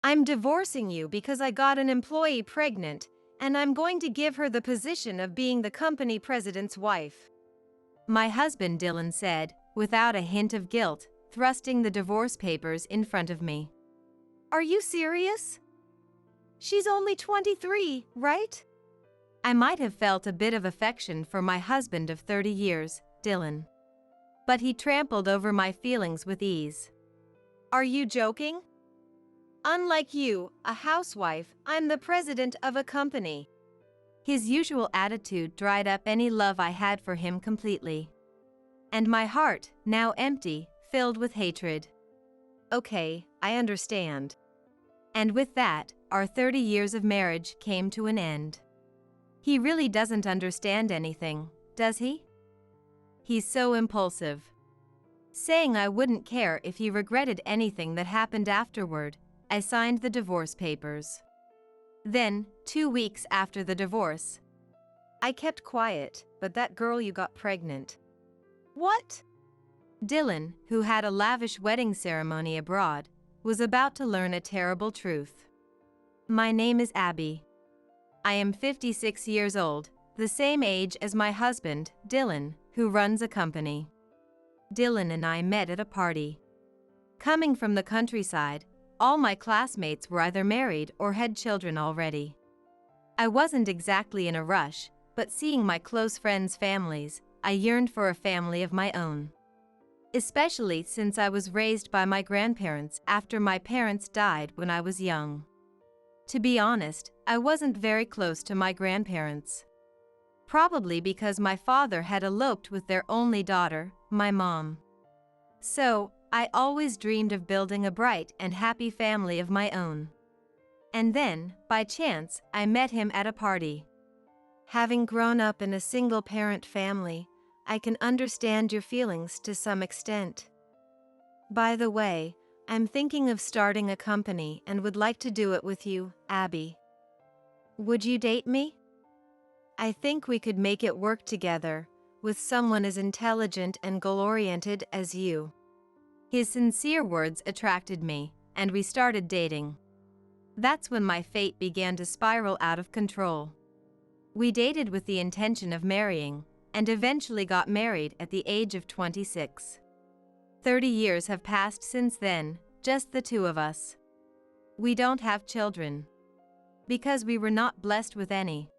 I'm divorcing you because I got an employee pregnant, and I'm going to give her the position of being the company president's wife. My husband, Dylan said, without a hint of guilt, thrusting the divorce papers in front of me. Are you serious? She's only 23, right? I might have felt a bit of affection for my husband of 30 years, Dylan. But he trampled over my feelings with ease. Are you joking? Unlike you, a housewife, I'm the president of a company. His usual attitude dried up any love I had for him completely. And my heart, now empty, filled with hatred. Okay, I understand. And with that, our 30 years of marriage came to an end. He really doesn't understand anything, does he? He's so impulsive. Saying I wouldn't care if he regretted anything that happened afterward, I signed the divorce papers. Then, 2 weeks after the divorce, I kept quiet, but that girl you got pregnant. What? Dylan, who had a lavish wedding ceremony abroad, was about to learn a terrible truth. My name is Abby. I am 56 years old, the same age as my husband, Dylan, who runs a company. Dylan and I met at a party. Coming from the countryside, all my classmates were either married or had children already. I wasn't exactly in a rush, but seeing my close friends' families, I yearned for a family of my own. Especially since I was raised by my grandparents after my parents died when I was young. To be honest, I wasn't very close to my grandparents. Probably because my father had eloped with their only daughter, my mom. So, I always dreamed of building a bright and happy family of my own. And then, by chance, I met him at a party. Having grown up in a single-parent family, I can understand your feelings to some extent. By the way, I'm thinking of starting a company and would like to do it with you, Abby. Would you date me? I think we could make it work together, with someone as intelligent and goal-oriented as you. His sincere words attracted me, and we started dating. That's when my fate began to spiral out of control. We dated with the intention of marrying, and eventually got married at the age of 26. 30 years have passed since then, just the two of us. We don't have children. Because we were not blessed with any.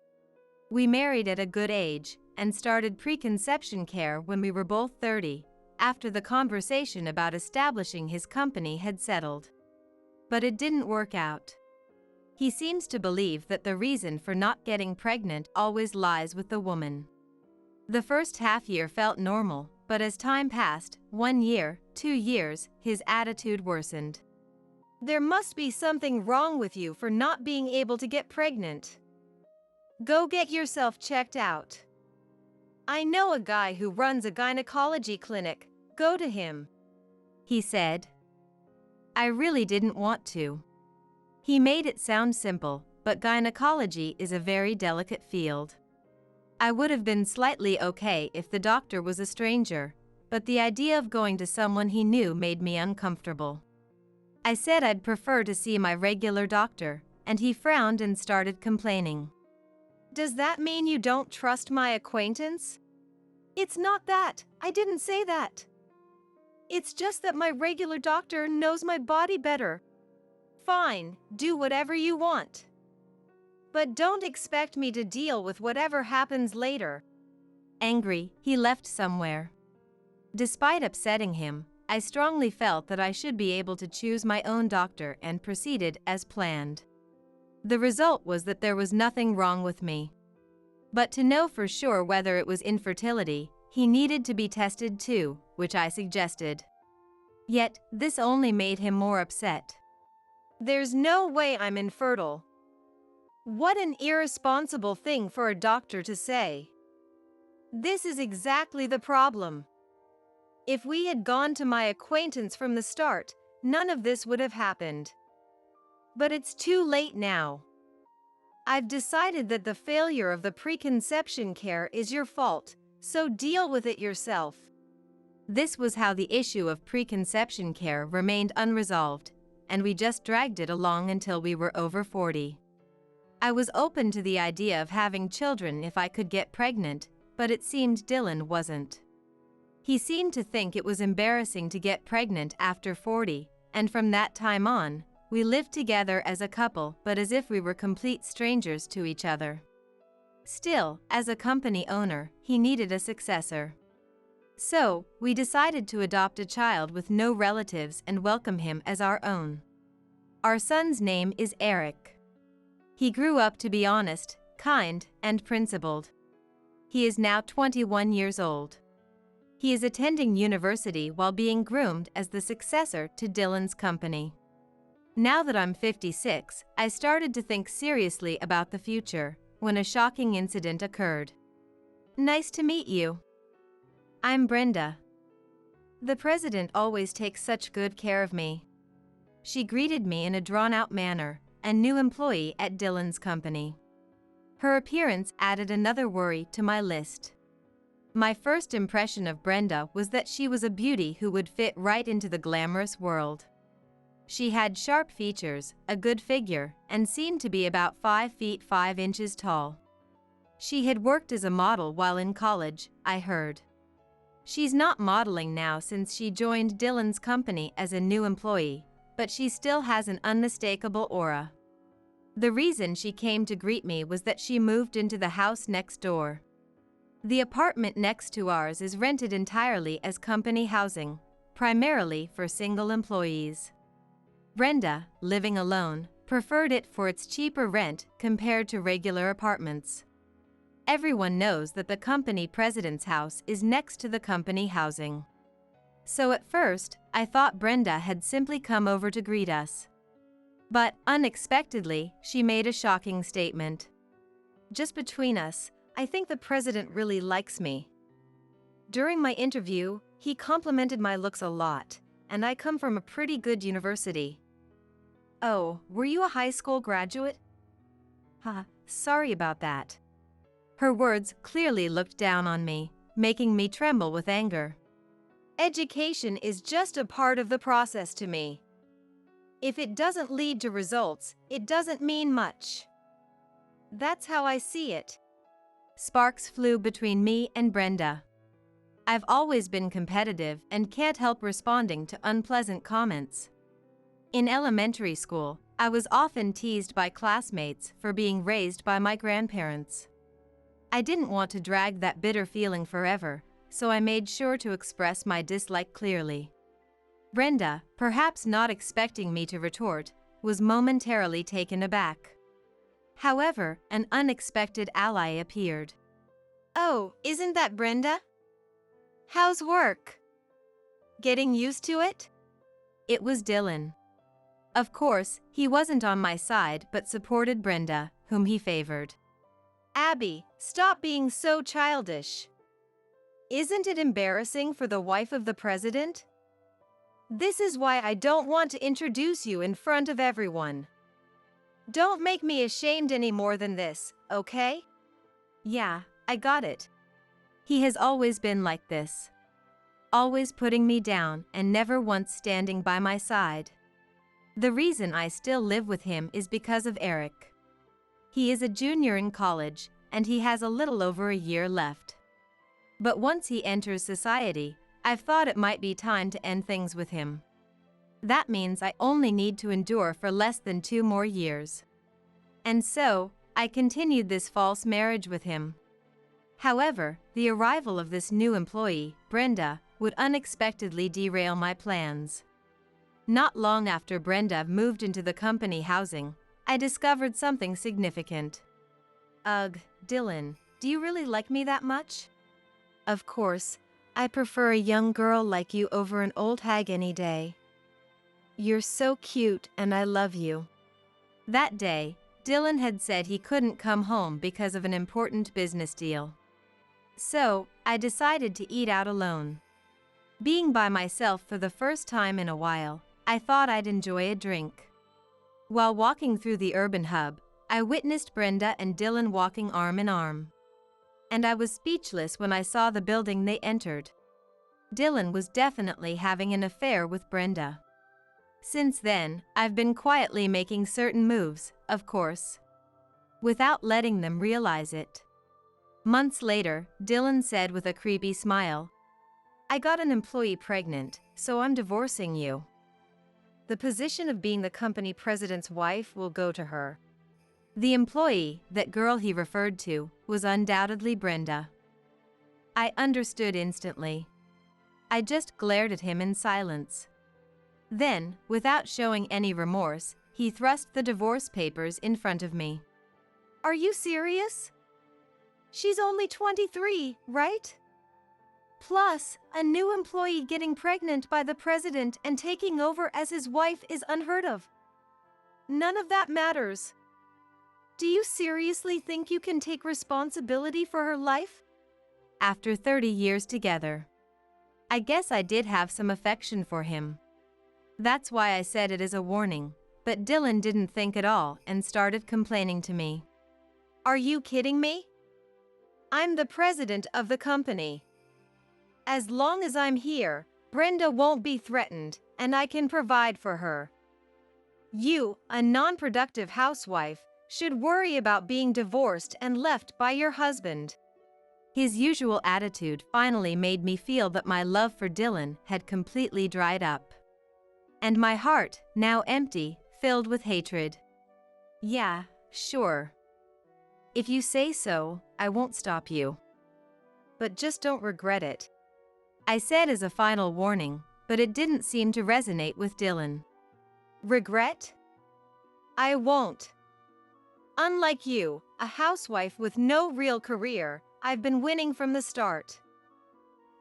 We married at a good age, and started preconception care when we were both 30, after the conversation about establishing his company had settled. But it didn't work out. He seems to believe that the reason for not getting pregnant always lies with the woman. The first half year felt normal, but as time passed, 1 year, 2 years, his attitude worsened. There must be something wrong with you for not being able to get pregnant. Go get yourself checked out. I know a guy who runs a gynecology clinic. Go to him, he said. I really didn't want to. He made it sound simple, but gynecology is a very delicate field. I would have been slightly okay if the doctor was a stranger, but the idea of going to someone he knew made me uncomfortable. I said I'd prefer to see my regular doctor, and he frowned and started complaining. Does that mean you don't trust my acquaintance? It's not that. I didn't say that. It's just that my regular doctor knows my body better. Fine, do whatever you want. But don't expect me to deal with whatever happens later. Angry, he left somewhere. Despite upsetting him, I strongly felt that I should be able to choose my own doctor and proceeded as planned. The result was that there was nothing wrong with me. But to know for sure whether it was infertility, he needed to be tested too, which I suggested. Yet, this only made him more upset. There's no way I'm infertile. What an irresponsible thing for a doctor to say. This is exactly the problem. If we had gone to my acquaintance from the start, none of this would have happened. But it's too late now. I've decided that the failure of the preconception care is your fault, so deal with it yourself. This was how the issue of preconception care remained unresolved, and we just dragged it along until we were over 40. I was open to the idea of having children if I could get pregnant, but it seemed Dylan wasn't. He seemed to think it was embarrassing to get pregnant after 40, and from that time on, we lived together as a couple but as if we were complete strangers to each other. Still, as a company owner, he needed a successor. So, we decided to adopt a child with no relatives and welcome him as our own. Our son's name is Eric. He grew up to be honest, kind, and principled. He is now 21 years old. He is attending university while being groomed as the successor to Dylan's company. Now that I'm 56, I started to think seriously about the future when a shocking incident occurred. Nice to meet you. I'm Brenda. The president always takes such good care of me. She greeted me in a drawn-out manner, a new employee at Dylan's company. Her appearance added another worry to my list. My first impression of Brenda was that she was a beauty who would fit right into the glamorous world. She had sharp features, a good figure, and seemed to be about 5 feet 5 inches tall. She had worked as a model while in college, I heard. She's not modeling now since she joined Dylan's company as a new employee, but she still has an unmistakable aura. The reason she came to greet me was that she moved into the house next door. The apartment next to ours is rented entirely as company housing, primarily for single employees. Brenda, living alone, preferred it for its cheaper rent compared to regular apartments. Everyone knows that the company president's house is next to the company housing. So at first, I thought Brenda had simply come over to greet us. But, unexpectedly, she made a shocking statement. Just between us, I think the president really likes me. During my interview, he complimented my looks a lot, and I come from a pretty good university. Oh, were you a high school graduate? Sorry about that. Her words clearly looked down on me, making me tremble with anger. Education is just a part of the process to me. If it doesn't lead to results, it doesn't mean much. That's how I see it. Sparks flew between me and Brenda. I've always been competitive and can't help responding to unpleasant comments. In elementary school, I was often teased by classmates for being raised by my grandparents. I didn't want to drag that bitter feeling forever, so I made sure to express my dislike clearly. Brenda, perhaps not expecting me to retort, was momentarily taken aback. However, an unexpected ally appeared. Oh, isn't that Brenda? How's work? Getting used to it? It was Dylan. Of course, he wasn't on my side but supported Brenda, whom he favored. Abby, stop being so childish. Isn't it embarrassing for the wife of the president? This is why I don't want to introduce you in front of everyone. Don't make me ashamed any more than this, okay? Yeah, I got it. He has always been like this. Always putting me down and never once standing by my side. The reason I still live with him is because of Eric. He is a junior in college, and he has a little over a year left. But once he enters society, I've thought it might be time to end things with him. That means I only need to endure for less than 2 more years. And so, I continued this false marriage with him. However, the arrival of this new employee, Brenda, would unexpectedly derail my plans. Not long after Brenda moved into the company housing, I discovered something significant. Ugh, Dylan, do you really like me that much? Of course, I prefer a young girl like you over an old hag any day. You're so cute and I love you. That day, Dylan had said he couldn't come home because of an important business deal. So, I decided to eat out alone. Being by myself for the first time in a while, I thought I'd enjoy a drink. While walking through the urban hub, I witnessed Brenda and Dylan walking arm in arm. And I was speechless when I saw the building they entered. Dylan was definitely having an affair with Brenda. Since then, I've been quietly making certain moves, of course, without letting them realize it. Months later, Dylan said with a creepy smile, "I got an employee pregnant, so I'm divorcing you. The position of being the company president's wife will go to her." The employee, that girl he referred to, was undoubtedly Brenda. I understood instantly. I just glared at him in silence. Then, without showing any remorse, he thrust the divorce papers in front of me. "Are you serious? She's only 23, right? Plus, a new employee getting pregnant by the president and taking over as his wife is unheard of. None of that matters. Do you seriously think you can take responsibility for her life?" After 30 years together, I guess I did have some affection for him. That's why I said it as a warning, but Dylan didn't think at all and started complaining to me. "Are you kidding me? I'm the president of the company. As long as I'm here, Brenda won't be threatened, and I can provide for her. You, a non-productive housewife, should worry about being divorced and left by your husband." His usual attitude finally made me feel that my love for Dylan had completely dried up. And my heart, now empty, filled with hatred. "Yeah, sure. If you say so, I won't stop you. But just don't regret it," I said as a final warning, but it didn't seem to resonate with Dylan. "Regret? I won't. Unlike you, a housewife with no real career, I've been winning from the start.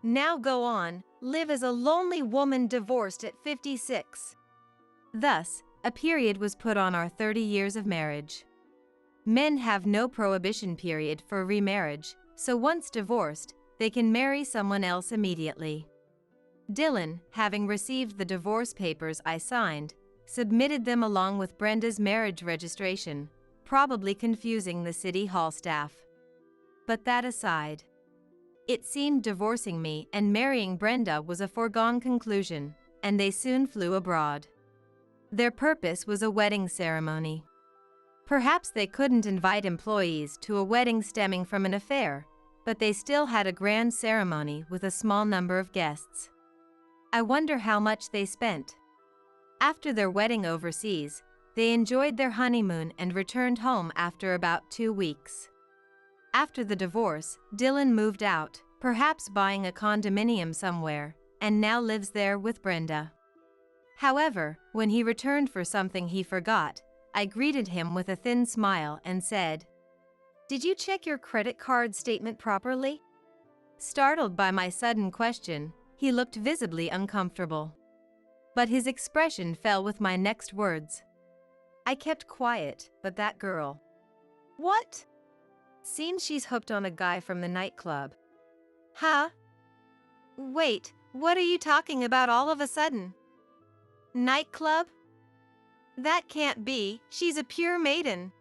Now go on, live as a lonely woman divorced at 56. Thus, a period was put on our 30 years of marriage. Men have no prohibition period for remarriage, so once divorced, they can marry someone else immediately. Dylan, having received the divorce papers I signed, submitted them along with Brenda's marriage registration, probably confusing the city hall staff. But that aside, it seemed divorcing me and marrying Brenda was a foregone conclusion, and they soon flew abroad. Their purpose was a wedding ceremony. Perhaps they couldn't invite employees to a wedding stemming from an affair, but they still had a grand ceremony with a small number of guests. I wonder how much they spent. After their wedding overseas, they enjoyed their honeymoon and returned home after about 2 weeks. After the divorce, Dylan moved out, perhaps buying a condominium somewhere, and now lives there with Brenda. However, when he returned for something he forgot, I greeted him with a thin smile and said, "Did you check your credit card statement properly?" Startled by my sudden question, he looked visibly uncomfortable. But his expression fell with my next words. I kept quiet, but that girl. "What?" "Seems she's hooked on a guy from the nightclub." "Huh? Wait, what are you talking about all of a sudden? Nightclub? That can't be, she's a pure maiden."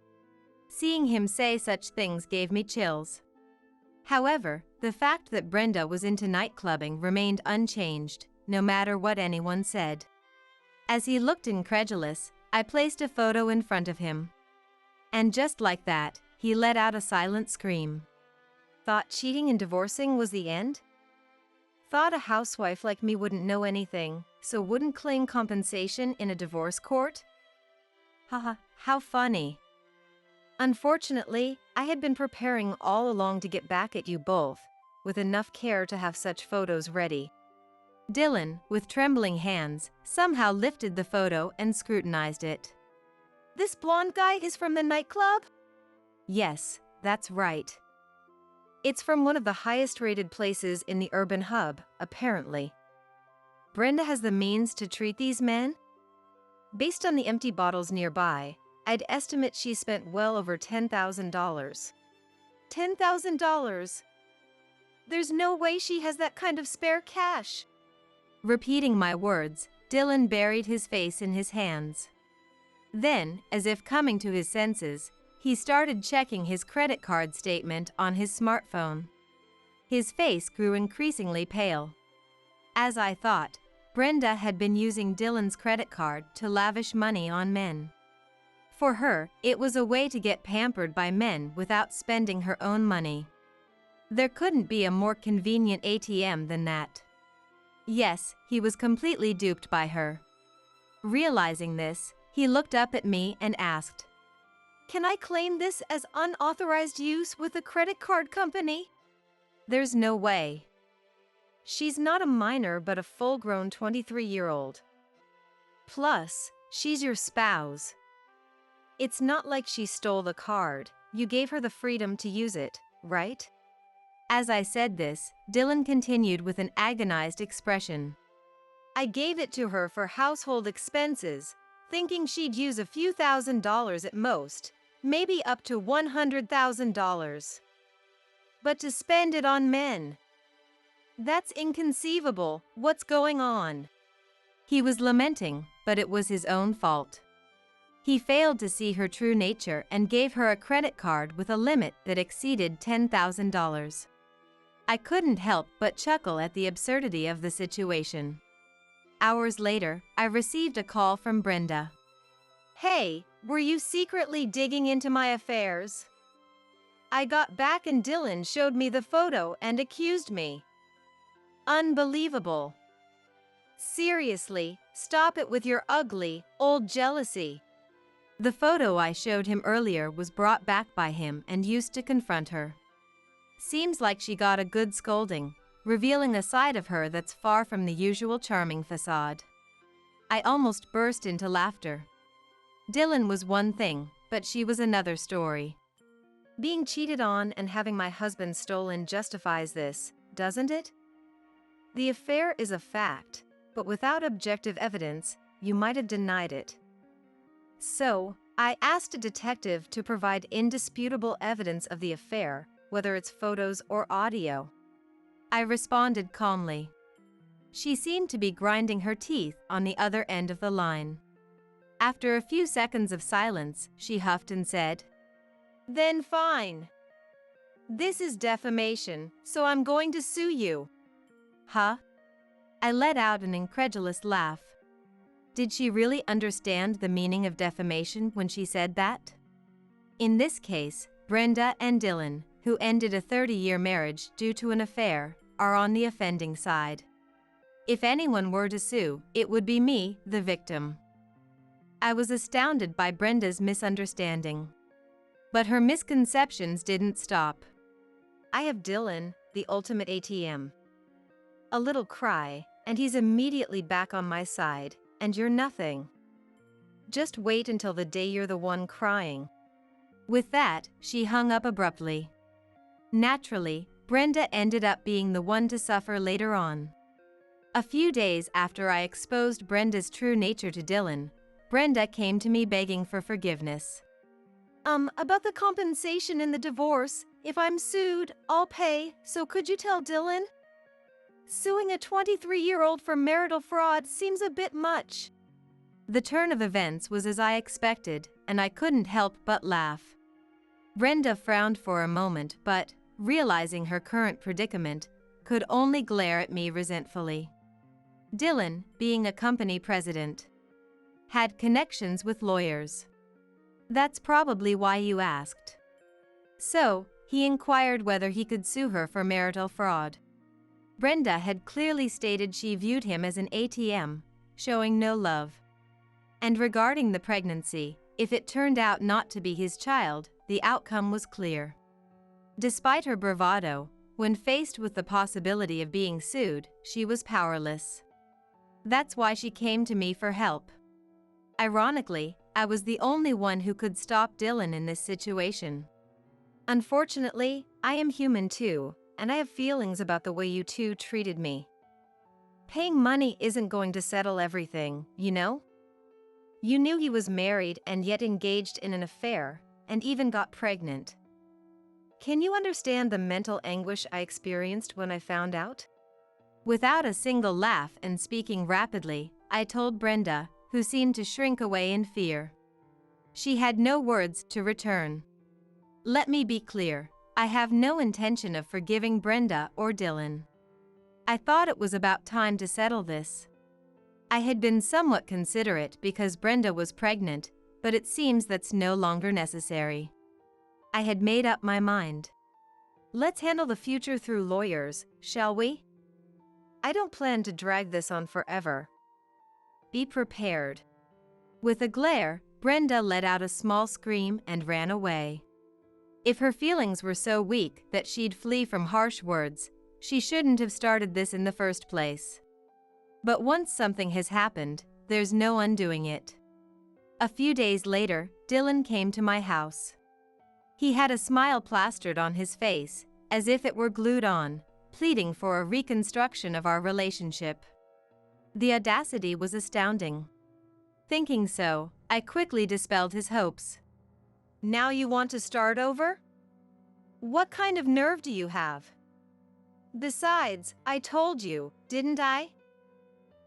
Seeing him say such things gave me chills. However, the fact that Brenda was into nightclubbing remained unchanged, no matter what anyone said. As he looked incredulous, I placed a photo in front of him. And just like that, he let out a silent scream. Thought cheating and divorcing was the end? Thought a housewife like me wouldn't know anything, so wouldn't claim compensation in a divorce court? Haha, how funny. Unfortunately, I had been preparing all along to get back at you both, with enough care to have such photos ready. Dylan, with trembling hands, somehow lifted the photo and scrutinized it. "This blonde guy is from the nightclub?" "Yes, that's right. It's from one of the highest-rated places in the urban hub, apparently. Brenda has the means to treat these men? Based on the empty bottles nearby, I'd estimate she spent well over $10,000. $10,000? There's no way she has that kind of spare cash." Repeating my words, Dylan buried his face in his hands. Then, as if coming to his senses, he started checking his credit card statement on his smartphone. His face grew increasingly pale. As I thought, Brenda had been using Dylan's credit card to lavish money on men. For her, it was a way to get pampered by men without spending her own money. There couldn't be a more convenient ATM than that. Yes, he was completely duped by her. Realizing this, he looked up at me and asked, "Can I claim this as unauthorized use with a credit card company?" There's no way. She's not a minor but a full-grown 23-year-old. Plus, she's your spouse. It's not like she stole the card, you gave her the freedom to use it, right? As I said this, Dylan continued with an agonized expression. "I gave it to her for household expenses, thinking she'd use a few $1,000s at most, maybe up to $100,000. But to spend it on men? That's inconceivable. What's going on?" He was lamenting, but it was his own fault. He failed to see her true nature and gave her a credit card with a limit that exceeded $10,000. I couldn't help but chuckle at the absurdity of the situation. Hours later, I received a call from Brenda. "Hey, were you secretly digging into my affairs? I got back and Dylan showed me the photo and accused me." Unbelievable. Seriously, stop it with your ugly, old jealousy. The photo I showed him earlier was brought back by him and used to confront her. Seems like she got a good scolding, revealing a side of her that's far from the usual charming facade. I almost burst into laughter. Dylan was one thing, but she was another story. Being cheated on and having my husband stolen justifies this, doesn't it? The affair is a fact, but without objective evidence, you might have denied it. So, I asked a detective to provide indisputable evidence of the affair, whether it's photos or audio. I responded calmly. She seemed to be grinding her teeth on the other end of the line. After a few seconds of silence, she huffed and said, "Then fine. This is defamation, so I'm going to sue you." Huh? I let out an incredulous laugh. Did she really understand the meaning of defamation when she said that? In this case, Brenda and Dylan, who ended a 30-year marriage due to an affair, are on the offending side. If anyone were to sue, it would be me, the victim. I was astounded by Brenda's misunderstanding. But her misconceptions didn't stop. "I have Dylan, the ultimate ATM. A little cry, and he's immediately back on my side, and you're nothing. Just wait until the day you're the one crying." With that, she hung up abruptly. Naturally, Brenda ended up being the one to suffer later on. A few days after I exposed Brenda's true nature to Dylan, Brenda came to me begging for forgiveness. About the compensation in the divorce, if I'm sued, I'll pay, so could you tell Dylan? Suing a 23-year-old for marital fraud seems a bit much." The turn of events was as I expected, and I couldn't help but laugh. Brenda frowned for a moment but, realizing her current predicament, could only glare at me resentfully. Dylan, being a company president, had connections with lawyers. That's probably why you asked. So, he inquired whether he could sue her for marital fraud. Brenda had clearly stated she viewed him as an ATM, showing no love. And regarding the pregnancy, if it turned out not to be his child, the outcome was clear. Despite her bravado, when faced with the possibility of being sued, she was powerless. That's why she came to me for help. Ironically, I was the only one who could stop Dylan in this situation. Unfortunately, I am human too, and I have feelings about the way you two treated me. Paying money isn't going to settle everything, you know? You knew he was married and yet engaged in an affair, and even got pregnant. Can you understand the mental anguish I experienced when I found out? Without a single laugh and speaking rapidly, I told Brenda, who seemed to shrink away in fear. She had no words to return. Let me be clear, I have no intention of forgiving Brenda or Dylan. I thought it was about time to settle this. I had been somewhat considerate because Brenda was pregnant, but it seems that's no longer necessary. I had made up my mind. Let's handle the future through lawyers, shall we? I don't plan to drag this on forever. Be prepared. With a glare, Brenda let out a small scream and ran away. If her feelings were so weak that she'd flee from harsh words, she shouldn't have started this in the first place. But once something has happened, there's no undoing it. A few days later, Dylan came to my house. He had a smile plastered on his face, as if it were glued on, pleading for a reconstruction of our relationship. The audacity was astounding. Thinking so, I quickly dispelled his hopes. Now you want to start over? What kind of nerve do you have? Besides, I told you, didn't I?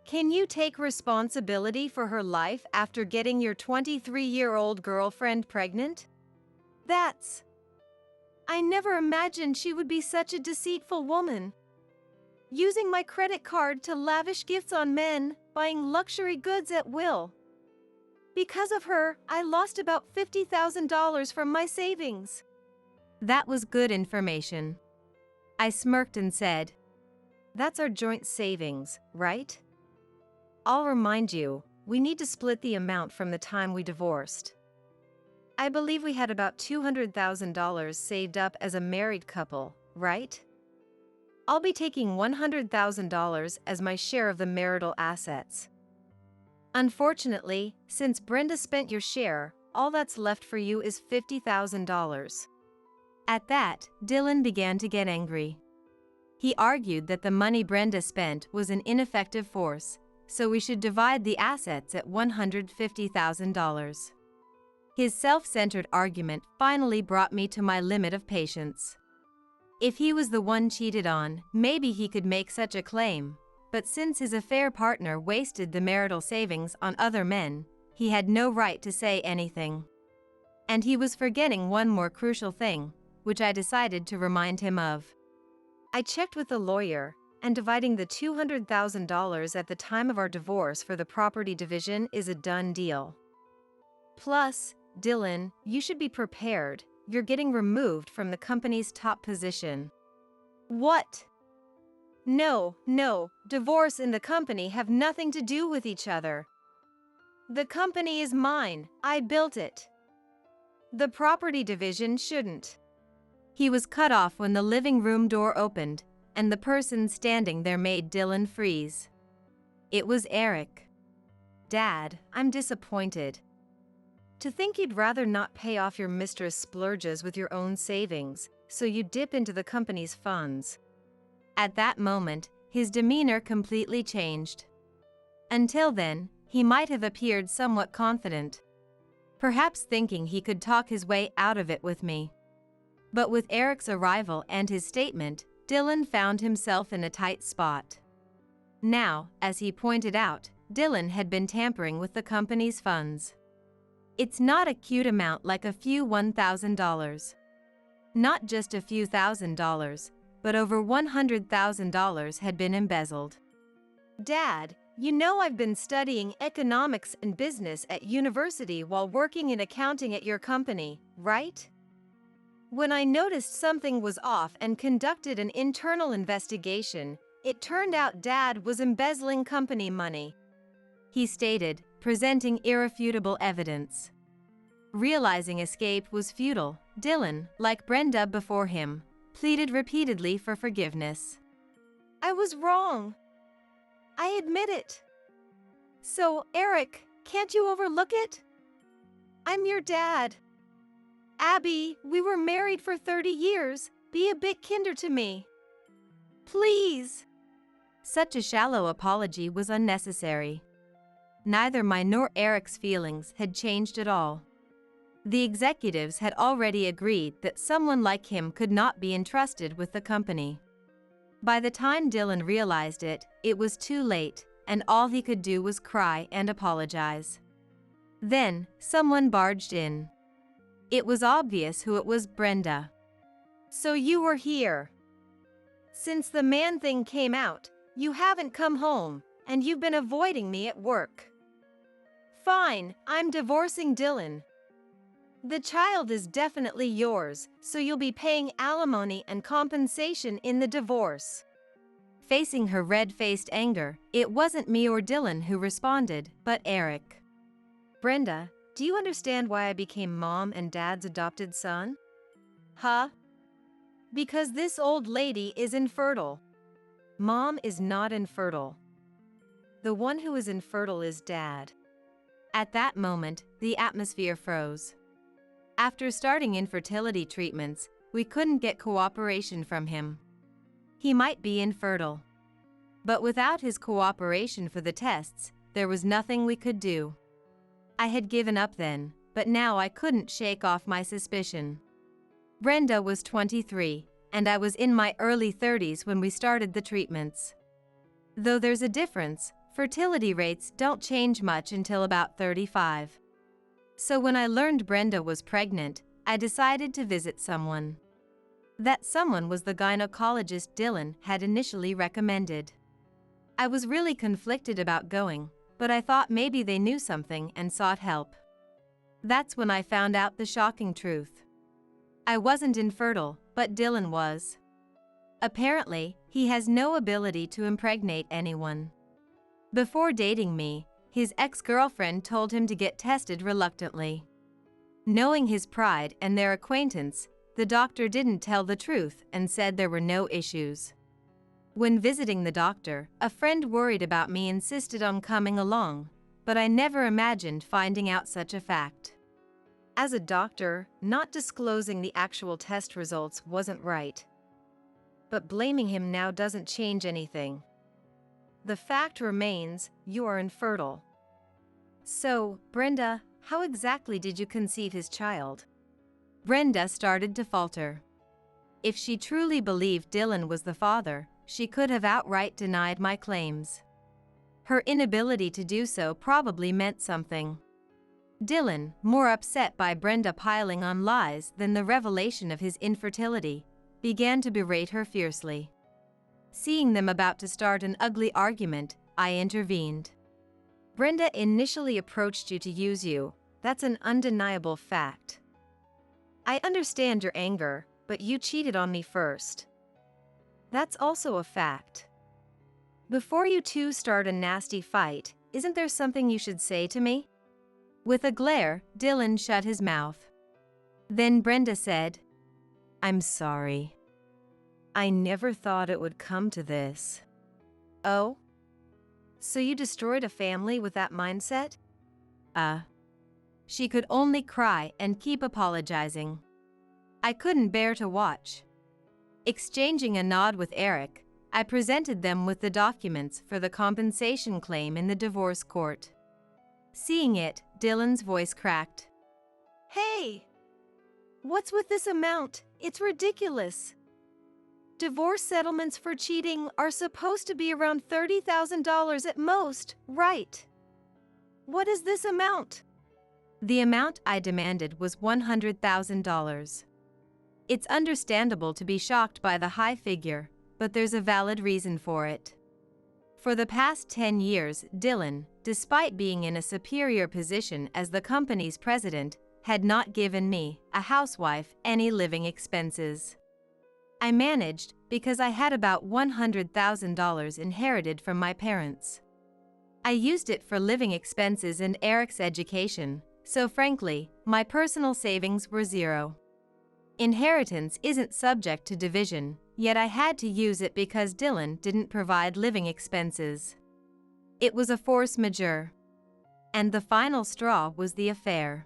Can you take responsibility for her life after getting your 23-year-old girlfriend pregnant? I never imagined she would be such a deceitful woman. Using my credit card to lavish gifts on men, buying luxury goods at will. Because of her, I lost about $50,000 from my savings. That was good information. I smirked and said, "That's our joint savings, right? I'll remind you, we need to split the amount from the time we divorced. I believe we had about $200,000 saved up as a married couple, right? I'll be taking $100,000 as my share of the marital assets. Unfortunately, since Brenda spent your share, all that's left for you is $50,000. At that, Dylan began to get angry. He argued that the money Brenda spent was an ineffective force, so we should divide the assets at $150,000. His self-centered argument finally brought me to my limit of patience. If he was the one cheated on, maybe he could make such a claim, but since his affair partner wasted the marital savings on other men, he had no right to say anything. And he was forgetting one more crucial thing, which I decided to remind him of. I checked with the lawyer, and dividing the $200,000 at the time of our divorce for the property division is a done deal. Plus, Dylan, you should be prepared. You're getting removed from the company's top position. What? No, divorce and the company have nothing to do with each other. The company is mine, I built it. The property division shouldn't. He was cut off when the living room door opened, and the person standing there made Dylan freeze. It was Eric. Dad, I'm disappointed. To think you'd rather not pay off your mistress' splurges with your own savings, so you dip into the company's funds. At that moment, his demeanor completely changed. Until then, he might have appeared somewhat confident, perhaps thinking he could talk his way out of it with me. But with Eric's arrival and his statement, Dylan found himself in a tight spot. Now, as he pointed out, Dylan had been tampering with the company's funds. It's not a cute amount like a few $1,000. Not just a few $1,000s, but over $100,000 had been embezzled. Dad, you know I've been studying economics and business at university while working in accounting at your company, right? When I noticed something was off and conducted an internal investigation, it turned out Dad was embezzling company money. He stated, presenting irrefutable evidence. Realizing escape was futile, Dylan, like Brenda before him, pleaded repeatedly for forgiveness. I was wrong. I admit it. So, Eric, can't you overlook it? I'm your dad. Abby, we were married for 30 years. Be a bit kinder to me. Please. Such a shallow apology was unnecessary. Neither my nor Eric's feelings had changed at all. The executives had already agreed that someone like him could not be entrusted with the company. By the time Dylan realized it, it was too late, and all he could do was cry and apologize. Then, someone barged in. It was obvious who it was: Brenda. So you were here. Since the man thing came out, you haven't come home, and you've been avoiding me at work. Fine, I'm divorcing Dylan. The child is definitely yours, so you'll be paying alimony and compensation in the divorce. Facing her red-faced anger, it wasn't me or Dylan who responded, but Eric. Brenda, do you understand why I became mom and dad's adopted son? Huh? Because this old lady is infertile. Mom is not infertile. The one who is infertile is dad. At that moment, the atmosphere froze. After starting infertility treatments, we couldn't get cooperation from him. He might be infertile. But without his cooperation for the tests, there was nothing we could do. I had given up then, but now I couldn't shake off my suspicion. Brenda was 23, and I was in my early 30s when we started the treatments. Though there's a difference, fertility rates don't change much until about 35. So when I learned Brenda was pregnant, I decided to visit someone. That someone was the gynecologist Dylan had initially recommended. I was really conflicted about going, but I thought maybe they knew something and sought help. That's when I found out the shocking truth. I wasn't infertile, but Dylan was. Apparently, he has no ability to impregnate anyone. Before dating me, his ex-girlfriend told him to get tested reluctantly. Knowing his pride and their acquaintance, the doctor didn't tell the truth and said there were no issues. When visiting the doctor, a friend worried about me insisted on coming along, but I never imagined finding out such a fact. As a doctor, not disclosing the actual test results wasn't right. But blaming him now doesn't change anything. The fact remains, you are infertile. So, Brenda, how exactly did you conceive his child? Brenda started to falter. If she truly believed Dylan was the father, she could have outright denied my claims. Her inability to do so probably meant something. Dylan, more upset by Brenda piling on lies than the revelation of his infertility, began to berate her fiercely. Seeing them about to start an ugly argument, I intervened. Brenda initially approached you to use you. That's an undeniable fact. I understand your anger, but you cheated on me first. That's also a fact. Before you two start a nasty fight, isn't there something you should say to me? With a glare, Dylan shut his mouth. Then Brenda said, I'm sorry. I never thought it would come to this. Oh? So you destroyed a family with that mindset? She could only cry and keep apologizing. I couldn't bear to watch. Exchanging a nod with Eric, I presented them with the documents for the compensation claim in the divorce court. Seeing it, Dylan's voice cracked. Hey! What's with this amount? It's ridiculous. Divorce settlements for cheating are supposed to be around $30,000 at most, right? What is this amount? The amount I demanded was $100,000. It's understandable to be shocked by the high figure, but there's a valid reason for it. For the past 10 years, Dylan, despite being in a superior position as the company's president, had not given me, a housewife, any living expenses. I managed because I had about $100,000 inherited from my parents. I used it for living expenses and Eric's education, so frankly, my personal savings were zero. Inheritance isn't subject to division, yet I had to use it because Dylan didn't provide living expenses. It was a force majeure. And the final straw was the affair.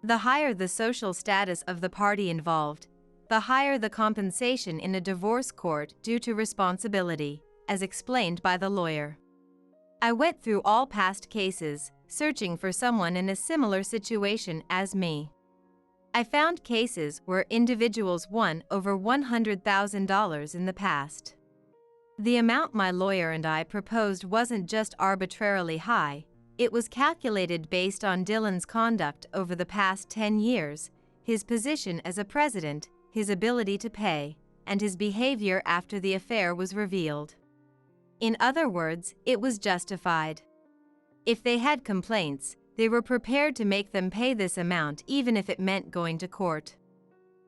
The higher the social status of the party involved, the higher the compensation in a divorce court due to responsibility, as explained by the lawyer. I went through all past cases, searching for someone in a similar situation as me. I found cases where individuals won over $100,000 in the past. The amount my lawyer and I proposed wasn't just arbitrarily high, it was calculated based on Dylan's conduct over the past 10 years, his position as a president, his ability to pay, and his behavior after the affair was revealed. In other words, it was justified. If they had complaints, they were prepared to make them pay this amount even if it meant going to court.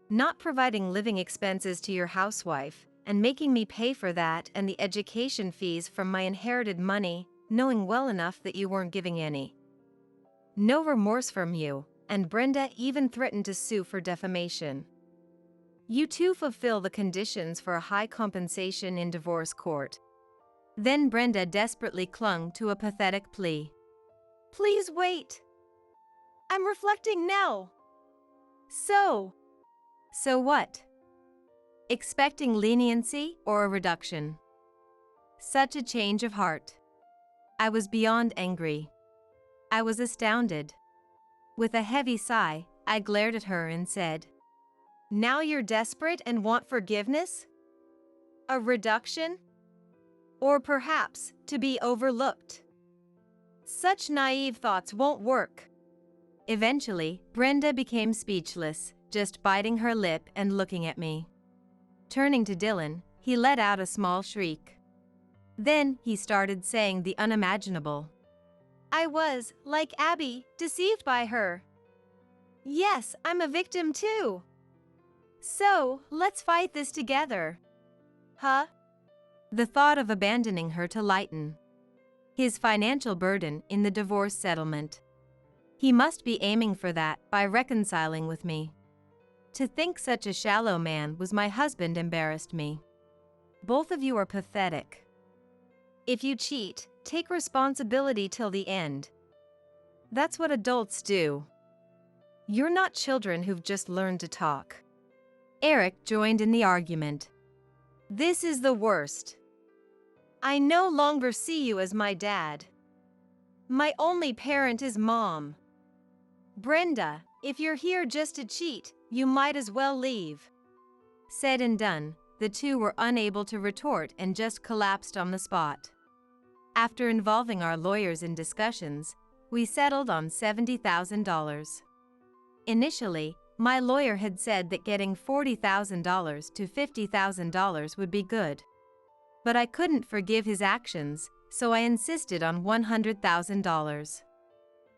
Not providing living expenses to your housewife, and making me pay for that and the education fees from my inherited money, knowing well enough that you weren't giving any. No remorse from you, and Brenda even threatened to sue for defamation. You too fulfill the conditions for a high compensation in divorce court. Then Brenda desperately clung to a pathetic plea. Please wait. I'm reflecting now. So what? Expecting leniency or a reduction? Such a change of heart. I was beyond angry. I was astounded. With a heavy sigh, I glared at her and said, Now you're desperate and want forgiveness? A reduction? Or perhaps to be overlooked? Such naive thoughts won't work. Eventually, Brenda became speechless, just biting her lip and looking at me. Turning to Dylan, he let out a small shriek. Then he started saying the unimaginable. I was, like Abby, deceived by her. Yes, I'm a victim too. So, let's fight this together. Huh? The thought of abandoning her to lighten his financial burden in the divorce settlement. He must be aiming for that by reconciling with me. To think such a shallow man was my husband embarrassed me. Both of you are pathetic. If you cheat, take responsibility till the end. That's what adults do. You're not children who've just learned to talk. Eric joined in the argument. This is the worst. I no longer see you as my dad. My only parent is Mom. Brenda, if you're here just to cheat, you might as well leave. Said and done, the two were unable to retort and just collapsed on the spot. After involving our lawyers in discussions, we settled on $70,000. Initially, my lawyer had said that getting $40,000 to $50,000 would be good. But I couldn't forgive his actions, so I insisted on $100,000.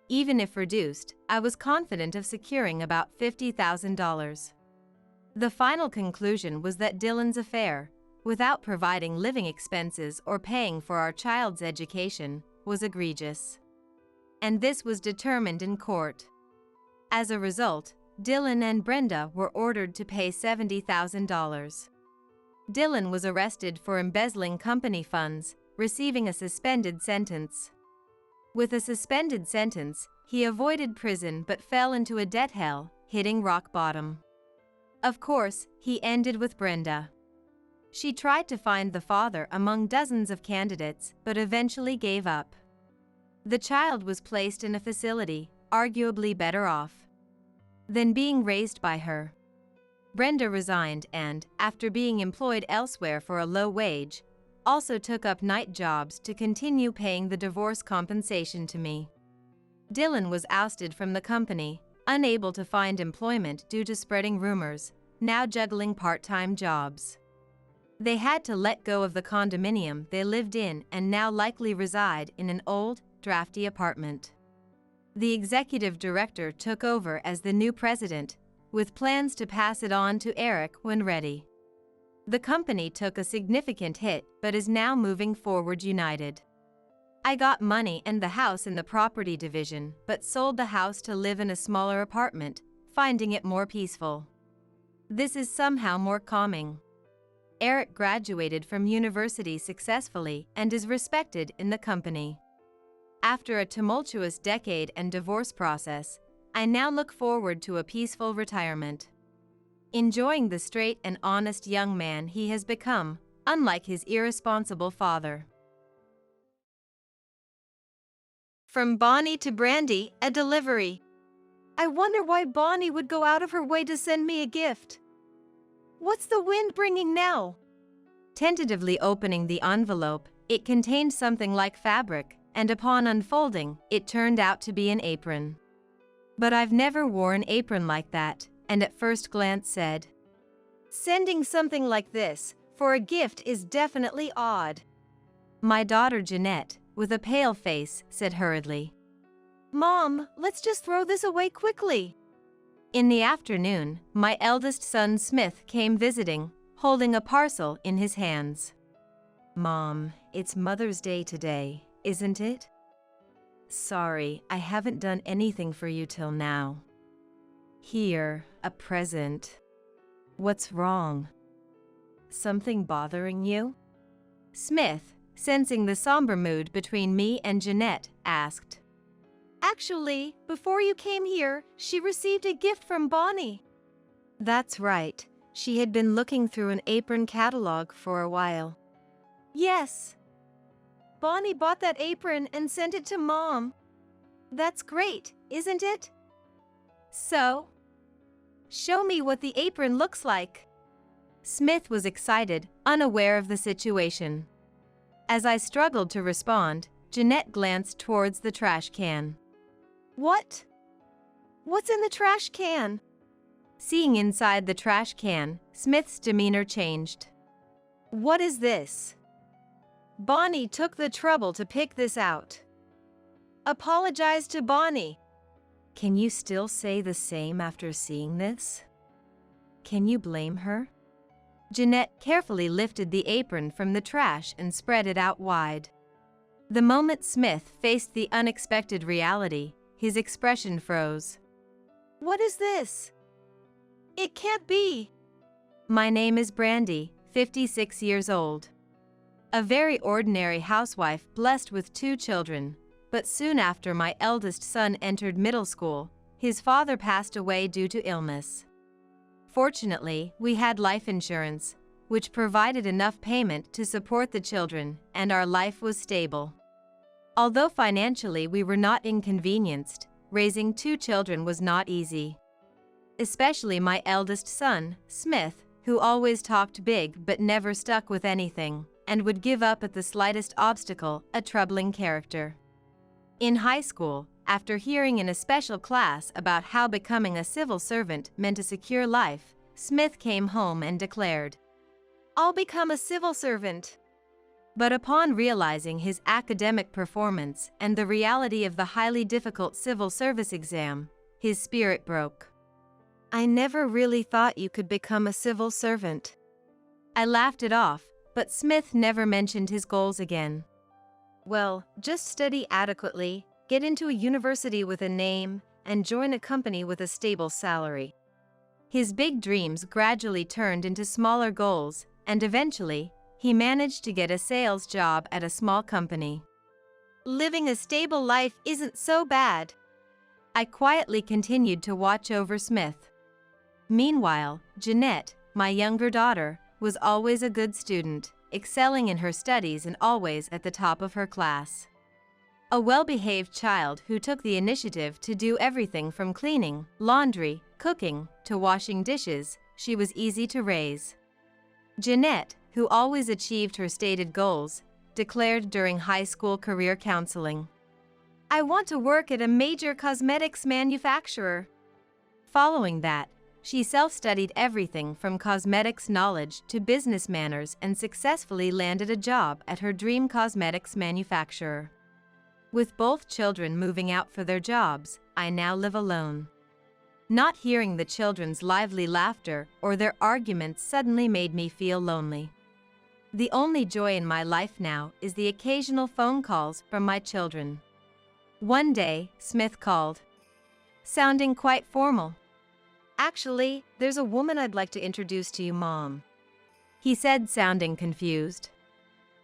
Even if reduced, I was confident of securing about $50,000. The final conclusion was that Dylan's affair, without providing living expenses or paying for our child's education, was egregious. And this was determined in court. As a result, Dylan and Brenda were ordered to pay $70,000. Dylan was arrested for embezzling company funds, receiving a suspended sentence. With a suspended sentence, he avoided prison but fell into a debt hell, hitting rock bottom. Of course, he ended with Brenda. She tried to find the father among dozens of candidates but eventually gave up. The child was placed in a facility, arguably better off than being raised by her. Brenda resigned and, after being employed elsewhere for a low wage, also took up night jobs to continue paying the divorce compensation to me. Dylan was ousted from the company, unable to find employment due to spreading rumors, now juggling part-time jobs. They had to let go of the condominium they lived in and now likely reside in an old, drafty apartment. The executive director took over as the new president, with plans to pass it on to Eric when ready. The company took a significant hit but is now moving forward united. I got money and the house in the property division but sold the house to live in a smaller apartment, finding it more peaceful. This is somehow more calming. Eric graduated from university successfully and is respected in the company. After a tumultuous decade and divorce process, I now look forward to a peaceful retirement. Enjoying the straight and honest young man he has become, unlike his irresponsible father. From Bonnie to Brandy, a delivery. I wonder why Bonnie would go out of her way to send me a gift. What's the wind bringing now? Tentatively opening the envelope, it contained something like fabric, and upon unfolding, it turned out to be an apron. But I've never worn an apron like that, and at first glance said, Sending something like this for a gift is definitely odd. My daughter Jeanette, with a pale face, said hurriedly, "Mom, let's just throw this away quickly." In the afternoon, my eldest son Smith came visiting, holding a parcel in his hands. "Mom, it's Mother's Day today, isn't it?" "Sorry, I haven't done anything for you till now." "Here, a present." "What's wrong? Something bothering you?" Smith, sensing the somber mood between me and Jeanette, asked. "Actually, before you came here, she received a gift from Bonnie." That's right, she had been looking through an apron catalog for a while. "Yes. Bonnie bought that apron and sent it to Mom." "That's great, isn't it?" "So? Show me what the apron looks like." Smith was excited, unaware of the situation. As I struggled to respond, Jeanette glanced towards the trash can. "What? What's in the trash can?" Seeing inside the trash can, Smith's demeanor changed. "What is this?" "Bonnie took the trouble to pick this out." "Apologize to Bonnie." "Can you still say the same after seeing this? Can you blame her?" Jeanette carefully lifted the apron from the trash and spread it out wide. The moment Smith faced the unexpected reality, his expression froze. "What is this? It can't be." "My name is Brandy, 56 years old. A very ordinary housewife blessed with 2 children, but soon after my eldest son entered middle school, his father passed away due to illness. Fortunately, we had life insurance, which provided enough payment to support the children, and our life was stable. Although financially we were not inconvenienced, raising 2 children was not easy. Especially my eldest son, Smith, who always talked big but never stuck with anything, and would give up at the slightest obstacle, a troubling character. In high school, after hearing in a special class about how becoming a civil servant meant a secure life, Smith came home and declared, "I'll become a civil servant." But upon realizing his academic performance and the reality of the highly difficult civil service exam, his spirit broke. "I never really thought you could become a civil servant." I laughed it off, but Smith never mentioned his goals again. "Well, just study adequately, get into a university with a name, and join a company with a stable salary." His big dreams gradually turned into smaller goals, and eventually, he managed to get a sales job at a small company. "Living a stable life isn't so bad." I quietly continued to watch over Smith. Meanwhile, Jeanette, my younger daughter, was always a good student, excelling in her studies and always at the top of her class. A well-behaved child who took the initiative to do everything from cleaning, laundry, cooking, to washing dishes, she was easy to raise. Jeanette, who always achieved her stated goals, declared during high school career counseling, "I want to work at a major cosmetics manufacturer." Following that, she self-studied everything from cosmetics knowledge to business manners and successfully landed a job at her dream cosmetics manufacturer. With both children moving out for their jobs, I now live alone. Not hearing the children's lively laughter or their arguments suddenly made me feel lonely. The only joy in my life now is the occasional phone calls from my children. One day, Smith called, sounding quite formal. "Actually, there's a woman I'd like to introduce to you, Mom," he said, sounding confused.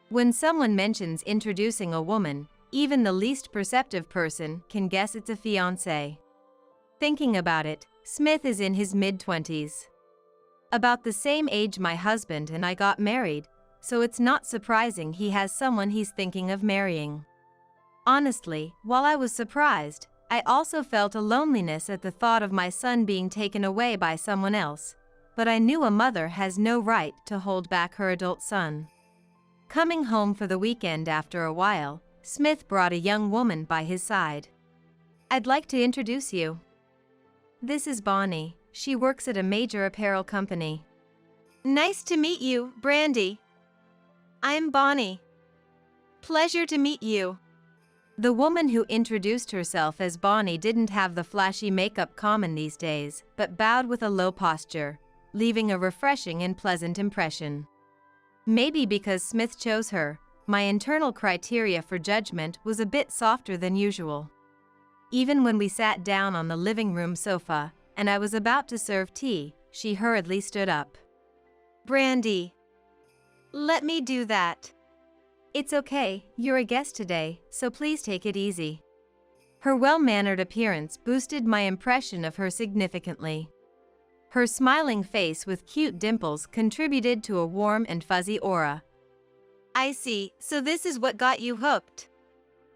When someone mentions introducing a woman, even the least perceptive person can guess it's a fiancé. Thinking about it, Smith is in his mid-20s. About the same age my husband and I got married, so it's not surprising he has someone he's thinking of marrying. Honestly, while I was surprised, I also felt a loneliness at the thought of my son being taken away by someone else, but I knew a mother has no right to hold back her adult son. Coming home for the weekend after a while, Smith brought a young woman by his side. "I'd like to introduce you. This is Bonnie. She works at a major apparel company." "Nice to meet you, Brandy. I'm Bonnie." Pleasure to meet you. The woman who introduced herself as Bonnie didn't have the flashy makeup common these days, but bowed with a low posture, leaving a refreshing and pleasant impression. Maybe because Smith chose her, my internal criteria for judgment was a bit softer than usual. Even when we sat down on the living room sofa, and I was about to serve tea, she hurriedly stood up. Brandy, let me do that. It's okay, you're a guest today, so please take it easy. Her well-mannered appearance boosted my impression of her significantly. Her smiling face with cute dimples contributed to a warm and fuzzy aura. I see, so this is what got you hooked.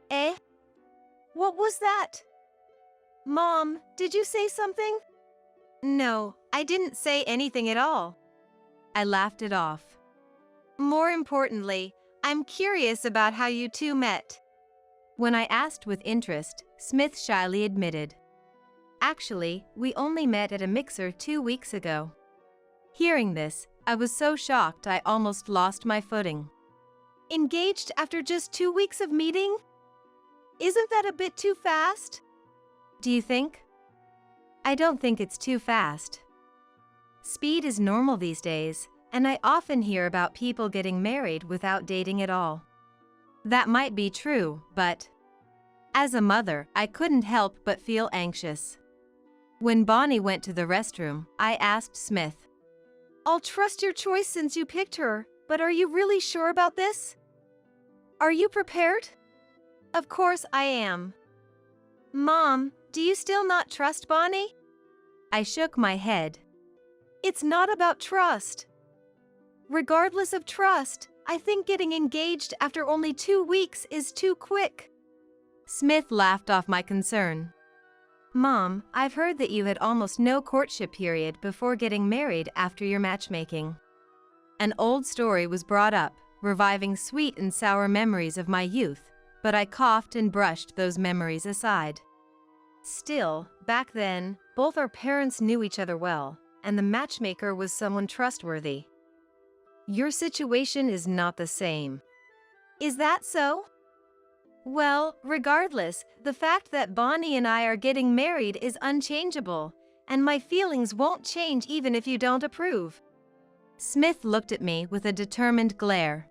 Eh? What was that? Mom, did you say something? No, I didn't say anything at all. I laughed it off. More importantly, I'm curious about how you two met. When I asked with interest, Smith shyly admitted. Actually, we only met at a mixer 2 weeks ago. Hearing this, I was so shocked I almost lost my footing. Engaged after just 2 weeks of meeting? Isn't that a bit too fast? Do you think? I don't think it's too fast. Speed is normal these days, and I often hear about people getting married without dating at all. That might be true, but as a mother, I couldn't help but feel anxious. When Bonnie went to the restroom, I asked Smith, I'll trust your choice since you picked her, but are you really sure about this? Are you prepared? Of course I am. Mom, do you still not trust Bonnie? I shook my head. It's not about trust. Regardless of trust, I think getting engaged after only 2 weeks is too quick. Smith laughed off my concern. Mom, I've heard that you had almost no courtship period before getting married after your matchmaking. An old story was brought up, reviving sweet and sour memories of my youth, but I coughed and brushed those memories aside. Still, back then, both our parents knew each other well, and the matchmaker was someone trustworthy. Your situation is not the same. Is that so? Well, regardless, the fact that Bonnie and I are getting married is unchangeable, and my feelings won't change even if you don't approve. Smith looked at me with a determined glare.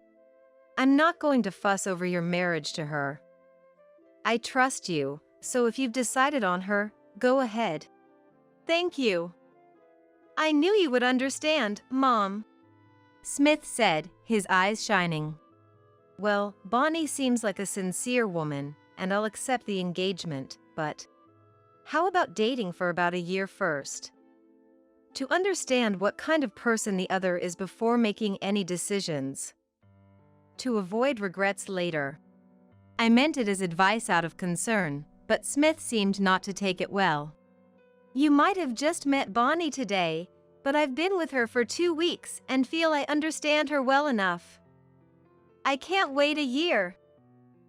I'm not going to fuss over your marriage to her. I trust you, so if you've decided on her, go ahead. Thank you. I knew you would understand, Mom. Smith said, his eyes shining. Well, Bonnie seems like a sincere woman, and I'll accept the engagement, but how about dating for about a year first? To understand what kind of person the other is before making any decisions. To avoid regrets later. I meant it as advice out of concern, but Smith seemed not to take it well. You might have just met Bonnie today, but I've been with her for 2 weeks and feel I understand her well enough. I can't wait a year.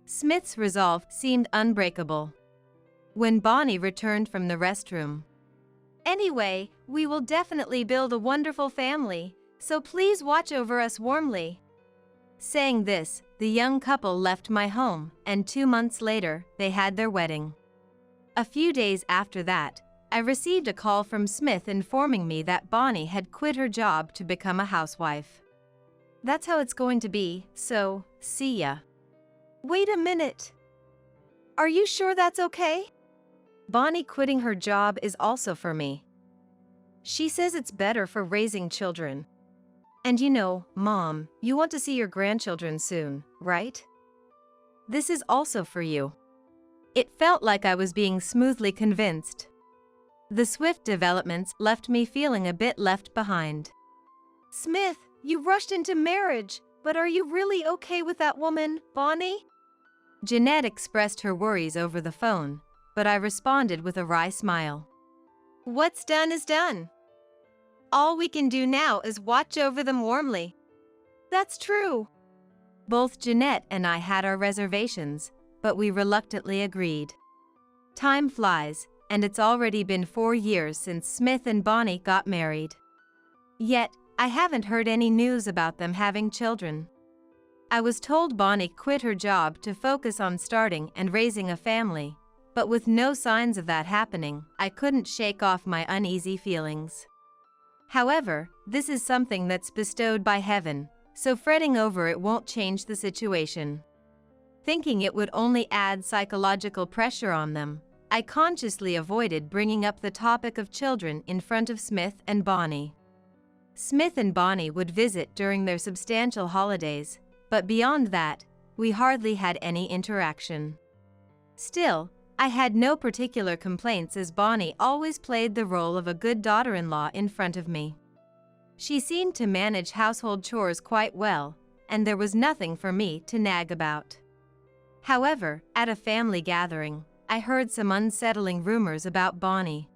Smith's resolve seemed unbreakable. When Bonnie returned from the restroom. Anyway, we will definitely build a wonderful family, so please watch over us warmly. Saying this, the young couple left my home, and 2 months later, they had their wedding. A few days after that, I received a call from Smith informing me that Bonnie had quit her job to become a housewife. That's how it's going to be, so, see ya. Wait a minute. Are you sure that's okay? Bonnie quitting her job is also for me. She says it's better for raising children. And you know, Mom, you want to see your grandchildren soon, right? This is also for you. It felt like I was being smoothly convinced. The swift developments left me feeling a bit left behind. Smith, you rushed into marriage, but are you really okay with that woman, Bonnie? Jeanette expressed her worries over the phone, but I responded with a wry smile. What's done is done. All we can do now is watch over them warmly. That's true. Both Jeanette and I had our reservations, but we reluctantly agreed. Time flies, and it's already been 4 years since Smith and Bonnie got married. Yet, I haven't heard any news about them having children. I was told Bonnie quit her job to focus on starting and raising a family, but with no signs of that happening, I couldn't shake off my uneasy feelings. However, this is something that's bestowed by heaven, so fretting over it won't change the situation. Thinking it would only add psychological pressure on them, I consciously avoided bringing up the topic of children in front of Smith and Bonnie. Smith and Bonnie would visit during their substantial holidays, but beyond that, we hardly had any interaction. Still, I had no particular complaints as Bonnie always played the role of a good daughter-in-law in front of me. She seemed to manage household chores quite well, and there was nothing for me to nag about. However, at a family gathering, I heard some unsettling rumors about Bonnie.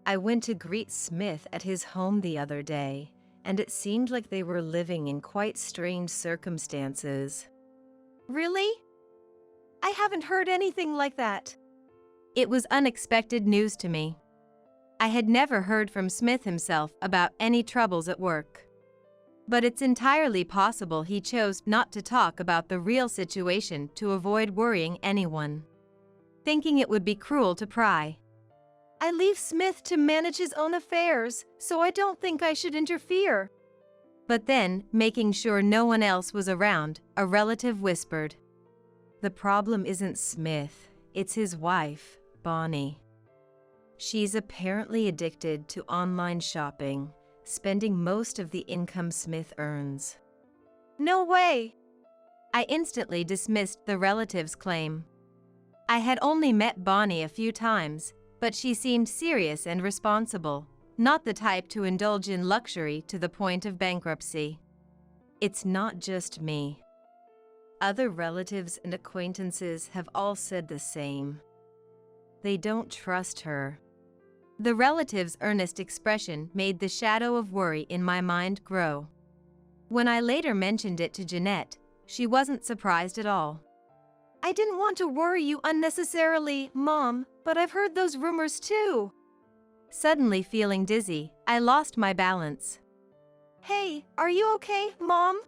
I went to greet Smith at his home the other day, and it seemed like they were living in quite strange circumstances. Really? I haven't heard anything like that. It was unexpected news to me. I had never heard from Smith himself about any troubles at work. But it's entirely possible he chose not to talk about the real situation to avoid worrying anyone, thinking it would be cruel to pry. I leave Smith to manage his own affairs, so I don't think I should interfere. But then, making sure no one else was around, a relative whispered, "The problem isn't Smith, it's his wife, Bonnie. She's apparently addicted to online shopping, spending most of the income Smith earns." No way! I instantly dismissed the relative's claim. I had only met Bonnie a few times, but she seemed serious and responsible, not the type to indulge in luxury to the point of bankruptcy. It's not just me. Other relatives and acquaintances have all said the same. They don't trust her. The relative's earnest expression made the shadow of worry in my mind grow. When I later mentioned it to Jeanette, she wasn't surprised at all. I didn't want to worry you unnecessarily, Mom, but I've heard those rumors too. Suddenly feeling dizzy, I lost my balance. Hey, are you okay, Mom?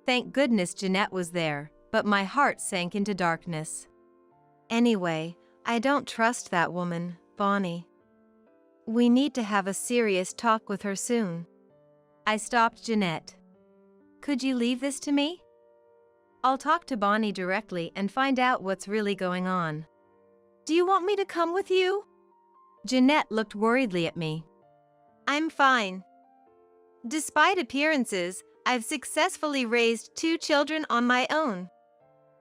Thank goodness Jeanette was there, but my heart sank into darkness. Anyway, I don't trust that woman, Bonnie. We need to have a serious talk with her soon. I stopped Jeanette. Could you leave this to me? I'll talk to Bonnie directly and find out what's really going on. Do you want me to come with you? Jeanette looked worriedly at me. I'm fine. Despite appearances, I've successfully raised 2 children on my own.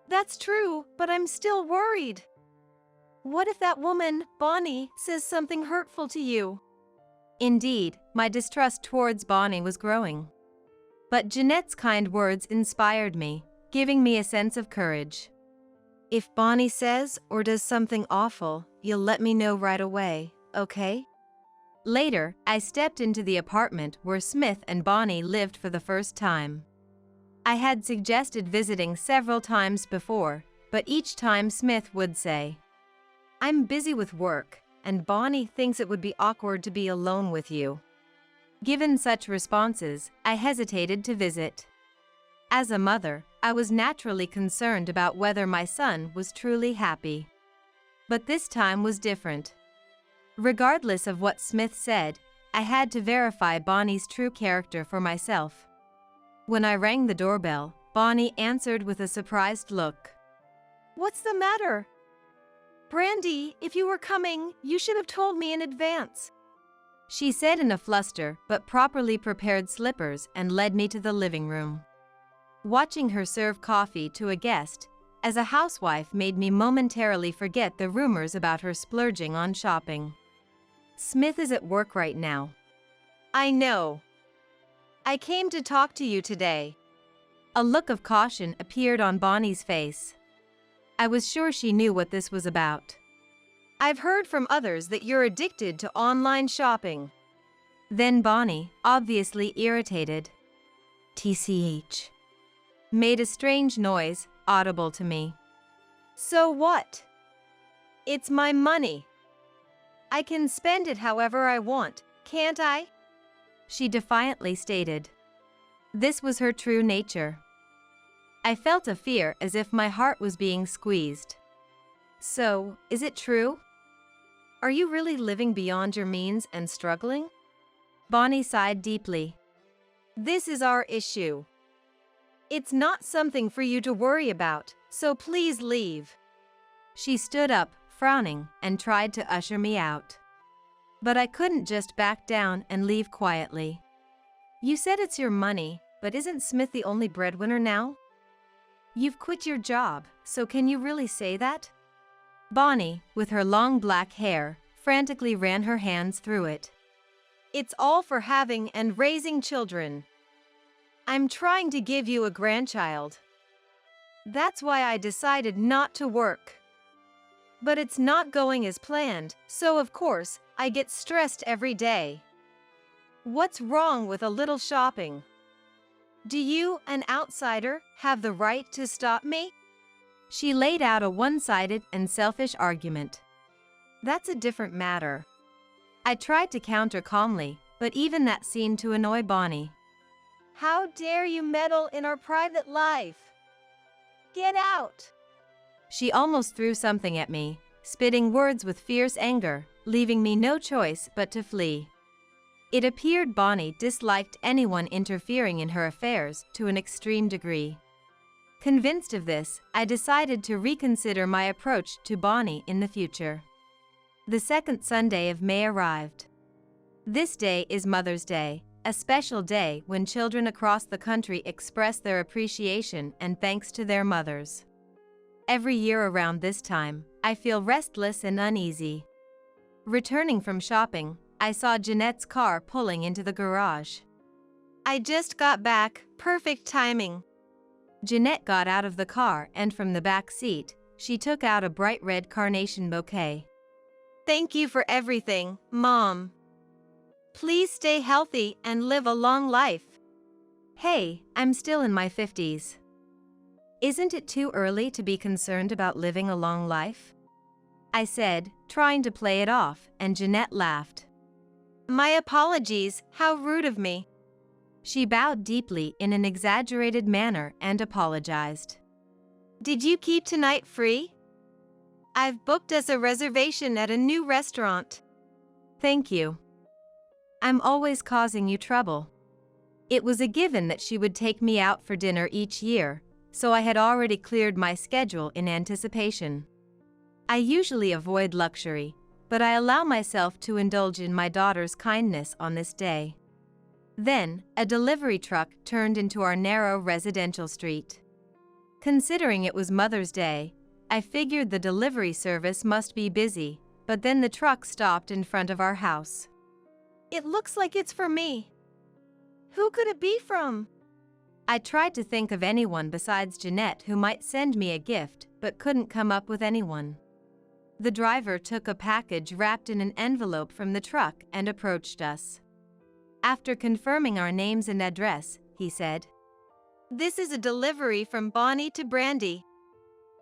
That's true, but I'm still worried. What if that woman, Bonnie, says something hurtful to you? Indeed, my distrust towards Bonnie was growing. But Jeanette's kind words inspired me, giving me a sense of courage. If Bonnie says or does something awful, you'll let me know right away, okay? Later, I stepped into the apartment where Smith and Bonnie lived for the first time. I had suggested visiting several times before, but each time Smith would say, "I'm busy with work, and Bonnie thinks it would be awkward to be alone with you." Given such responses, I hesitated to visit. As a mother, I was naturally concerned about whether my son was truly happy. But this time was different. Regardless of what Smith said, I had to verify Bonnie's true character for myself. When I rang the doorbell, Bonnie answered with a surprised look. What's the matter? Brandy, if you were coming, you should have told me in advance. She said in a fluster, but properly prepared slippers and led me to the living room. Watching her serve coffee to a guest, as a housewife made me momentarily forget the rumors about her splurging on shopping. Smith is at work right now. I know. I came to talk to you today. A look of caution appeared on Bonnie's face. I was sure she knew what this was about. I've heard from others that you're addicted to online shopping. Then Bonnie, obviously irritated, TCH, made a strange noise, audible to me. So what? It's my money. I can spend it however I want, can't I? She defiantly stated. This was her true nature. I felt a fear as if my heart was being squeezed. So, is it true? Are you really living beyond your means and struggling? Bonnie sighed deeply. This is our issue. It's not something for you to worry about, so please leave. She stood up, frowning, and tried to usher me out. But I couldn't just back down and leave quietly. You said it's your money, but isn't Smith the only breadwinner now? You've quit your job, so can you really say that? Bonnie, with her long black hair, frantically ran her hands through it. It's all for having and raising children. I'm trying to give you a grandchild. That's why I decided not to work. But it's not going as planned, so of course, I get stressed every day. What's wrong with a little shopping? Do you, an outsider, have the right to stop me? She laid out a one-sided and selfish argument. That's a different matter. I tried to counter calmly, but even that seemed to annoy Bonnie. How dare you meddle in our private life? Get out! She almost threw something at me, spitting words with fierce anger, leaving me no choice but to flee. It appeared Bonnie disliked anyone interfering in her affairs to an extreme degree. Convinced of this, I decided to reconsider my approach to Bonnie in the future. The second Sunday of May arrived. This day is Mother's Day, a special day when children across the country express their appreciation and thanks to their mothers. Every year around this time, I feel restless and uneasy. Returning from shopping, I saw Jeanette's car pulling into the garage. I just got back, perfect timing. Jeanette got out of the car and from the back seat, she took out a bright red carnation bouquet. Thank you for everything, Mom. Please stay healthy and live a long life. Hey, I'm still in my 50s. Isn't it too early to be concerned about living a long life? I said, trying to play it off, and Jeanette laughed. My apologies, how rude of me. She bowed deeply in an exaggerated manner and apologized. Did you keep tonight free? I've booked us a reservation at a new restaurant. Thank you. I'm always causing you trouble. It was a given that she would take me out for dinner each year, so I had already cleared my schedule in anticipation. I usually avoid luxury, but I allow myself to indulge in my daughter's kindness on this day. Then, a delivery truck turned into our narrow residential street. Considering it was Mother's Day, I figured the delivery service must be busy, but then the truck stopped in front of our house. It looks like it's for me. Who could it be from? I tried to think of anyone besides Jeanette who might send me a gift, but couldn't come up with anyone. The driver took a package wrapped in an envelope from the truck and approached us. After confirming our names and address, he said, This is a delivery from Bonnie to Brandy.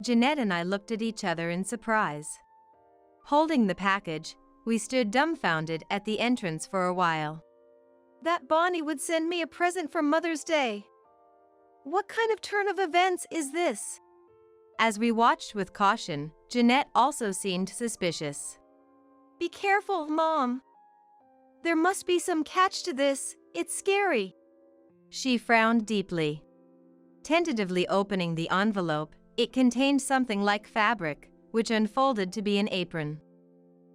Jeanette and I looked at each other in surprise. Holding the package, we stood dumbfounded at the entrance for a while. That Bonnie would send me a present for Mother's Day. What kind of turn of events is this? As we watched with caution, Jeanette also seemed suspicious. Be careful, Mom. There must be some catch to this, it's scary. She frowned deeply. Tentatively opening the envelope, it contained something like fabric, which unfolded to be an apron.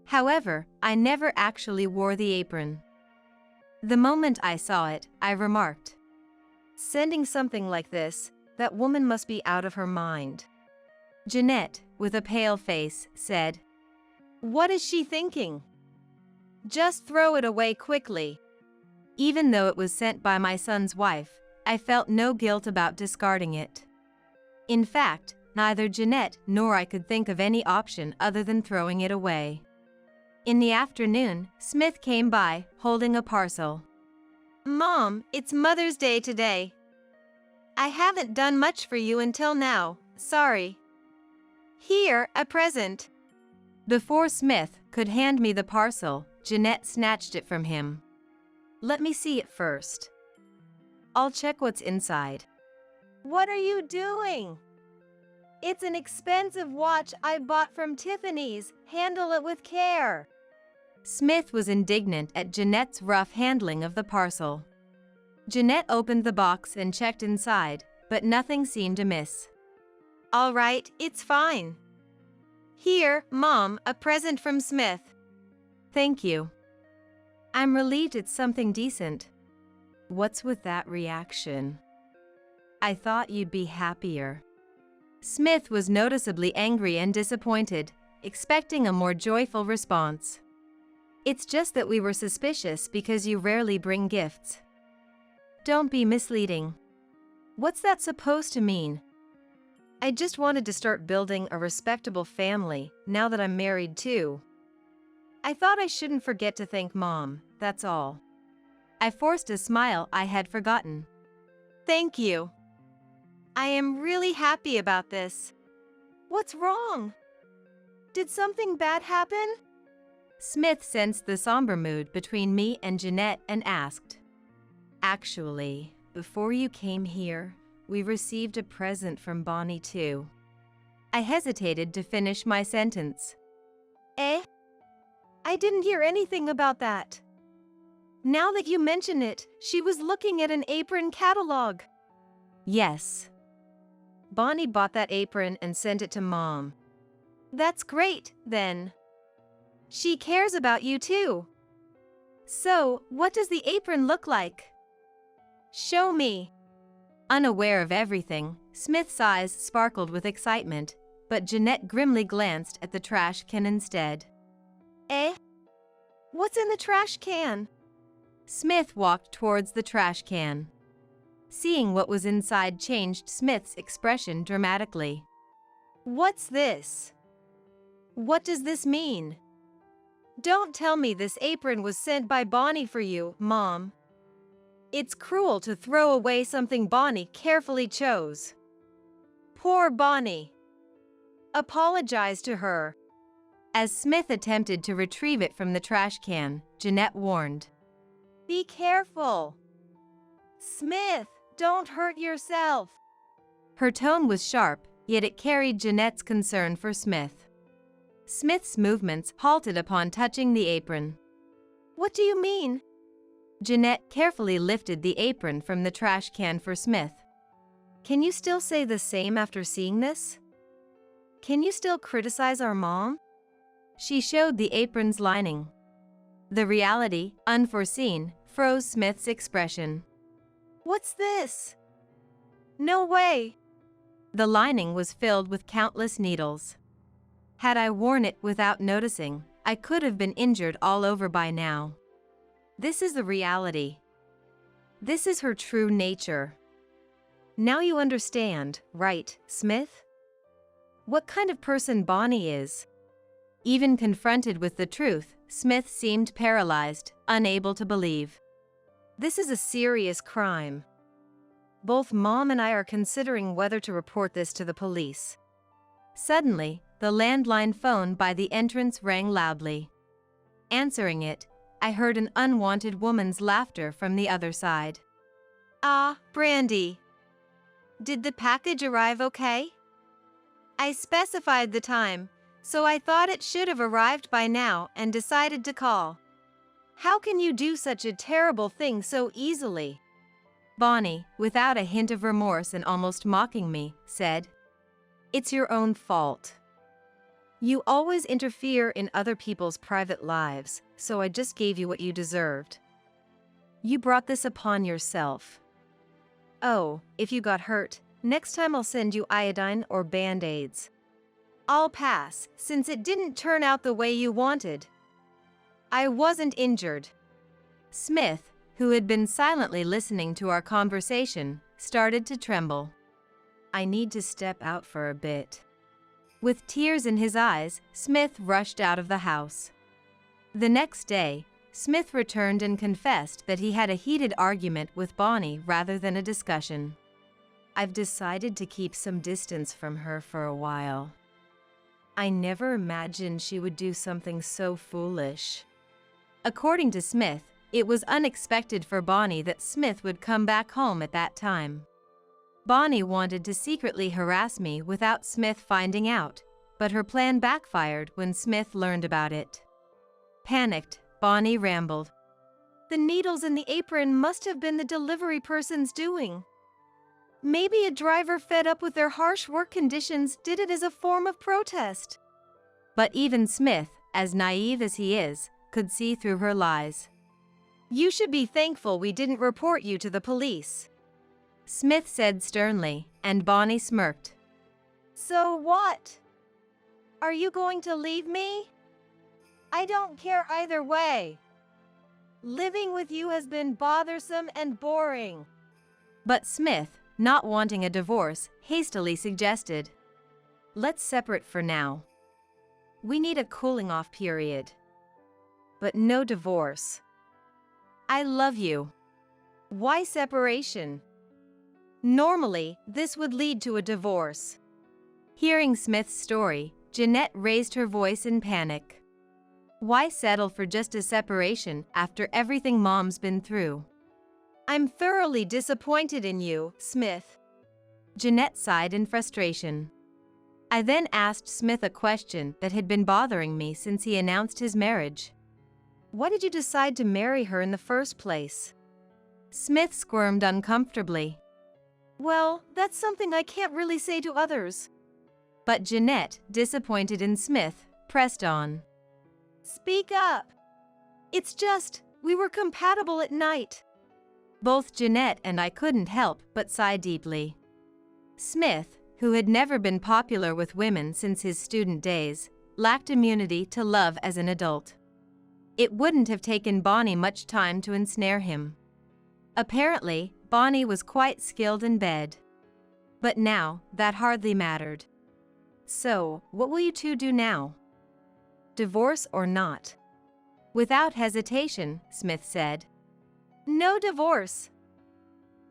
However, I never actually wore the apron. The moment I saw it, I remarked, Sending something like this, that woman must be out of her mind. Jeanette, with a pale face, said, What is she thinking? Just throw it away quickly. Even though it was sent by my son's wife, I felt no guilt about discarding it. In fact, neither Jeanette nor I could think of any option other than throwing it away. In the afternoon, Smith came by, holding a parcel. Mom, it's Mother's Day today. I haven't done much for you until now, sorry. Here, a present. Before Smith could hand me the parcel, Jeanette snatched it from him. Let me see it first. I'll check what's inside. What are you doing? It's an expensive watch I bought from Tiffany's. Handle it with care. Smith was indignant at Jeanette's rough handling of the parcel. Jeanette opened the box and checked inside, but nothing seemed amiss. All right, it's fine. Here, Mom, a present from Smith. Thank you. I'm relieved it's something decent. What's with that reaction? I thought you'd be happier. Smith was noticeably angry and disappointed, expecting a more joyful response. It's just that we were suspicious because you rarely bring gifts. Don't be misleading. What's that supposed to mean? I just wanted to start building a respectable family now that I'm married too. I thought I shouldn't forget to thank Mom, that's all. I forced a smile I had forgotten. Thank you. I am really happy about this. What's wrong? Did something bad happen? Smith sensed the somber mood between me and Jeanette and asked. Actually, before you came here, we received a present from Bonnie too. I hesitated to finish my sentence. Eh? I didn't hear anything about that. Now that you mention it, she was looking at an apron catalog. Yes. Bonnie bought that apron and sent it to Mom. That's great, then. She cares about you too. So, what does the apron look like? Show me. Unaware of everything, Smith's eyes sparkled with excitement, but Jeanette grimly glanced at the trash can instead. Eh? What's in the trash can? Smith walked towards the trash can. Seeing what was inside changed Smith's expression dramatically. What's this? What does this mean? Don't tell me this apron was sent by Bonnie for you, Mom. It's cruel to throw away something Bonnie carefully chose. Poor Bonnie. Apologize to her. As Smith attempted to retrieve it from the trash can, Jeanette warned. Be careful. Smith, don't hurt yourself. Her tone was sharp, yet it carried Jeanette's concern for Smith. Smith's movements halted upon touching the apron. What do you mean? Jeanette carefully lifted the apron from the trash can for Smith. Can you still say the same after seeing this? Can you still criticize our mom? She showed the apron's lining. The reality, unforeseen, froze Smith's expression. What's this? No way. The lining was filled with countless needles. Had I worn it without noticing, I could have been injured all over by now. This is the reality. This is her true nature. Now you understand, right, Smith? What kind of person Bonnie is. Even confronted with the truth, Smith seemed paralyzed, unable to believe. This is a serious crime. Both Mom and I are considering whether to report this to the police. Suddenly, the landline phone by the entrance rang loudly. Answering it, I heard an unwanted woman's laughter from the other side. Ah, Brandy. Did the package arrive okay? I specified the time, so I thought it should have arrived by now and decided to call. How can you do such a terrible thing so easily? Bonnie, without a hint of remorse and almost mocking me, said, It's your own fault. You always interfere in other people's private lives, so I just gave you what you deserved. You brought this upon yourself. Oh, if you got hurt, next time I'll send you iodine or Band-Aids. I'll pass, since it didn't turn out the way you wanted. I wasn't injured. Smith, who had been silently listening to our conversation, started to tremble. I need to step out for a bit. With tears in his eyes, Smith rushed out of the house. The next day, Smith returned and confessed that he had a heated argument with Bonnie rather than a discussion. I've decided to keep some distance from her for a while. I never imagined she would do something so foolish. According to Smith, it was unexpected for Bonnie that Smith would come back home at that time. Bonnie wanted to secretly harass me without Smith finding out, but her plan backfired when Smith learned about it. Panicked, Bonnie rambled. The needles in the apron must have been the delivery person's doing. Maybe a driver fed up with their harsh work conditions did it as a form of protest. But even Smith, as naive as he is, could see through her lies. You should be thankful we didn't report you to the police, Smith said sternly, and Bonnie smirked. So what? Are you going to leave me? I don't care either way. Living with you has been bothersome and boring. But Smith, not wanting a divorce, hastily suggested, let's separate for now. We need a cooling-off period. But no divorce. I love you. Why separation? Normally, this would lead to a divorce. Hearing Smith's story, Jeanette raised her voice in panic. Why settle for just a separation after everything Mom's been through? I'm thoroughly disappointed in you, Smith. Jeanette sighed in frustration. I then asked Smith a question that had been bothering me since he announced his marriage. Why did you decide to marry her in the first place? Smith squirmed uncomfortably. Well, that's something I can't really say to others. But Jeanette, disappointed in Smith, pressed on. Speak up. It's just, we were compatible at night. Both Jeanette and I couldn't help but sigh deeply. Smith, who had never been popular with women since his student days, lacked immunity to love as an adult. It wouldn't have taken Bonnie much time to ensnare him. Apparently, Bonnie was quite skilled in bed. But now, that hardly mattered. So, what will you two do now? Divorce or not? Without hesitation, Smith said. No divorce.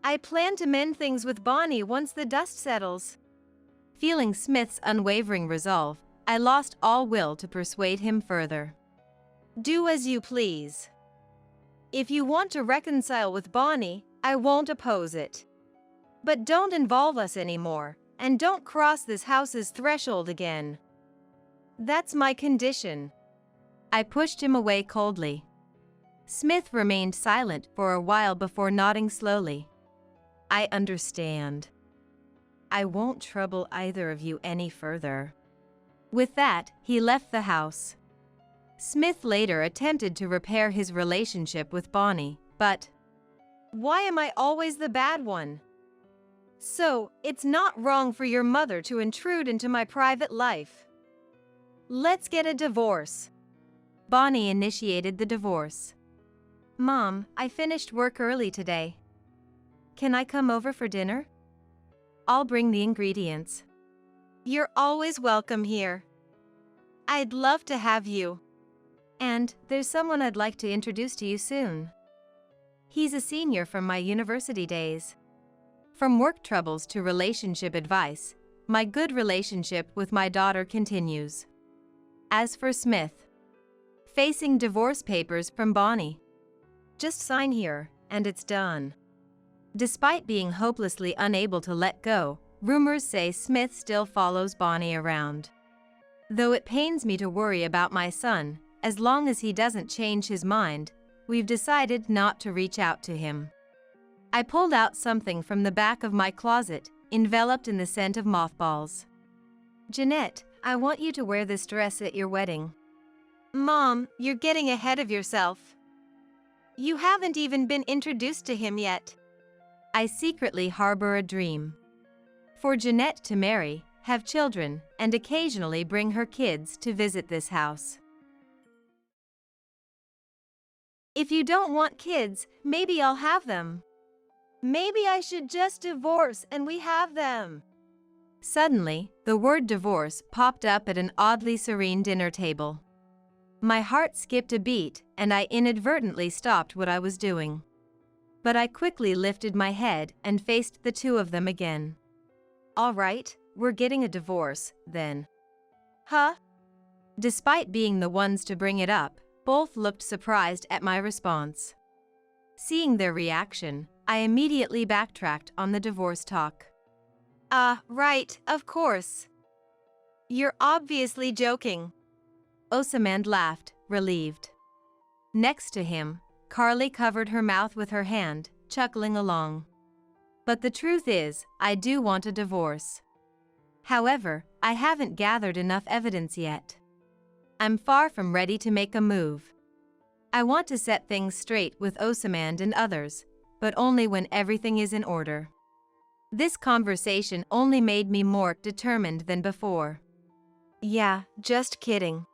I plan to mend things with Bonnie once the dust settles. Feeling Smith's unwavering resolve, I lost all will to persuade him further. Do as you please. If you want to reconcile with Bonnie, I won't oppose it. But don't involve us anymore, and don't cross this house's threshold again. That's my condition. I pushed him away coldly. Smith remained silent for a while before nodding slowly. I understand. I won't trouble either of you any further. With that, he left the house. Smith later attempted to repair his relationship with Bonnie, but... Why am I always the bad one? So, it's not wrong for your mother to intrude into my private life. Let's get a divorce. Bonnie initiated the divorce. Mom, I finished work early today. Can I come over for dinner? I'll bring the ingredients. You're always welcome here. I'd love to have you. And there's someone I'd like to introduce to you soon. He's a senior from my university days. From work troubles to relationship advice, my good relationship with my daughter continues. As for Smith, facing divorce papers from Bonnie. Just sign here, and it's done. Despite being hopelessly unable to let go, rumors say Smith still follows Bonnie around. Though it pains me to worry about my son, as long as he doesn't change his mind, we've decided not to reach out to him. I pulled out something from the back of my closet, enveloped in the scent of mothballs. Jeanette, I want you to wear this dress at your wedding. Mom, you're getting ahead of yourself. You haven't even been introduced to him yet. I secretly harbor a dream. For Jeanette to marry, have children, and occasionally bring her kids to visit this house. If you don't want kids, maybe I'll have them. Maybe I should just divorce and we have them. Suddenly, the word divorce popped up at an oddly serene dinner table. My heart skipped a beat, and I inadvertently stopped what I was doing. But I quickly lifted my head and faced the two of them again. All right, we're getting a divorce, then. Huh? Despite being the ones to bring it up, both looked surprised at my response. Seeing their reaction, I immediately backtracked on the divorce talk. Right, of course. You're obviously joking. Osamand laughed, relieved. Next to him, Carly covered her mouth with her hand, chuckling along. But the truth is, I do want a divorce. However, I haven't gathered enough evidence yet. I'm far from ready to make a move. I want to set things straight with Osamand and others, but only when everything is in order. This conversation only made me more determined than before. Yeah, just kidding.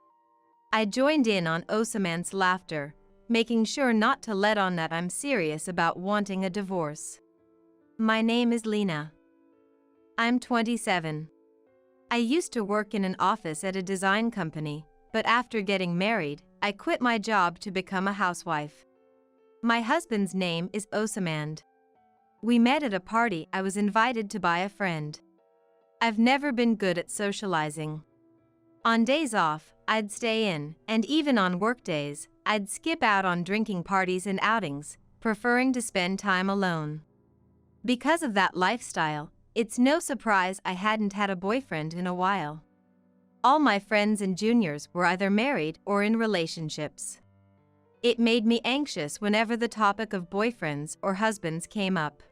I joined in on Osamand's laughter, making sure not to let on that I'm serious about wanting a divorce. My name is Lena. I'm 27. I used to work in an office at a design company, but after getting married, I quit my job to become a housewife. My husband's name is Osamand. We met at a party I was invited to by a friend. I've never been good at socializing. On days off, I'd stay in, and even on work days, I'd skip out on drinking parties and outings, preferring to spend time alone. Because of that lifestyle, it's no surprise I hadn't had a boyfriend in a while. All my friends and juniors were either married or in relationships. It made me anxious whenever the topic of boyfriends or husbands came up.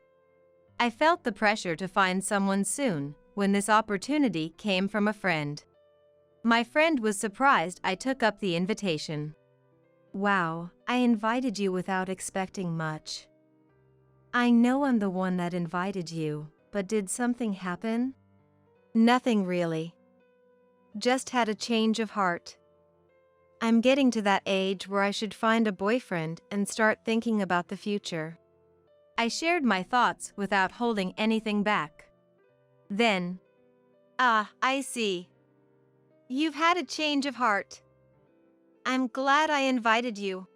I felt the pressure to find someone soon, when this opportunity came from a friend. My friend was surprised I took up the invitation. Wow, I invited you without expecting much. I know I'm the one that invited you, but did something happen? Nothing really. Just had a change of heart. I'm getting to that age where I should find a boyfriend and start thinking about the future. I shared my thoughts without holding anything back. Then, I see. You've had a change of heart. I'm glad I invited you,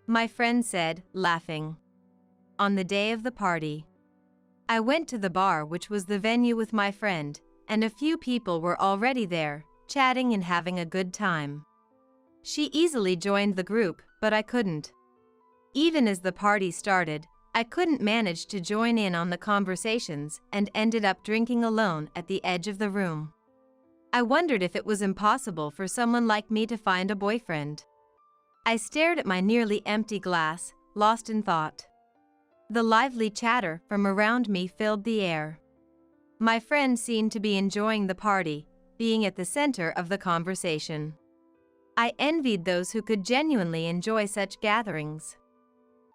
my friend said, laughing. On the day of the party, I went to the bar, which was the venue, with my friend, and a few people were already there, chatting and having a good time. She easily joined the group, but I couldn't. Even as the party started, I couldn't manage to join in on the conversations and ended up drinking alone at the edge of the room. I wondered if it was impossible for someone like me to find a boyfriend. I stared at my nearly empty glass, lost in thought. The lively chatter from around me filled the air. My friend seemed to be enjoying the party, being at the center of the conversation. I envied those who could genuinely enjoy such gatherings.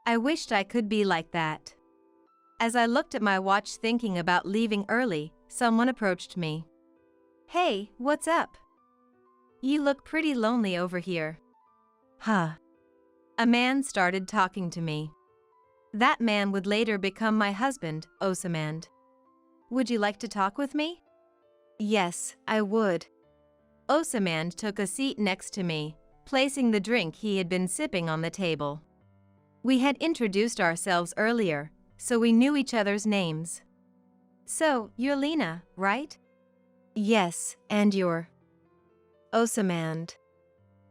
I wished I could be like that. As I looked at my watch thinking about leaving early, someone approached me. Hey, what's up? You look pretty lonely over here. Huh. A man started talking to me. That man would later become my husband, Osamand. Would you like to talk with me? Yes, I would. Osamand took a seat next to me, placing the drink he had been sipping on the table. We had introduced ourselves earlier, so we knew each other's names. So, you're Lena, right? Yes, and you're Osamand.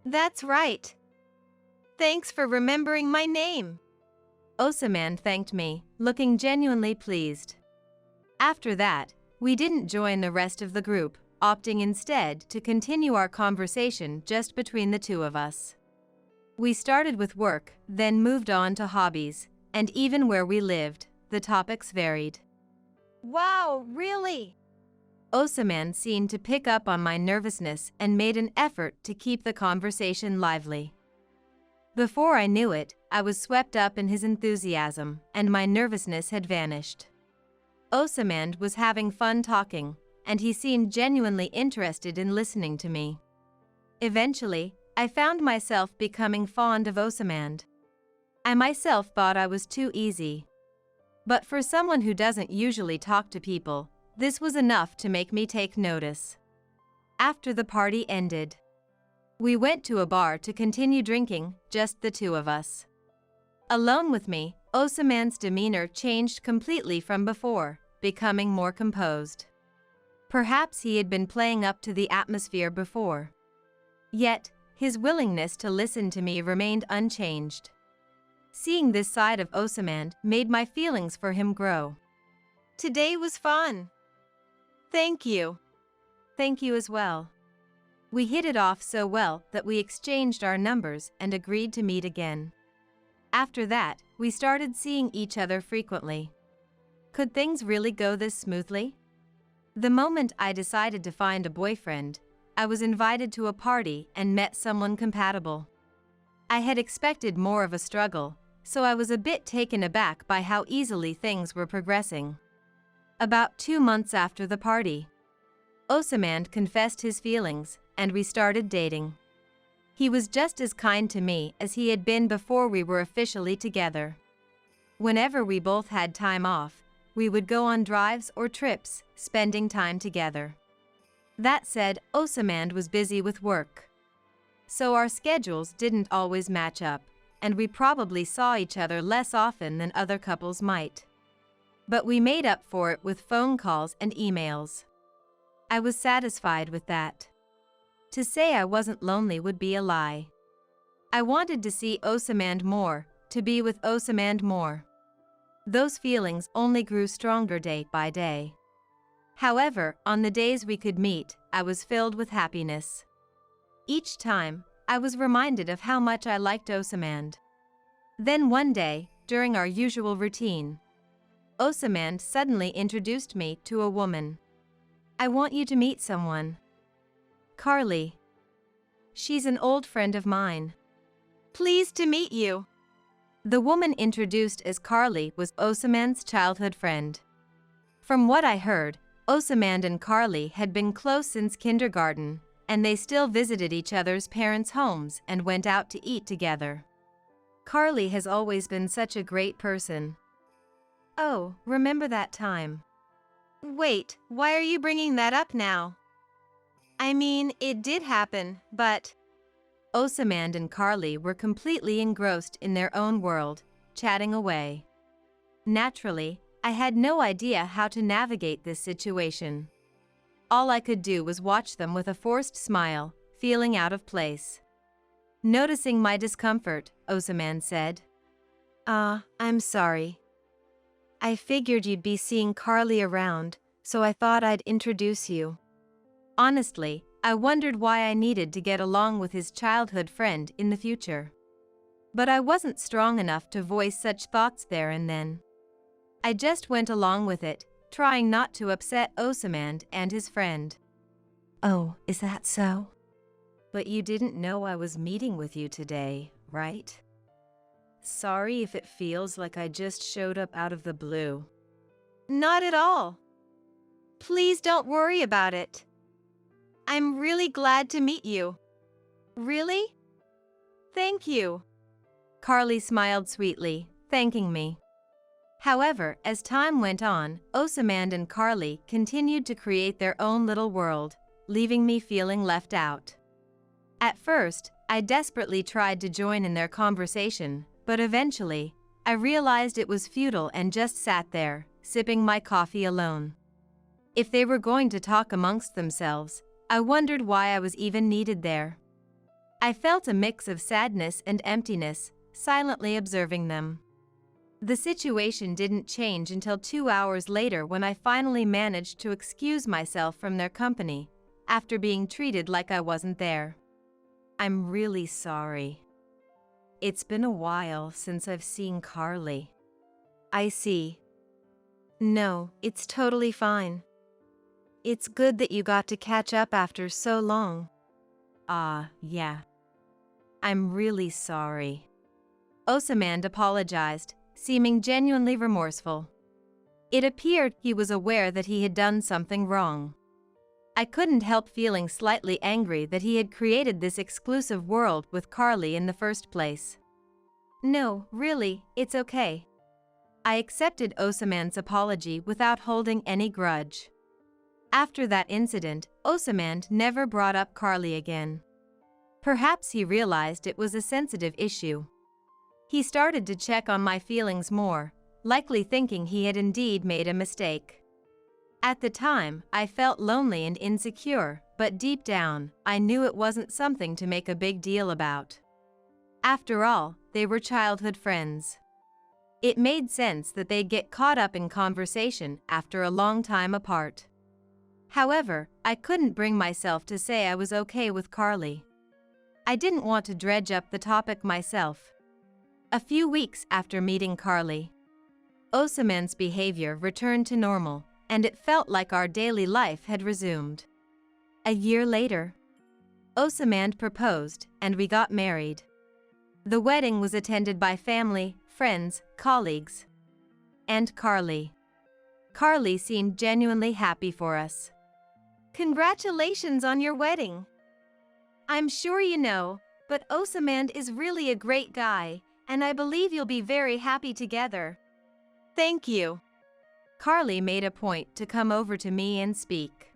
That's right. Thanks for remembering my name. Osamand thanked me, looking genuinely pleased. After that, we didn't join the rest of the group, opting instead to continue our conversation just between the two of us. We started with work, then moved on to hobbies, and even where we lived, the topics varied. Wow, really? Osamand seemed to pick up on my nervousness and made an effort to keep the conversation lively. Before I knew it, I was swept up in his enthusiasm, and my nervousness had vanished. Osamand was having fun talking, and he seemed genuinely interested in listening to me. Eventually, I found myself becoming fond of Osamand. I myself thought I was too easy. But for someone who doesn't usually talk to people, this was enough to make me take notice. After the party ended, we went to a bar to continue drinking, just the two of us. Alone with me, Osamand's demeanor changed completely from before, becoming more composed. Perhaps he had been playing up to the atmosphere before. Yet, his willingness to listen to me remained unchanged. Seeing this side of Osamand made my feelings for him grow. Today was fun. Thank you. Thank you as well. We hit it off so well that we exchanged our numbers and agreed to meet again. After that, we started seeing each other frequently. Could things really go this smoothly? The moment I decided to find a boyfriend, I was invited to a party and met someone compatible. I had expected more of a struggle, so I was a bit taken aback by how easily things were progressing. About 2 months after the party, Osamand confessed his feelings, and we started dating. He was just as kind to me as he had been before we were officially together. Whenever we both had time off, we would go on drives or trips, spending time together. That said, Osamand was busy with work, so our schedules didn't always match up, and we probably saw each other less often than other couples might. But we made up for it with phone calls and emails. I was satisfied with that. To say I wasn't lonely would be a lie. I wanted to see Osamand more, to be with Osamand more. Those feelings only grew stronger day by day. However, on the days we could meet, I was filled with happiness. Each time, I was reminded of how much I liked Osamand. Then one day, during our usual routine, Osamand suddenly introduced me to a woman. I want you to meet someone. Carly. She's an old friend of mine. Pleased to meet you. The woman introduced as Carly was Osamand's childhood friend. From what I heard, Osamand and Carly had been close since kindergarten, and they still visited each other's parents' homes and went out to eat together. Carly has always been such a great person. Oh, remember that time? Wait, why are you bringing that up now? I mean, it did happen, but… Osamand and Carly were completely engrossed in their own world, chatting away. Naturally, I had no idea how to navigate this situation. All I could do was watch them with a forced smile, feeling out of place. Noticing my discomfort, Osamand said, I'm sorry. I figured you'd be seeing Carly around, so I thought I'd introduce you. Honestly, I wondered why I needed to get along with his childhood friend in the future. But I wasn't strong enough to voice such thoughts there and then. I just went along with it, trying not to upset Osamand and his friend. Oh, is that so? But you didn't know I was meeting with you today, right? Sorry if it feels like I just showed up out of the blue. Not at all. Please don't worry about it. I'm really glad to meet you. Really? Thank you. Carly smiled sweetly, thanking me. However, as time went on, Osamand and Carly continued to create their own little world, leaving me feeling left out. At first, I desperately tried to join in their conversation, but eventually, I realized it was futile and just sat there, sipping my coffee alone. If they were going to talk amongst themselves, I wondered why I was even needed there. I felt a mix of sadness and emptiness, silently observing them. The situation didn't change until 2 hours later when I finally managed to excuse myself from their company, after being treated like I wasn't there. I'm really sorry. It's been a while since I've seen Carly. I see. No, it's totally fine. It's good that you got to catch up after so long. Yeah. I'm really sorry. Osamand apologized, seeming genuinely remorseful. It appeared he was aware that he had done something wrong. I couldn't help feeling slightly angry that he had created this exclusive world with Carly in the first place. No, really, it's okay. I accepted Osamand's apology without holding any grudge. After that incident, Osamand never brought up Carly again. Perhaps he realized it was a sensitive issue. He started to check on my feelings more, likely thinking he had indeed made a mistake. At the time, I felt lonely and insecure, but deep down, I knew it wasn't something to make a big deal about. After all, they were childhood friends. It made sense that they'd get caught up in conversation after a long time apart. However, I couldn't bring myself to say I was okay with Carly. I didn't want to dredge up the topic myself. A few weeks after meeting Carly, Osaman's behavior returned to normal, and it felt like our daily life had resumed. A year later, Osaman proposed, and we got married. The wedding was attended by family, friends, colleagues, and Carly. Carly seemed genuinely happy for us. Congratulations on your wedding. I'm sure you know, but Osaman is really a great guy, and I believe you'll be very happy together. Thank you. Carly made a point to come over to me and speak.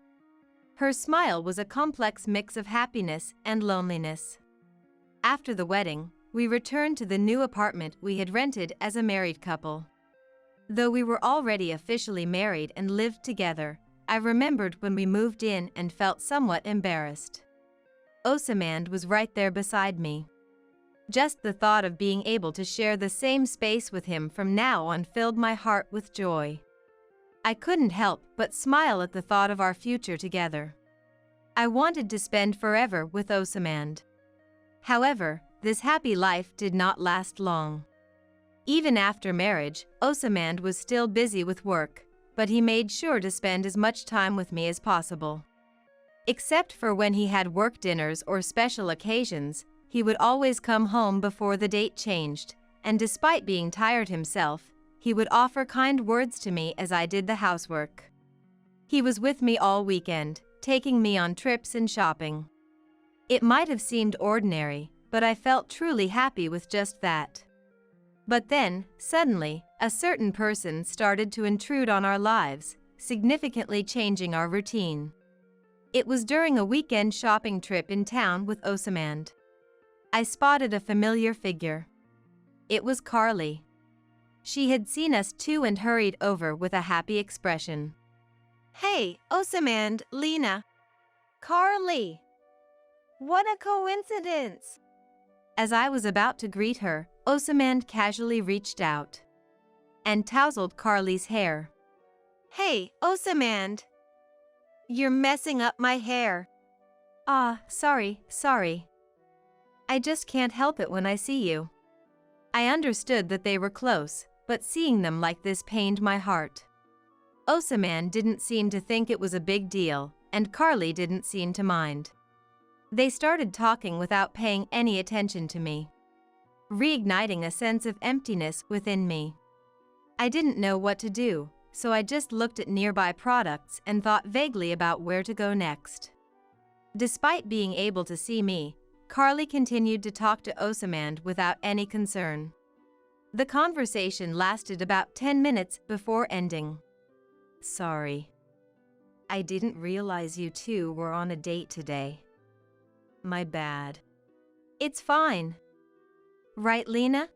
Her smile was a complex mix of happiness and loneliness. After the wedding, we returned to the new apartment we had rented as a married couple. Though we were already officially married and lived together, I remembered when we moved in and felt somewhat embarrassed. Osaman was right there beside me. Just the thought of being able to share the same space with him from now on filled my heart with joy. I couldn't help but smile at the thought of our future together. I wanted to spend forever with Osaman. However, this happy life did not last long. Even after marriage, Osaman was still busy with work, but he made sure to spend as much time with me as possible. Except for when he had work dinners or special occasions, he would always come home before the date changed, and despite being tired himself, he would offer kind words to me as I did the housework. He was with me all weekend, taking me on trips and shopping. It might have seemed ordinary, but I felt truly happy with just that. But then, suddenly, a certain person started to intrude on our lives, significantly changing our routine. It was during a weekend shopping trip in town with Osaman. I spotted a familiar figure. It was Carly. She had seen us too and hurried over with a happy expression. Hey, Osaman, Lena. Carly. What a coincidence. As I was about to greet her, Osaman casually reached out and tousled Carly's hair. Hey, Osaman. You're messing up my hair. Sorry. I just can't help it when I see you. I understood that they were close, but seeing them like this pained my heart. Osaman didn't seem to think it was a big deal, and Carly didn't seem to mind. They started talking without paying any attention to me, reigniting a sense of emptiness within me. I didn't know what to do, so I just looked at nearby products and thought vaguely about where to go next. Despite being able to see me, Carly continued to talk to Osaman without any concern. The conversation lasted about 10 minutes before ending. Sorry. I didn't realize you two were on a date today. My bad. It's fine. Right, Lena?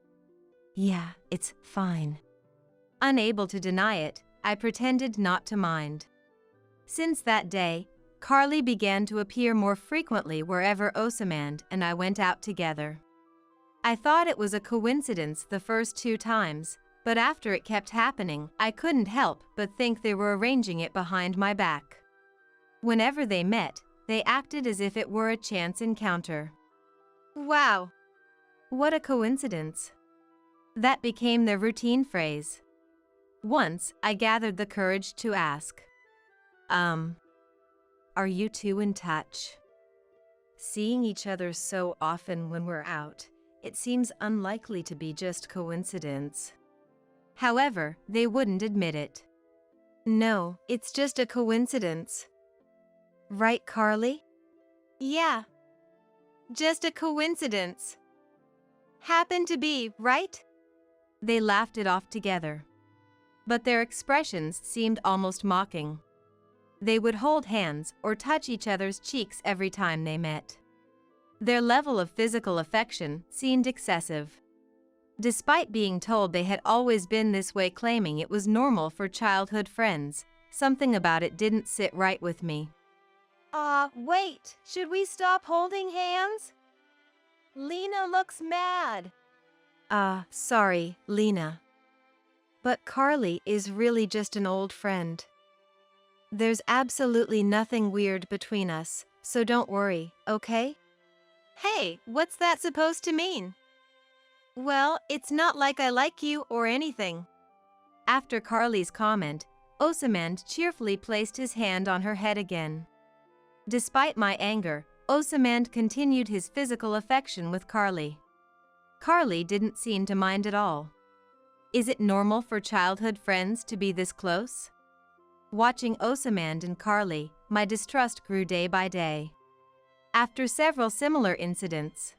Yeah, it's fine. Unable to deny it, I pretended not to mind. Since that day, Carly began to appear more frequently wherever Osaman and I went out together. I thought it was a coincidence the first 2 times, but after it kept happening, I couldn't help but think they were arranging it behind my back. Whenever they met, they acted as if it were a chance encounter. Wow. What a coincidence. That became their routine phrase. Once, I gathered the courage to ask, are you two in touch? Seeing each other so often when we're out, it seems unlikely to be just coincidence. However, they wouldn't admit it. No, it's just a coincidence. Right, Carly? Yeah. Just a coincidence. Happened to be, right? They laughed it off together. But their expressions seemed almost mocking. They would hold hands or touch each other's cheeks every time they met. Their level of physical affection seemed excessive. Despite being told they had always been this way, claiming it was normal for childhood friends, something about it didn't sit right with me. Wait, should we stop holding hands? Lena looks mad. Sorry, Lena. But Carly is really just an old friend. There's absolutely nothing weird between us, so don't worry, okay? Hey, what's that supposed to mean? Well, it's not like I like you or anything. After Carly's comment, Osamand cheerfully placed his hand on her head again. Despite my anger, Osamand continued his physical affection with Carly. Carly didn't seem to mind at all. Is it normal for childhood friends to be this close? Watching Osamand and Carly, my distrust grew day by day. After several similar incidents,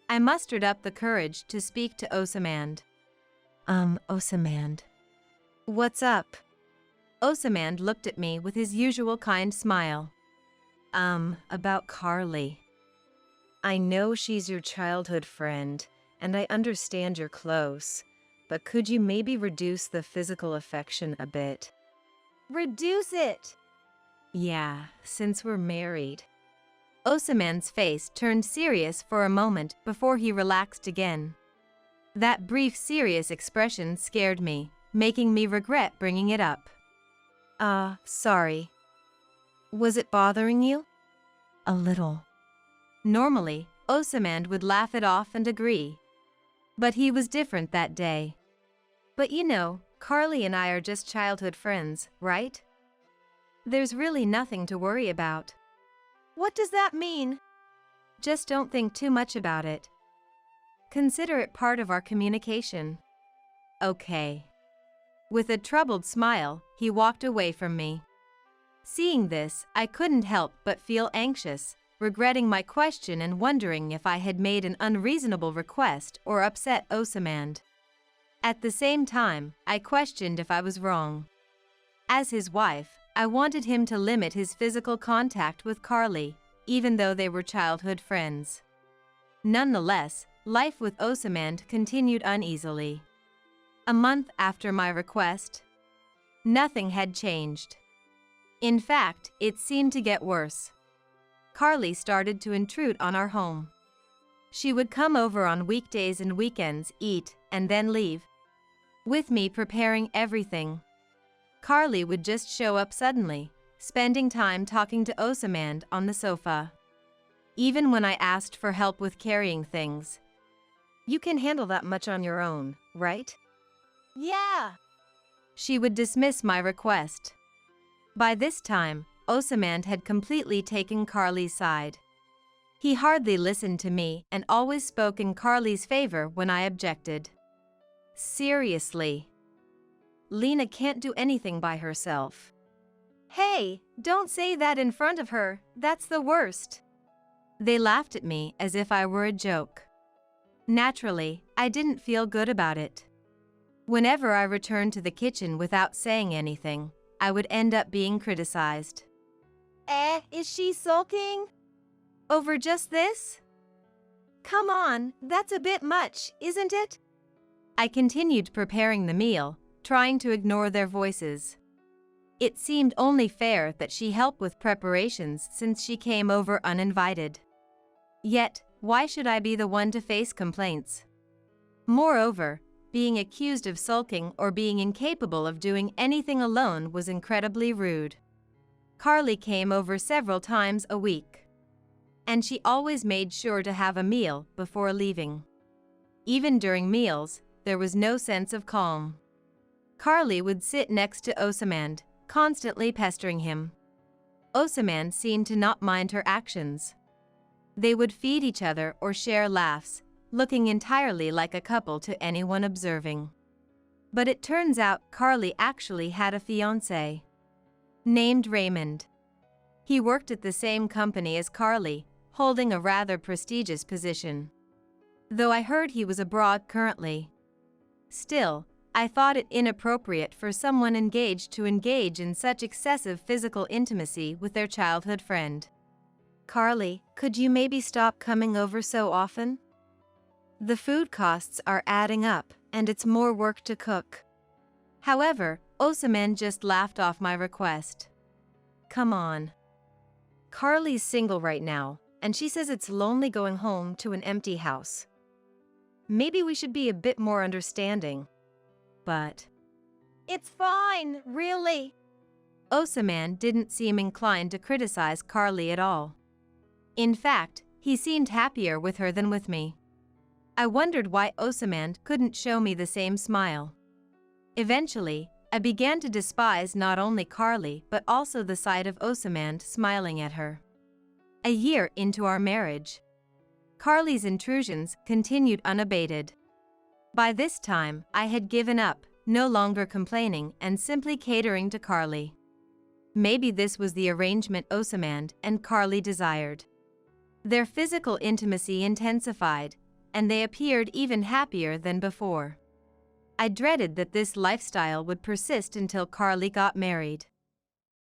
I mustered up the courage to speak to Osamand. Osamand. What's up? Osamand looked at me with his usual kind smile. About Carly. I know she's your childhood friend, and I understand you're close, but could you maybe reduce the physical affection a bit? Reduce it! Yeah, since we're married. Osamand's face turned serious for a moment before he relaxed again. That brief serious expression scared me, making me regret bringing it up. Sorry. Was it bothering you? A little. Normally, Osamand would laugh it off and agree. But he was different that day. But you know, Carly and I are just childhood friends, right? There's really nothing to worry about. What does that mean? Just don't think too much about it. Consider it part of our communication. Okay. With a troubled smile, he walked away from me. Seeing this, I couldn't help but feel anxious, regretting my question and wondering if I had made an unreasonable request or upset Osamand. At the same time, I questioned if I was wrong. As his wife, I wanted him to limit his physical contact with Carly, even though they were childhood friends. Nonetheless, life with Osamand continued uneasily. A month after my request, nothing had changed. In fact, it seemed to get worse. Carly started to intrude on our home. She would come over on weekdays and weekends, eat, and then leave, with me preparing everything. Carly would just show up suddenly, spending time talking to Osamand on the sofa. Even when I asked for help with carrying things. You can handle that much on your own, right? Yeah. She would dismiss my request. By this time, Osamand had completely taken Carly's side. He hardly listened to me and always spoke in Carly's favor when I objected. Seriously. Lena can't do anything by herself. Hey, don't say that in front of her, that's the worst. They laughed at me as if I were a joke. Naturally, I didn't feel good about it. Whenever I returned to the kitchen without saying anything, I would end up being criticized. Is she sulking? Over just this? Come on, that's a bit much, isn't it? I continued preparing the meal, trying to ignore their voices. It seemed only fair that she help with preparations since she came over uninvited. Yet, why should I be the one to face complaints? Moreover, being accused of sulking or being incapable of doing anything alone was incredibly rude. Carly came over several times a week, and she always made sure to have a meal before leaving. Even during meals, there was no sense of calm. Carly would sit next to Osamand, constantly pestering him. Osamand seemed to not mind her actions. They would feed each other or share laughs, looking entirely like a couple to anyone observing. But it turns out Carly actually had a fiancé named Raymond. He worked at the same company as Carly, holding a rather prestigious position. Though I heard he was abroad currently. Still, I thought it inappropriate for someone engaged to engage in such excessive physical intimacy with their childhood friend. Carly, could you maybe stop coming over so often? The food costs are adding up, and it's more work to cook. However, Osamand just laughed off my request. Come on. Carly's single right now, and she says it's lonely going home to an empty house. Maybe we should be a bit more understanding. But it's fine, really. Osaman didn't seem inclined to criticize Carly at all. In fact, he seemed happier with her than with me. I wondered why Osaman couldn't show me the same smile. Eventually, I began to despise not only Carly but also the sight of Osaman smiling at her. A year into our marriage, Carly's intrusions continued unabated. By this time, I had given up, no longer complaining and simply catering to Carly. Maybe this was the arrangement Osaman and Carly desired. Their physical intimacy intensified, and they appeared even happier than before. I dreaded that this lifestyle would persist until Carly got married.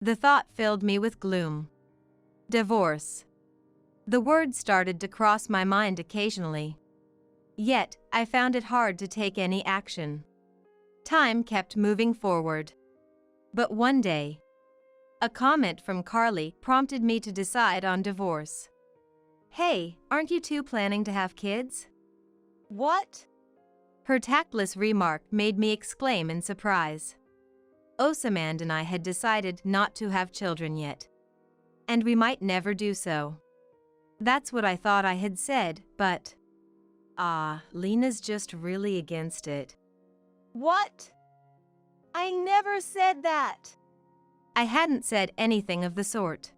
The thought filled me with gloom. Divorce. The word started to cross my mind occasionally. Yet, I found it hard to take any action. Time kept moving forward. But one day, a comment from Carly prompted me to decide on divorce. "Hey, aren't you two planning to have kids?" What? Her tactless remark made me exclaim in surprise. Osaman and I had decided not to have children yet. And we might never do so. That's what I thought I had said, but... Lena's just really against it. What? I never said that. I hadn't said anything of the sort.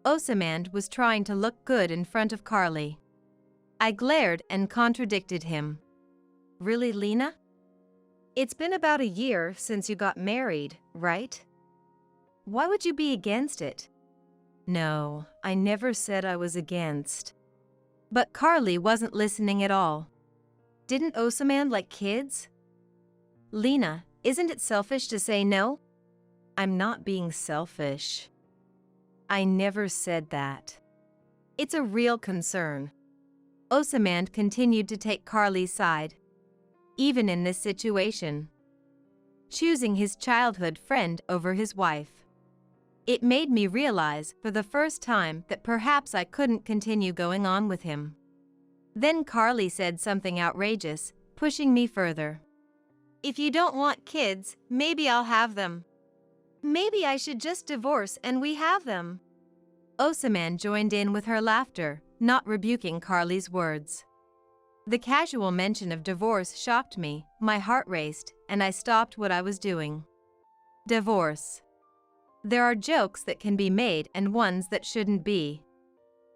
Osaman was trying to look good in front of Carly. I glared and contradicted him. Really, Lena? It's been about a year since you got married, right? Why would you be against it? No, I never said I was against. But Carly wasn't listening at all. Didn't Osaman like kids? Lena, isn't it selfish to say no? I'm not being selfish. I never said that. It's a real concern. Osaman continued to take Carly's side, even in this situation, choosing his childhood friend over his wife. It made me realize for the first time that perhaps I couldn't continue going on with him. Then Carly said something outrageous, pushing me further. If you don't want kids, maybe I'll have them. Maybe I should just divorce and we have them. Osaman joined in with her laughter, not rebuking Carly's words. The casual mention of divorce shocked me, my heart raced, and I stopped what I was doing. Divorce. There are jokes that can be made and ones that shouldn't be.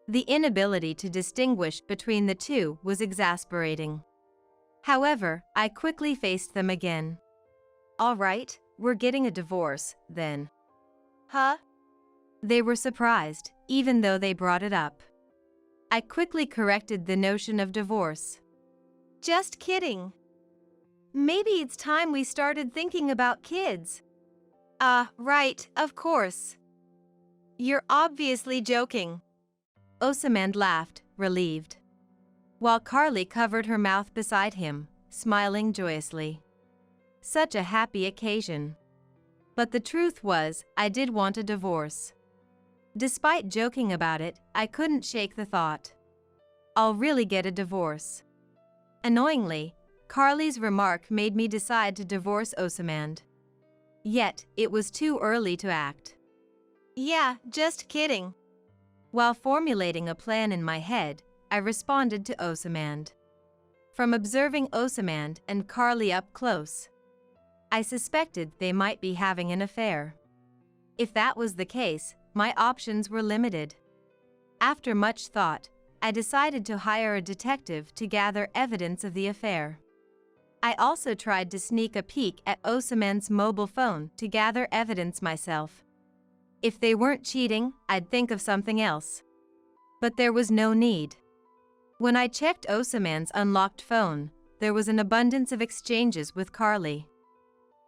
The inability to distinguish between the two was exasperating. However, I quickly faced them again. All right, we're getting a divorce, then. Huh? They were surprised, even though they brought it up. I quickly corrected the notion of divorce. Just kidding. Maybe it's time we started thinking about kids. Right, of course. You're obviously joking. Osaman laughed, relieved, while Carly covered her mouth beside him, smiling joyously. Such a happy occasion. But the truth was, I did want a divorce. Despite joking about it, I couldn't shake the thought. I'll really get a divorce. Annoyingly, Carly's remark made me decide to divorce Osaman. Yet, it was too early to act. Yeah, just kidding. While formulating a plan in my head, I responded to Osaman. From observing Osaman and Carly up close, I suspected they might be having an affair. If that was the case, my options were limited. After much thought, I decided to hire a detective to gather evidence of the affair. I also tried to sneak a peek at Osaman's mobile phone to gather evidence myself. If they weren't cheating, I'd think of something else. But there was no need. When I checked Osaman's unlocked phone, there was an abundance of exchanges with Carly.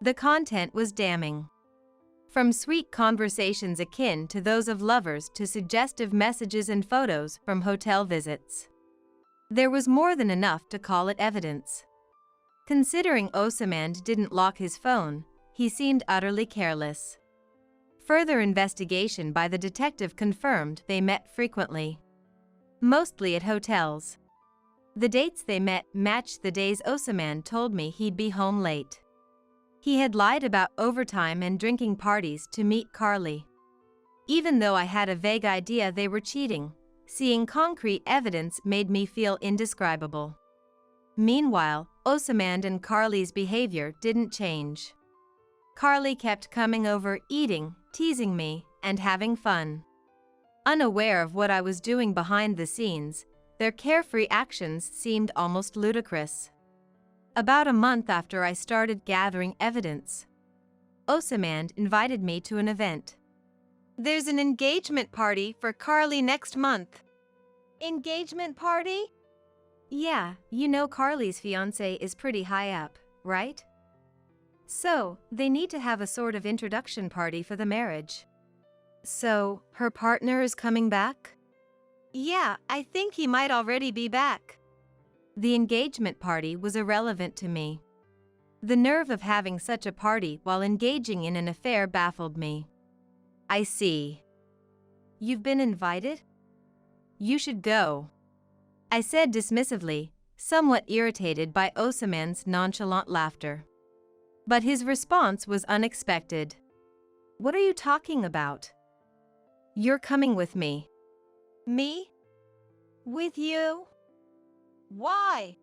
The content was damning. From sweet conversations akin to those of lovers to suggestive messages and photos from hotel visits. There was more than enough to call it evidence. Considering Osaman didn't lock his phone, he seemed utterly careless. Further investigation by the detective confirmed they met frequently. Mostly at hotels. The dates they met matched the days Osaman told me he'd be home late. He had lied about overtime and drinking parties to meet Carly. Even though I had a vague idea they were cheating, seeing concrete evidence made me feel indescribable. Meanwhile, Osamand and Carly's behavior didn't change. Carly kept coming over, eating, teasing me, and having fun. Unaware of what I was doing behind the scenes, their carefree actions seemed almost ludicrous. About a month after I started gathering evidence, Osamand invited me to an event. There's an engagement party for Carly next month. Engagement party? Yeah, you know Carly's fiancé is pretty high up, right? So, they need to have a sort of introduction party for the marriage. So, her partner is coming back? Yeah, I think he might already be back. The engagement party was irrelevant to me. The nerve of having such a party while engaging in an affair baffled me. I see. You've been invited? You should go, I said dismissively, somewhat irritated by Osamand's nonchalant laughter. But his response was unexpected. What are you talking about? You're coming with me. Me? With you? Why?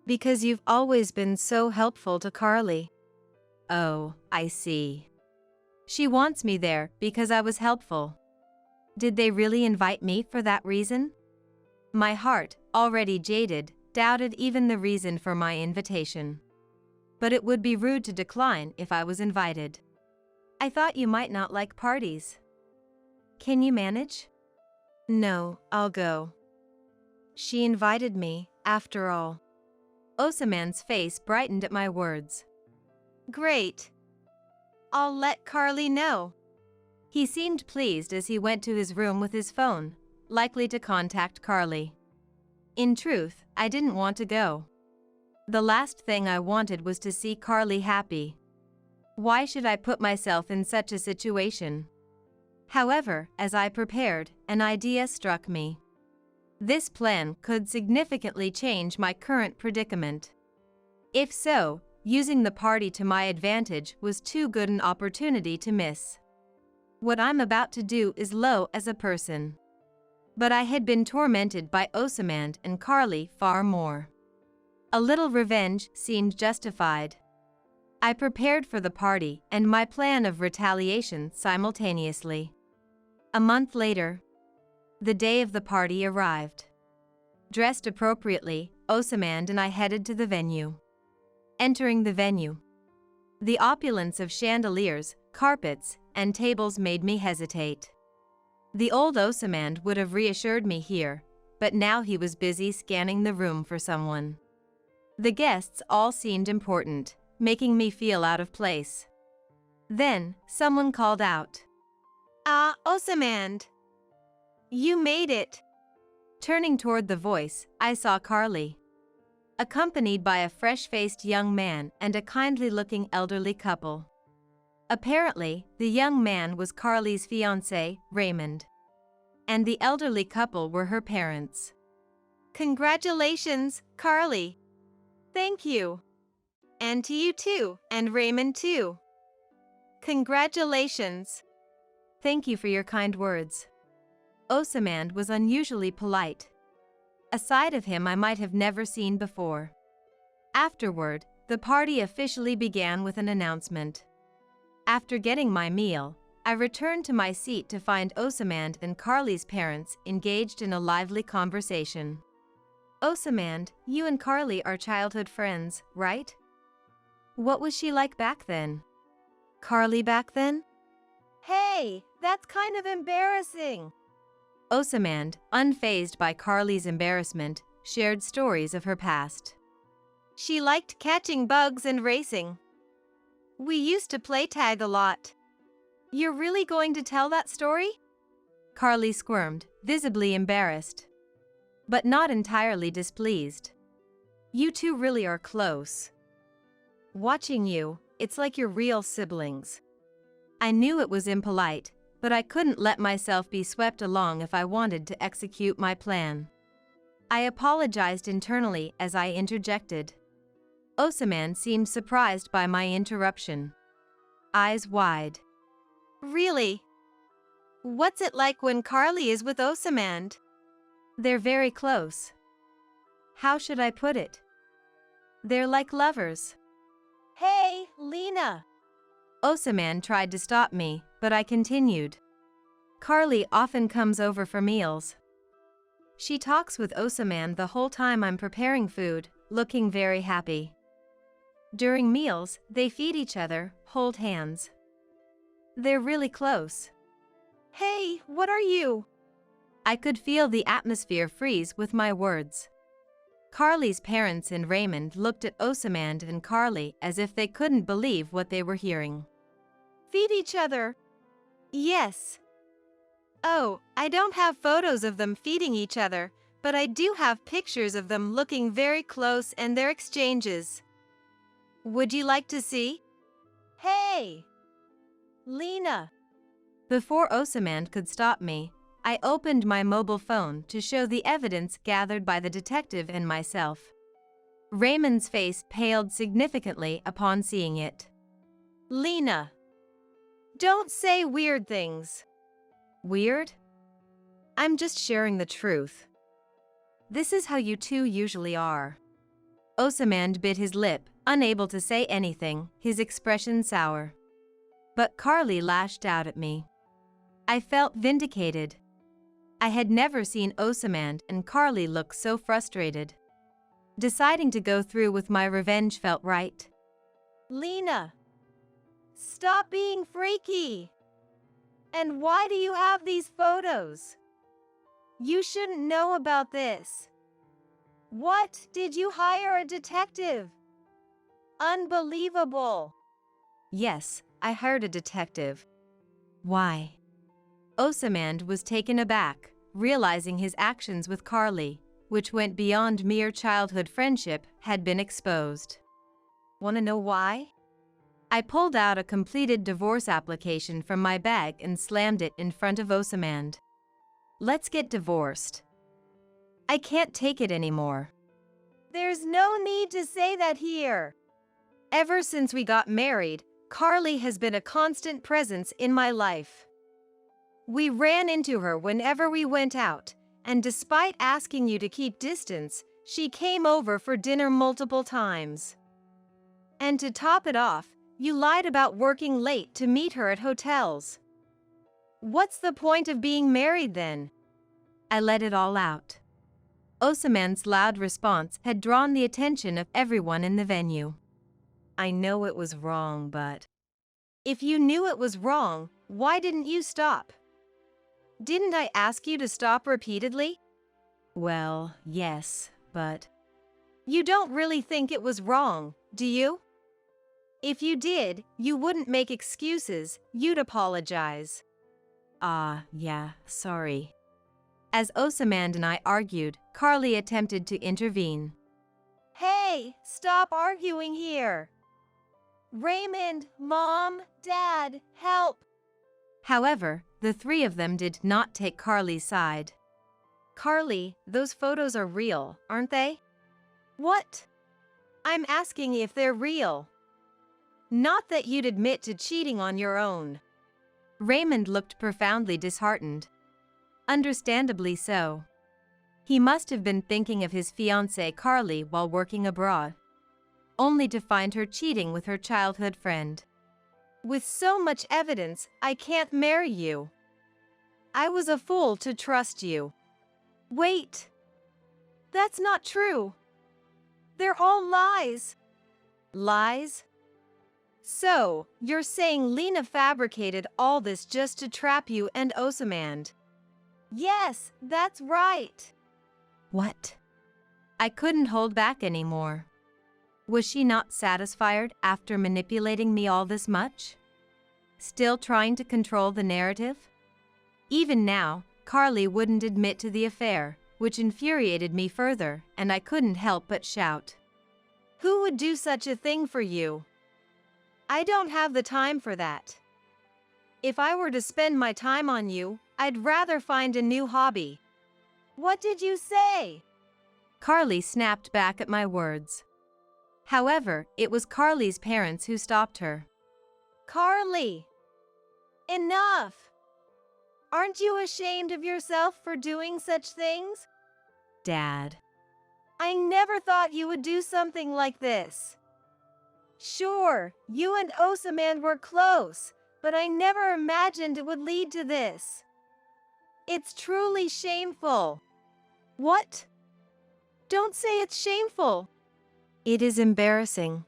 Because you've always been so helpful to Carly. Oh, I see. She wants me there because I was helpful. Did they really invite me for that reason? My heart, already jaded, doubted even the reason for my invitation. But it would be rude to decline if I was invited. I thought you might not like parties. Can you manage? No, I'll go. She invited me, after all. Osamand's face brightened at my words. Great. I'll let Carly know. He seemed pleased as he went to his room with his phone, likely to contact Carly. In truth, I didn't want to go. The last thing I wanted was to see Carly happy. Why should I put myself in such a situation? However, as I prepared, an idea struck me. This plan could significantly change my current predicament. If so, using the party to my advantage was too good an opportunity to miss. What I'm about to do is low as a person. But I had been tormented by Osamand and Carly far more. A little revenge seemed justified. I prepared for the party and my plan of retaliation simultaneously. A month later, the day of the party arrived. Dressed appropriately, Osamand and I headed to the venue. Entering the venue, the opulence of chandeliers, carpets, and tables made me hesitate. The old Osamand would have reassured me here, but now he was busy scanning the room for someone. The guests all seemed important, making me feel out of place. Then, someone called out. Osamand. You made it. Turning toward the voice, I saw Carly, accompanied by a fresh-faced young man and a kindly-looking elderly couple. Apparently, the young man was Carly's fiancé, Raymond, and the elderly couple were her parents. Congratulations, Carly. Thank you. And to you too, and Raymond too. Congratulations. Thank you for your kind words. Osamand was unusually polite, a side of him I might have never seen before. Afterward, the party officially began with an announcement. After getting my meal, I returned to my seat to find Osamand and Carly's parents engaged in a lively conversation. Osamand, you and Carly are childhood friends, right? What was she like back then? Carly back then? Hey, that's kind of embarrassing. Osamand, unfazed by Carly's embarrassment, shared stories of her past. She liked catching bugs and racing. We used to play tag a lot. You're really going to tell that story? Carly squirmed, visibly embarrassed, but not entirely displeased. You two really are close. Watching you, it's like you're real siblings. I knew it was impolite, but I couldn't let myself be swept along if I wanted to execute my plan. I apologized internally as I interjected. Osaman seemed surprised by my interruption. Eyes wide. Really? What's it like when Carly is with Osamand? They're very close. How should I put it? They're like lovers. Hey, Lena! Osaman tried to stop me, but I continued. Carly often comes over for meals. She talks with Osaman the whole time I'm preparing food, looking very happy. During meals, they feed each other, hold hands. They're really close. Hey, what are you? I could feel the atmosphere freeze with my words. Carly's parents and Raymond looked at Osamand and Carly as if they couldn't believe what they were hearing. Feed each other? Yes. Oh, I don't have photos of them feeding each other, but I do have pictures of them looking very close and their exchanges. Would you like to see? Hey! Lena! Before Osamand could stop me, I opened my mobile phone to show the evidence gathered by the detective and myself. Raymond's face paled significantly upon seeing it. Lena! Don't say weird things. Weird? I'm just sharing the truth. This is how you two usually are. Osamand bit his lip, unable to say anything, his expression sour. But Carly lashed out at me. I felt vindicated. I had never seen Osamand and Carly look so frustrated. Deciding to go through with my revenge felt right. Lena! Stop being freaky! And why do you have these photos? You shouldn't know about this. What? Did you hire a detective? Unbelievable! Yes, I hired a detective. Why? Osamand was taken aback, realizing his actions with Carly, which went beyond mere childhood friendship, had been exposed. Want to know why? I pulled out a completed divorce application from my bag and slammed it in front of Osamand. Let's get divorced. I can't take it anymore. There's no need to say that here. Ever since we got married, Carly has been a constant presence in my life. We ran into her whenever we went out, and despite asking you to keep distance, she came over for dinner multiple times. And to top it off, you lied about working late to meet her at hotels. What's the point of being married then? I let it all out. Osamand's loud response had drawn the attention of everyone in the venue. I know it was wrong, but... If you knew it was wrong, why didn't you stop? Didn't I ask you to stop repeatedly? Well, yes, but... You don't really think it was wrong, do you? If you did, you wouldn't make excuses, you'd apologize. Yeah, sorry. As Osamand and I argued, Carly attempted to intervene. Hey, stop arguing here. Raymond, Mom, Dad, help. However, the three of them did not take Carly's side. Carly, those photos are real, aren't they? What? I'm asking if they're real. Not that you'd admit to cheating on your own. Raymond looked profoundly disheartened. Understandably so. He must have been thinking of his fiancée Carly while working abroad, only to find her cheating with her childhood friend. With so much evidence, I can't marry you. I was a fool to trust you. Wait. That's not true. They're all lies. Lies? So, you're saying Lena fabricated all this just to trap you and Osamand? Yes, that's right. What? I couldn't hold back anymore. Was she not satisfied after manipulating me all this much? Still trying to control the narrative? Even now, Carly wouldn't admit to the affair, which infuriated me further, and I couldn't help but shout. Who would do such a thing for you? I don't have the time for that. If I were to spend my time on you, I'd rather find a new hobby. What did you say? Carly snapped back at my words. However, it was Carly's parents who stopped her. Carly! Enough! Aren't you ashamed of yourself for doing such things? Dad. I never thought you would do something like this. Sure, you and Osaman were close, but I never imagined it would lead to this. It's truly shameful. What? Don't say it's shameful. It is embarrassing.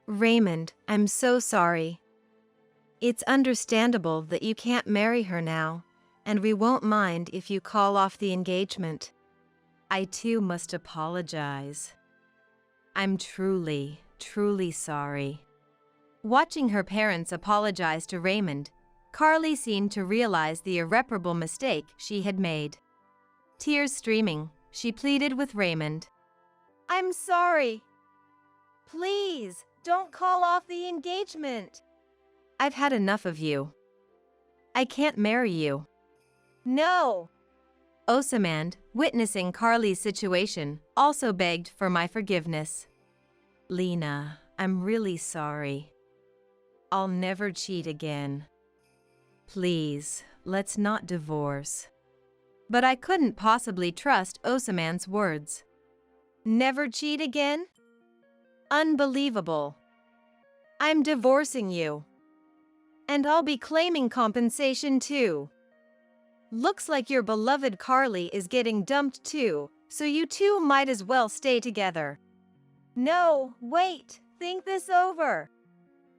Raymond, I'm so sorry. It's understandable that you can't marry her now, and we won't mind if you call off the engagement. I too must apologize. I'm truly sorry. Watching her parents apologize to Raymond, Carly seemed to realize the irreparable mistake she had made. Tears streaming, she pleaded with Raymond. I'm sorry. Please, don't call off the engagement. I've had enough of you. I can't marry you. No. Osaman, witnessing Carly's situation, also begged for my forgiveness. Lena, I'm really sorry. I'll never cheat again. Please, let's not divorce. But I couldn't possibly trust Osaman's words. Never cheat again? Unbelievable. I'm divorcing you. And I'll be claiming compensation too. Looks like your beloved Carly is getting dumped too, so you two might as well stay together. No, wait, think this over.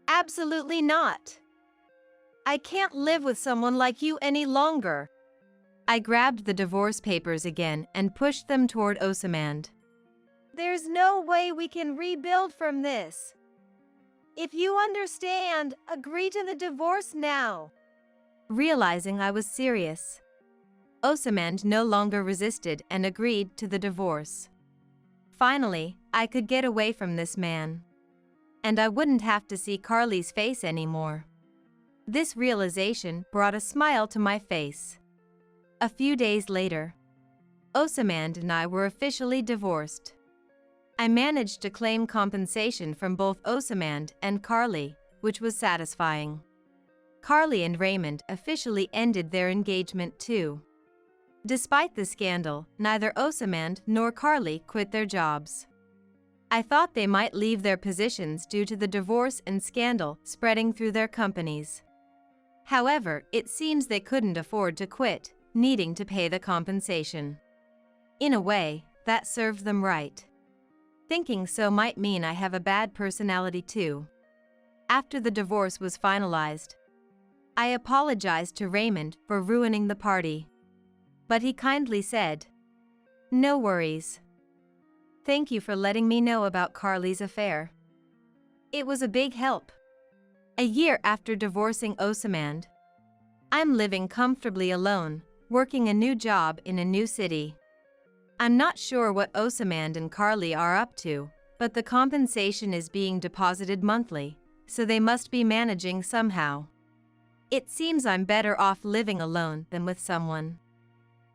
Absolutely not. I can't live with someone like you any longer. I grabbed the divorce papers again and pushed them toward Osaman. There's no way we can rebuild from this. If you understand, agree to the divorce now. Realizing I was serious, Osaman no longer resisted and agreed to the divorce. Finally, I could get away from this man. And I wouldn't have to see Carly's face anymore. This realization brought a smile to my face. A few days later, Osaman and I were officially divorced. I managed to claim compensation from both Osaman and Carly, which was satisfying. Carly and Raymond officially ended their engagement too. Despite the scandal, neither Osaman nor Carly quit their jobs. I thought they might leave their positions due to the divorce and scandal spreading through their companies. However, it seems they couldn't afford to quit, needing to pay the compensation. In a way, that served them right. Thinking so might mean I have a bad personality too. After the divorce was finalized, I apologized to Raymond for ruining the party. But he kindly said, "No worries. Thank you for letting me know about Carly's affair. It was a big help." A year after divorcing Osaman, I'm living comfortably alone, working a new job in a new city. I'm not sure what Osaman and Carly are up to, but the compensation is being deposited monthly, so they must be managing somehow. It seems I'm better off living alone than with someone.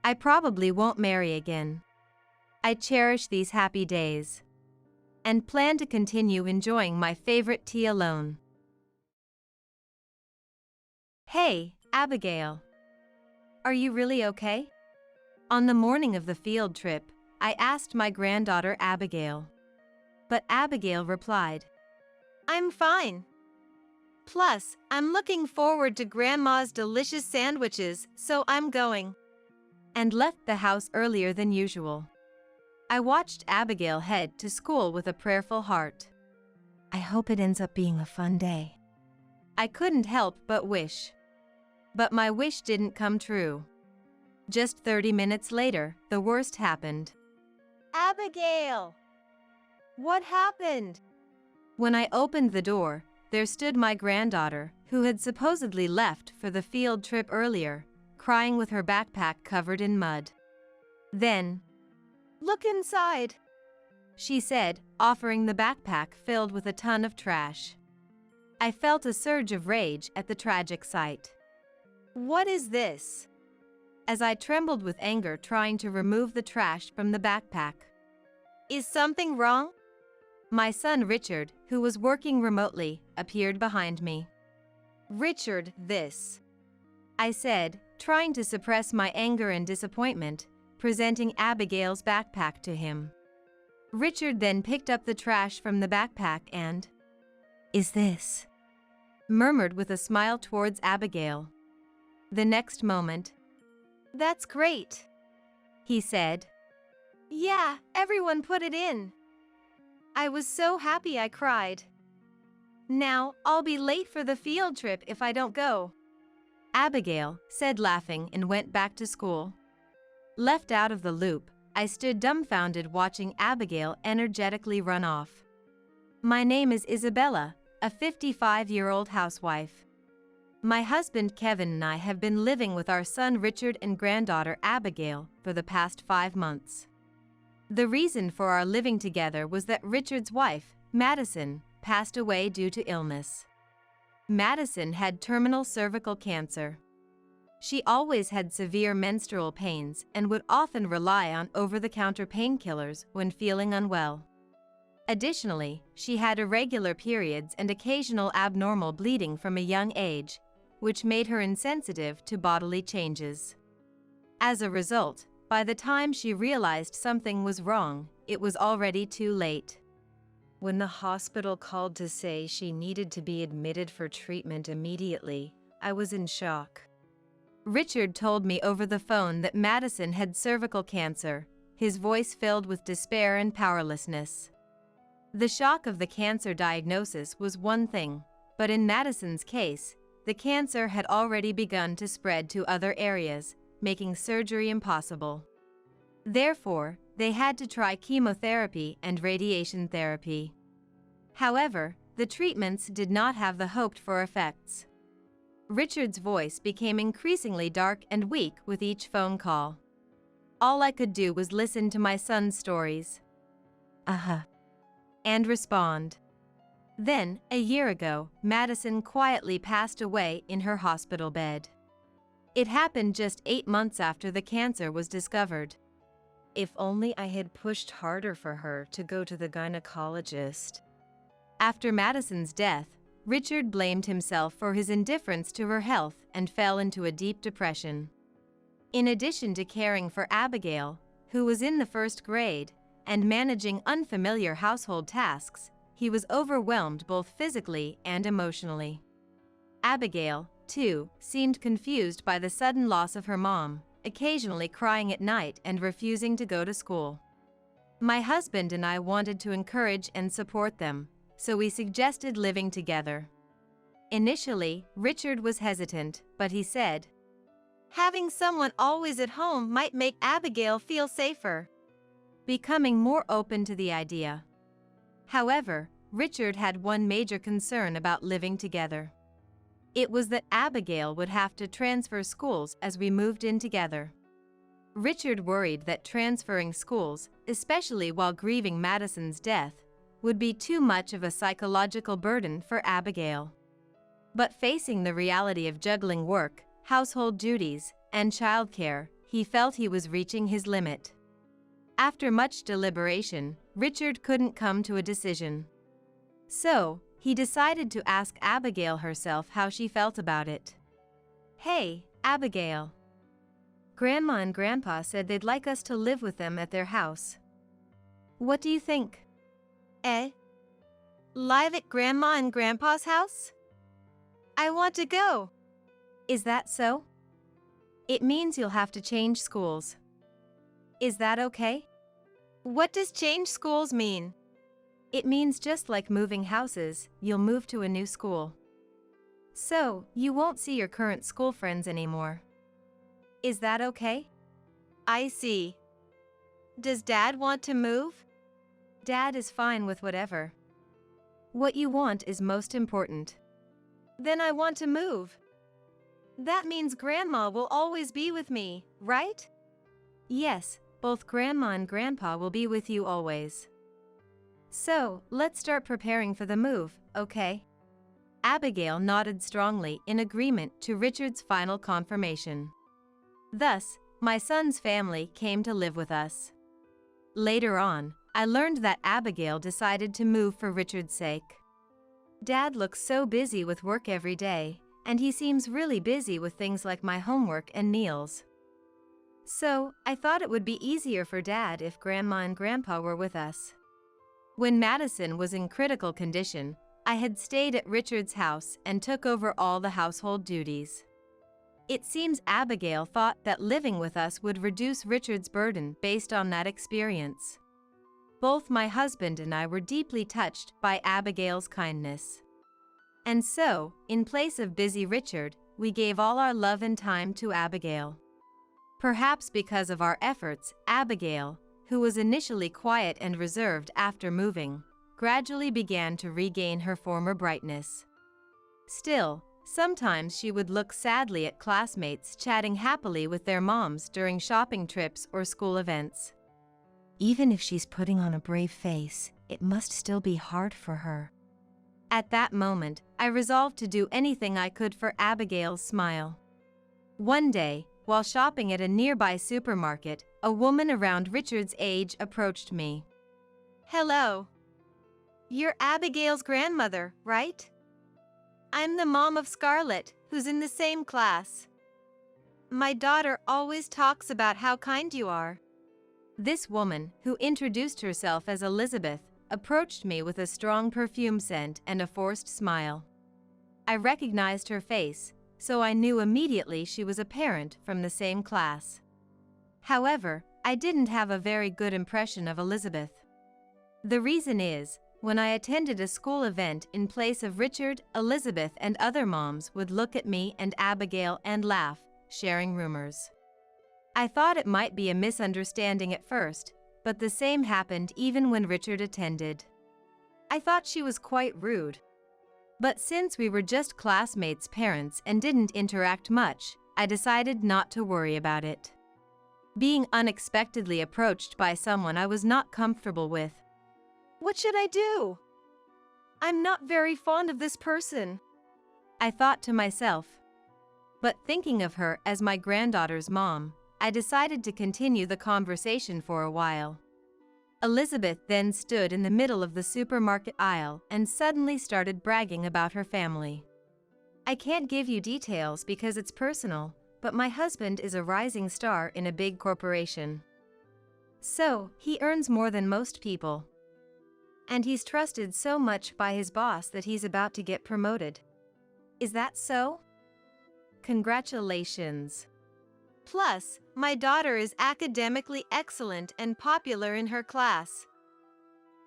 I probably won't marry again. I cherish these happy days and plan to continue enjoying my favorite tea alone. Hey, Abigail. Are you really okay? On the morning of the field trip, I asked my granddaughter Abigail. But Abigail replied, I'm fine. Plus, I'm looking forward to Grandma's delicious sandwiches, so I'm going. And left the house earlier than usual. I watched Abigail head to school with a prayerful heart. I hope it ends up being a fun day. I couldn't help but wish. But my wish didn't come true. Just 30 minutes later, the worst happened. Abigail! What happened? When I opened the door, there stood my granddaughter, who had supposedly left for the field trip earlier, crying with her backpack covered in mud. Then, "Look inside," she said, offering the backpack filled with a ton of trash. I felt a surge of rage at the tragic sight. What is this? As I trembled with anger trying to remove the trash from the backpack. Is something wrong? My son Richard, who was working remotely, appeared behind me. Richard, this, I said, trying to suppress my anger and disappointment, presenting Abigail's backpack to him. Richard then picked up the trash from the backpack and, "Is this?" murmured with a smile towards Abigail. The next moment, "That's great," he said. "Yeah, everyone put it in." I was so happy I cried. "Now, I'll be late for the field trip if I don't go," Abigail said, laughing, and went back to school. Left out of the loop, I stood dumbfounded watching Abigail energetically run off. My name is Isabella, a 55-year-old housewife. My husband Kevin and I have been living with our son Richard and granddaughter Abigail for the past 5 months. The reason for our living together was that Richard's wife, Madison, passed away due to illness. Madison had terminal cervical cancer. She always had severe menstrual pains and would often rely on over-the-counter painkillers when feeling unwell. Additionally, she had irregular periods and occasional abnormal bleeding from a young age, which made her insensitive to bodily changes. As a result, by the time she realized something was wrong, it was already too late. When the hospital called to say she needed to be admitted for treatment immediately, I was in shock. Richard told me over the phone that Madison had cervical cancer, his voice filled with despair and powerlessness. The shock of the cancer diagnosis was one thing, but in Madison's case, the cancer had already begun to spread to other areas, making surgery impossible. Therefore, they had to try chemotherapy and radiation therapy. However, the treatments did not have the hoped-for effects. Richard's voice became increasingly dark and weak with each phone call. All I could do was listen to my son's stories. And respond. Then, a year ago, Madison quietly passed away in her hospital bed. It happened just 8 months after the cancer was discovered. If only I had pushed harder for her to go to the gynecologist. After Madison's death, Richard blamed himself for his indifference to her health and fell into a deep depression. In addition to caring for Abigail, who was in the 1st grade, and managing unfamiliar household tasks, he was overwhelmed both physically and emotionally. Abigail, too, seemed confused by the sudden loss of her mom, occasionally crying at night and refusing to go to school. My husband and I wanted to encourage and support them, so we suggested living together. Initially, Richard was hesitant, but he said, "Having someone always at home might make Abigail feel safer," becoming more open to the idea. However, Richard had one major concern about living together. It was that Abigail would have to transfer schools as we moved in together. Richard worried that transferring schools, especially while grieving Madison's death, would be too much of a psychological burden for Abigail. But facing the reality of juggling work, household duties, and childcare, he felt he was reaching his limit. After much deliberation, Richard couldn't come to a decision. So, he decided to ask Abigail herself how she felt about it. "Hey, Abigail. Grandma and Grandpa said they'd like us to live with them at their house. What do you think?" Live at Grandma and Grandpa's house? I want to go. Is that so? It means you'll have to change schools. Is that okay? What does change schools mean? It means just like moving houses, you'll move to a new school. So, you won't see your current school friends anymore. Is that okay? I see. Does Dad want to move? Dad is fine with whatever. What you want is most important. Then I want to move. That means Grandma will always be with me, right? Yes, both Grandma and Grandpa will be with you always. So, let's start preparing for the move, okay? Abigail nodded strongly in agreement to Richard's final confirmation. Thus, my son's family came to live with us. Later on, I learned that Abigail decided to move for Richard's sake. Dad looks so busy with work every day, and he seems really busy with things like my homework and meals. So, I thought it would be easier for Dad if Grandma and Grandpa were with us. When Madison was in critical condition, I had stayed at Richard's house and took over all the household duties. It seems Abigail thought that living with us would reduce Richard's burden based on that experience. Both my husband and I were deeply touched by Abigail's kindness. And so, in place of busy Richard, we gave all our love and time to Abigail. Perhaps because of our efforts, Abigail, who was initially quiet and reserved after moving, gradually began to regain her former brightness. Still, sometimes she would look sadly at classmates chatting happily with their moms during shopping trips or school events. Even if she's putting on a brave face, it must still be hard for her. At that moment, I resolved to do anything I could for Abigail's smile. One day, while shopping at a nearby supermarket, a woman around Richard's age approached me. Hello. You're Abigail's grandmother, right? I'm the mom of Scarlett, who's in the same class. My daughter always talks about how kind you are. This woman, who introduced herself as Elizabeth, approached me with a strong perfume scent and a forced smile. I recognized her face, so I knew immediately she was a parent from the same class. However, I didn't have a very good impression of Elizabeth. The reason is, when I attended a school event in place of Richard, Elizabeth and other moms would look at me and Abigail and laugh, sharing rumors. I thought it might be a misunderstanding at first, but the same happened even when Richard attended. I thought she was quite rude. But since we were just classmates' parents and didn't interact much, I decided not to worry about it. Being unexpectedly approached by someone I was not comfortable with. What should I do? I'm not very fond of this person, I thought to myself. But thinking of her as my granddaughter's mom, I decided to continue the conversation for a while. Elizabeth then stood in the middle of the supermarket aisle and suddenly started bragging about her family. I can't give you details because it's personal, but my husband is a rising star in a big corporation. So, he earns more than most people. And he's trusted so much by his boss that he's about to get promoted. Is that so? Congratulations. Plus, my daughter is academically excellent and popular in her class.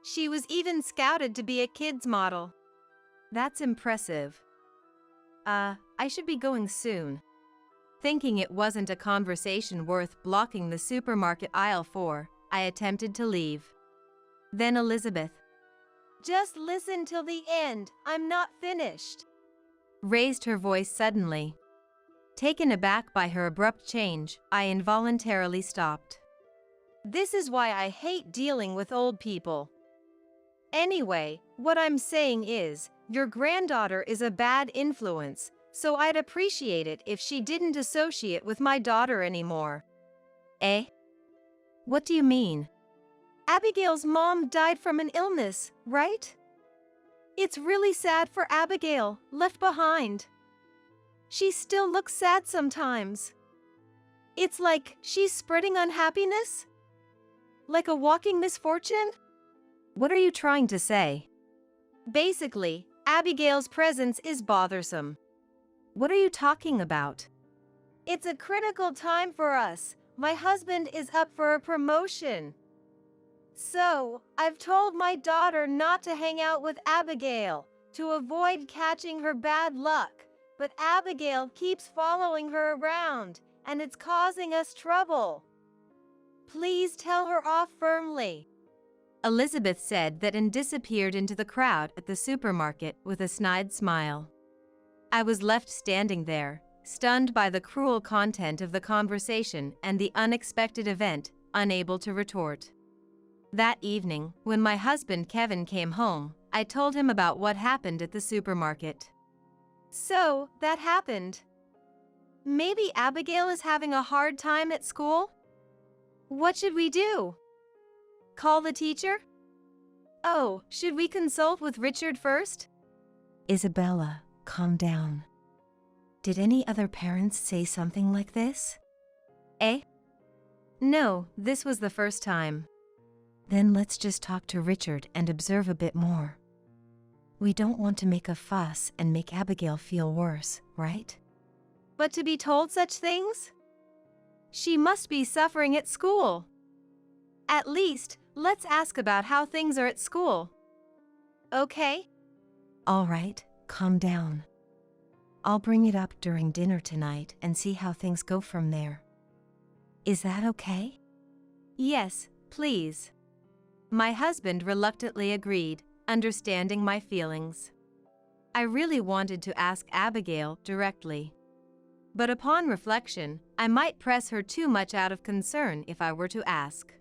She was even scouted to be a kids model. That's impressive. I should be going soon. Thinking it wasn't a conversation worth blocking the supermarket aisle for, I attempted to leave. Then Elizabeth, just listen till the end, I'm not finished, raised her voice suddenly. Taken aback by her abrupt change, I involuntarily stopped. This is why I hate dealing with old people. Anyway, what I'm saying is, your granddaughter is a bad influence, so I'd appreciate it if she didn't associate with my daughter anymore. Eh? What do you mean? Abigail's mom died from an illness, right? It's really sad for Abigail, left behind. She still looks sad sometimes. It's like she's spreading unhappiness? Like a walking misfortune? What are you trying to say? Basically, Abigail's presence is bothersome. What are you talking about? It's a critical time for us. My husband is up for a promotion. So, I've told my daughter not to hang out with Abigail, to avoid catching her bad luck. But Abigail keeps following her around, and it's causing us trouble. Please tell her off firmly. Elizabeth said that and disappeared into the crowd at the supermarket with a snide smile. I was left standing there, stunned by the cruel content of the conversation and the unexpected event, unable to retort. That evening, when my husband Kevin came home, I told him about what happened at the supermarket. So, that happened. Maybe Abigail is having a hard time at school? What should we do? Call the teacher? Oh, should we consult with Richard first? Isabella, calm down. Did any other parents say something like this? Eh? No, this was the first time. Then let's just talk to Richard and observe a bit more. We don't want to make a fuss and make Abigail feel worse, right? But to be told such things? She must be suffering at school. At least, let's ask about how things are at school. Okay? All right, calm down. I'll bring it up during dinner tonight and see how things go from there. Is that okay? Yes, please. My husband reluctantly agreed, understanding my feelings. I really wanted to ask Abigail directly. But upon reflection, I might press her too much out of concern if I were to ask.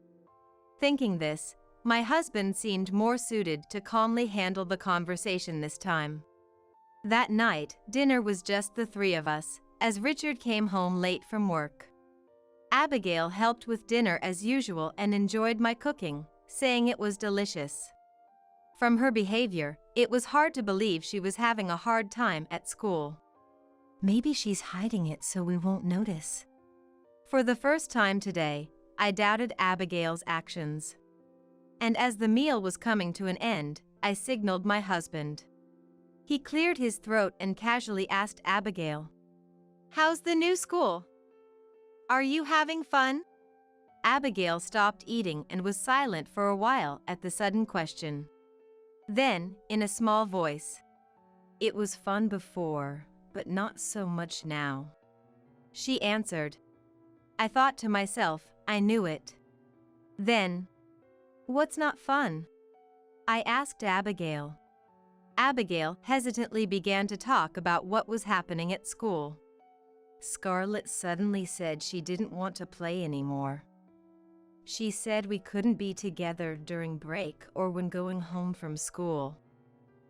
Thinking this, my husband seemed more suited to calmly handle the conversation this time. That night, dinner was just the three of us, as Richard came home late from work. Abigail helped with dinner as usual and enjoyed my cooking, saying it was delicious. From her behavior, it was hard to believe she was having a hard time at school. Maybe she's hiding it so we won't notice. For the first time today, I doubted Abigail's actions. And as the meal was coming to an end, I signaled my husband. He cleared his throat and casually asked Abigail, "How's the new school? Are you having fun?" Abigail stopped eating and was silent for a while at the sudden question. Then, in a small voice, "It was fun before, but not so much now," she answered. I thought to myself, I knew it. Then, "What's not fun?" I asked Abigail. Abigail hesitantly began to talk about what was happening at school. Scarlett suddenly said she didn't want to play anymore. She said we couldn't be together during break or when going home from school.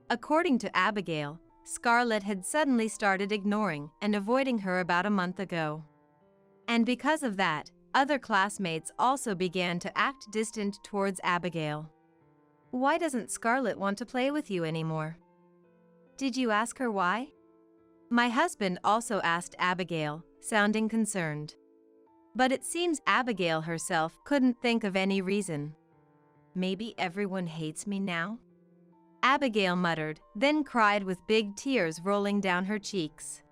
According to Abigail, Scarlett had suddenly started ignoring and avoiding her about a month ago. And because of that, other classmates also began to act distant towards Abigail. "Why doesn't Scarlett want to play with you anymore? Did you ask her why?" My husband also asked Abigail, sounding concerned. But it seems Abigail herself couldn't think of any reason. "Maybe everyone hates me now?" Abigail muttered, then cried with big tears rolling down her cheeks.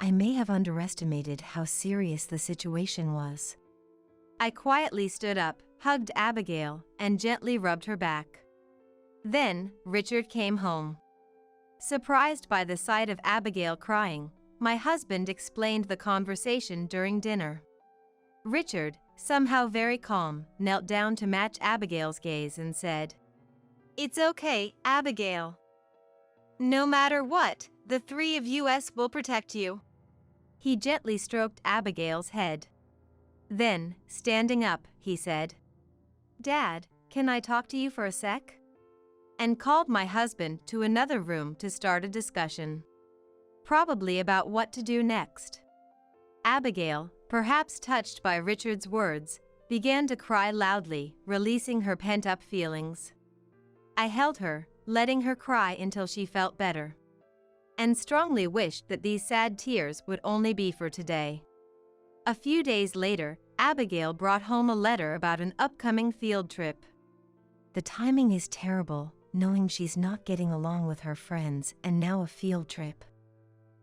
I may have underestimated how serious the situation was. I quietly stood up, hugged Abigail, and gently rubbed her back. Then, Richard came home. Surprised by the sight of Abigail crying, my husband explained the conversation during dinner. Richard, somehow very calm, knelt down to match Abigail's gaze and said, "It's okay, Abigail. No matter what, the three of us will protect you." He gently stroked Abigail's head. Then, standing up, he said, "Dad, can I talk to you for a sec?" And called my husband to another room to start a discussion. Probably about what to do next. Abigail, perhaps touched by Richard's words, began to cry loudly, releasing her pent-up feelings. I held her, letting her cry until she felt better. And strongly wished that these sad tears would only be for today. A few days later, Abigail brought home a letter about an upcoming field trip. The timing is terrible, knowing she's not getting along with her friends and now a field trip.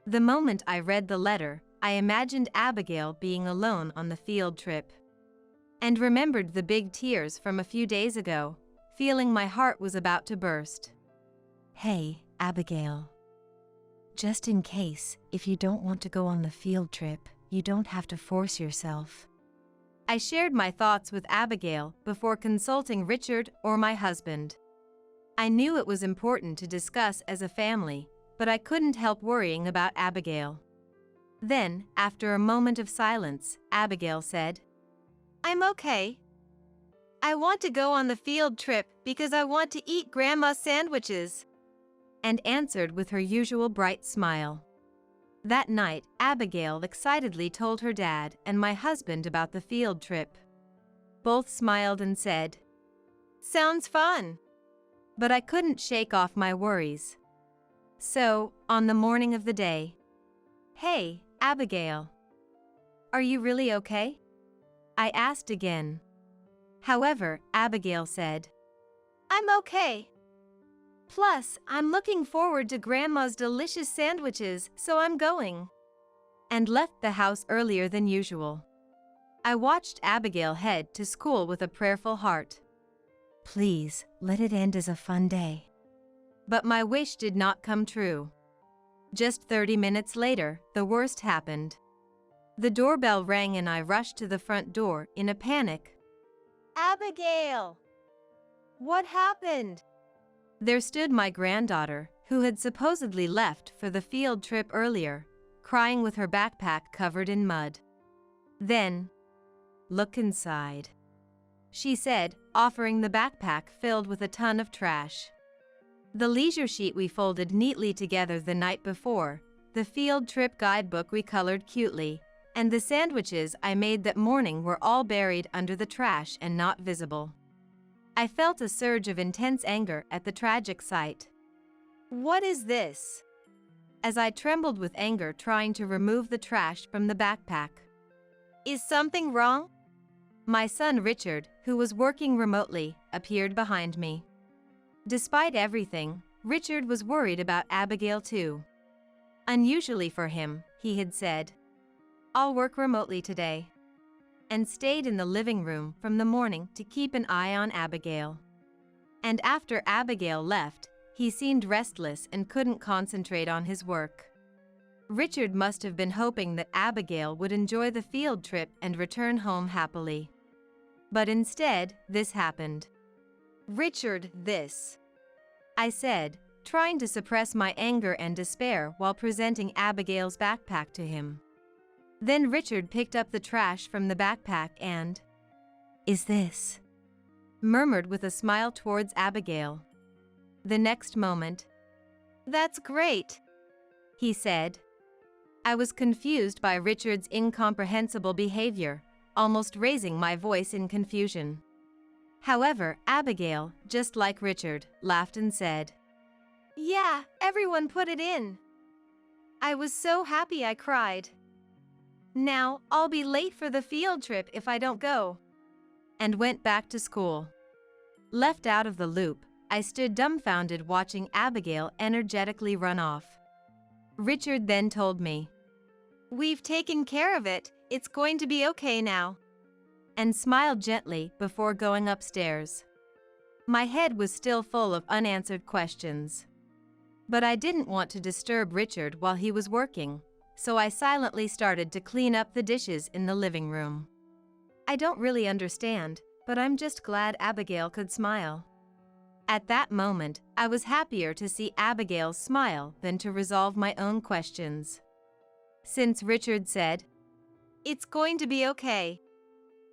The moment I read the letter, I imagined Abigail being alone on the field trip. And remembered the big tears from a few days ago, feeling my heart was about to burst. Hey, Abigail. Just in case, if you don't want to go on the field trip, you don't have to force yourself. I shared my thoughts with Abigail before consulting Richard or my husband. I knew it was important to discuss as a family, but I couldn't help worrying about Abigail. Then, after a moment of silence, Abigail said, "I'm okay. I want to go on the field trip because I want to eat Grandma's sandwiches," and answered with her usual bright smile. That night, Abigail excitedly told her dad and my husband about the field trip. Both smiled and said, Sounds fun. But I couldn't shake off my worries. So, on the morning of the day, "Hey, Abigail. Are you really okay?" I asked again. However, Abigail said, "I'm okay. Plus, I'm looking forward to Grandma's delicious sandwiches, so I'm going," and left the house earlier than usual. I watched Abigail head to school with a prayerful heart. Please, let it end as a fun day. But my wish did not come true. Just 30 minutes later, the worst happened. The doorbell rang and I rushed to the front door in a panic. "Abigail! What happened?" There stood my granddaughter, who had supposedly left for the field trip earlier, crying with her backpack covered in mud. Then, "Look inside," she said, offering the backpack filled with a ton of trash. The leisure sheet we folded neatly together the night before, the field trip guidebook we colored cutely, and the sandwiches I made that morning were all buried under the trash and not visible. I felt a surge of intense anger at the tragic sight. "What is this?" As I trembled with anger trying to remove the trash from the backpack. "Is something wrong?" My son Richard, who was working remotely, appeared behind me. Despite everything, Richard was worried about Abigail too. Unusually for him, he had said, "I'll work remotely today," and stayed in the living room from the morning to keep an eye on Abigail. And after Abigail left, he seemed restless and couldn't concentrate on his work. Richard must have been hoping that Abigail would enjoy the field trip and return home happily. But instead, this happened. "Richard, this," I said, trying to suppress my anger and despair while presenting Abigail's backpack to him. Then Richard picked up the trash from the backpack and, "Is this?" murmured with a smile towards Abigail. The next moment, "That's great," he said. I was confused by Richard's incomprehensible behavior, almost raising my voice in confusion. However, Abigail, just like Richard, laughed and said, "Yeah, everyone put it in." I was so happy I cried. "Now, I'll be late for the field trip if I don't go," and went back to school. Left out of the loop, I stood dumbfounded watching Abigail energetically run off. Richard then told me, "We've taken care of it, it's going to be okay now," and smiled gently before going upstairs. My head was still full of unanswered questions. But I didn't want to disturb Richard while he was working, so I silently started to clean up the dishes in the living room. I don't really understand, but I'm just glad Abigail could smile. At that moment, I was happier to see Abigail's smile than to resolve my own questions. Since Richard said, "It's going to be okay,"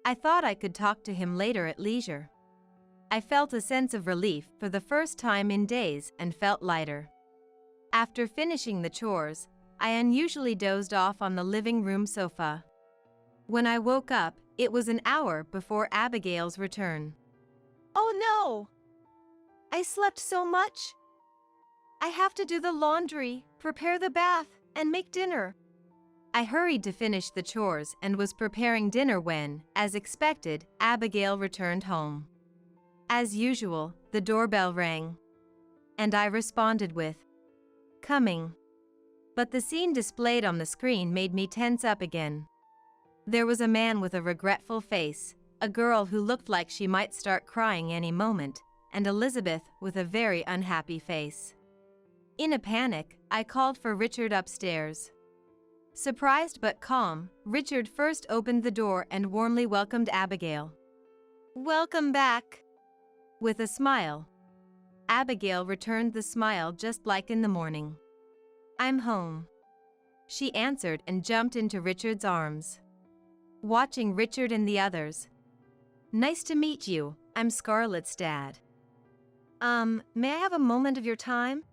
I thought I could talk to him later at leisure. I felt a sense of relief for the first time in days and felt lighter. After finishing the chores, I unusually dozed off on the living room sofa. When I woke up, it was an hour before Abigail's return. "Oh no! I slept so much. I have to do the laundry, prepare the bath, and make dinner." I hurried to finish the chores and was preparing dinner when, as expected, Abigail returned home. As usual, the doorbell rang. And I responded with, "Coming." But the scene displayed on the screen made me tense up again. There was a man with a regretful face, a girl who looked like she might start crying any moment, and Elizabeth with a very unhappy face. In a panic, I called for Richard upstairs. Surprised but calm, Richard first opened the door and warmly welcomed Abigail. "Welcome back." With a smile. Abigail returned the smile just like in the morning. "I'm home," she answered and jumped into Richard's arms. Watching Richard and the others. "Nice to meet you, I'm Scarlett's dad." May I have a moment of your time?"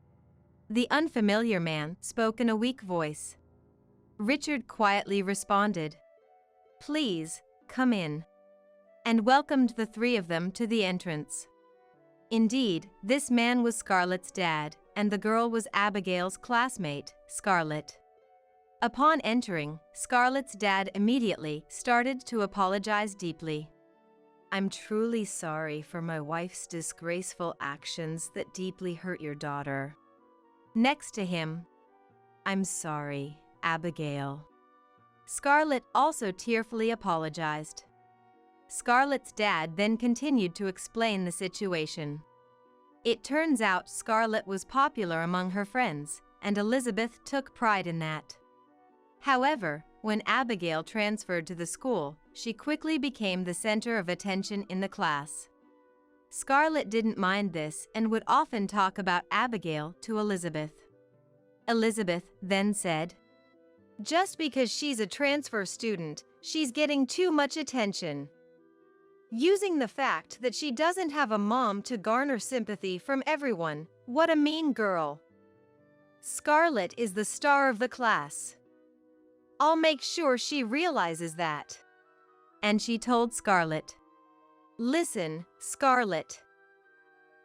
The unfamiliar man spoke in a weak voice. Richard quietly responded, "Please, come in," and welcomed the three of them to the entrance. Indeed, this man was Scarlett's dad, and the girl was Abigail's classmate, Scarlett. Upon entering, Scarlett's dad immediately started to apologize deeply. "I'm truly sorry for my wife's disgraceful actions that deeply hurt your daughter." Next to him, "I'm sorry, Abigail." Scarlett also tearfully apologized. Scarlett's dad then continued to explain the situation. It turns out Scarlett was popular among her friends, and Elizabeth took pride in that. However, when Abigail transferred to the school, she quickly became the center of attention in the class. Scarlett didn't mind this and would often talk about Abigail to Elizabeth. Elizabeth then said, "Just because she's a transfer student, she's getting too much attention. Using the fact that she doesn't have a mom to garner sympathy from everyone. What a mean girl. Scarlett is the star of the class. I'll make sure she realizes that." And she told Scarlett, "Listen, Scarlett.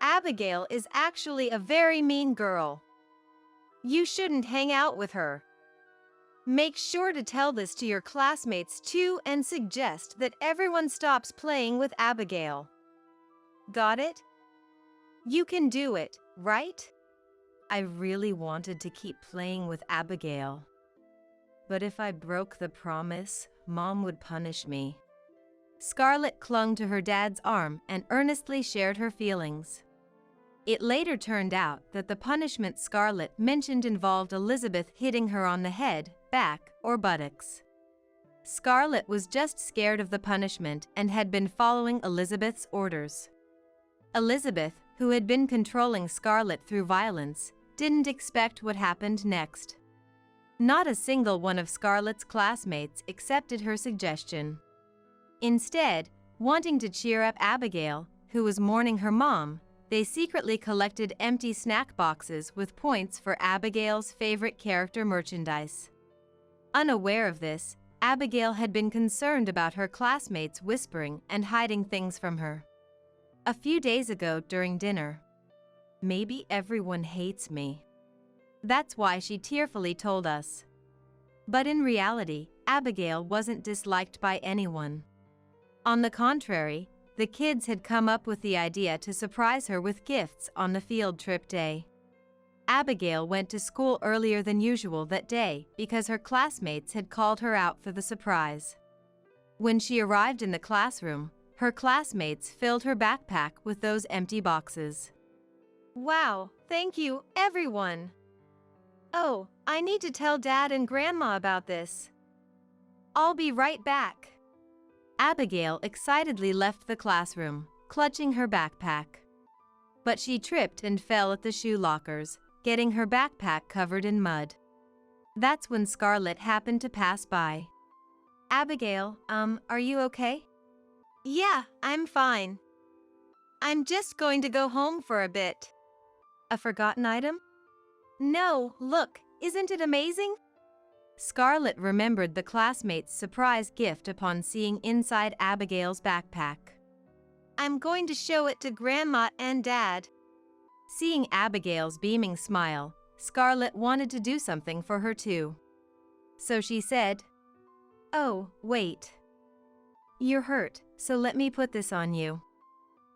Abigail is actually a very mean girl. You shouldn't hang out with her. Make sure to tell this to your classmates too and suggest that everyone stops playing with Abigail. Got it? You can do it, right?" I really wanted to keep playing with Abigail. But if I broke the promise, Mom would punish me. Scarlett clung to her dad's arm and earnestly shared her feelings. It later turned out that the punishment Scarlett mentioned involved Elizabeth hitting her on the head, back, or buttocks. Scarlett was just scared of the punishment and had been following Elizabeth's orders. Elizabeth, who had been controlling Scarlett through violence, didn't expect what happened next. Not a single one of Scarlett's classmates accepted her suggestion. Instead, wanting to cheer up Abigail, who was mourning her mom, they secretly collected empty snack boxes with points for Abigail's favorite character merchandise. Unaware of this, Abigail had been concerned about her classmates whispering and hiding things from her. A few days ago during dinner, "Maybe everyone hates me. That's why," she tearfully told us. But in reality, Abigail wasn't disliked by anyone. On the contrary, the kids had come up with the idea to surprise her with gifts on the field trip day. Abigail went to school earlier than usual that day because her classmates had called her out for the surprise. When she arrived in the classroom, her classmates filled her backpack with those empty boxes. "Wow, thank you, everyone. Oh, I need to tell Dad and Grandma about this. I'll be right back." Abigail excitedly left the classroom, clutching her backpack. But she tripped and fell at the shoe lockers, getting her backpack covered in mud. That's when Scarlett happened to pass by. "Abigail, are you okay?" "Yeah, I'm fine. I'm just going to go home for a bit." "A forgotten item?" "No, look, isn't it amazing?" Scarlett remembered the classmate's surprise gift upon seeing inside Abigail's backpack. "I'm going to show it to Grandma and Dad." Seeing Abigail's beaming smile, Scarlett wanted to do something for her too. So she said, "Oh, wait. You're hurt, so let me put this on you,"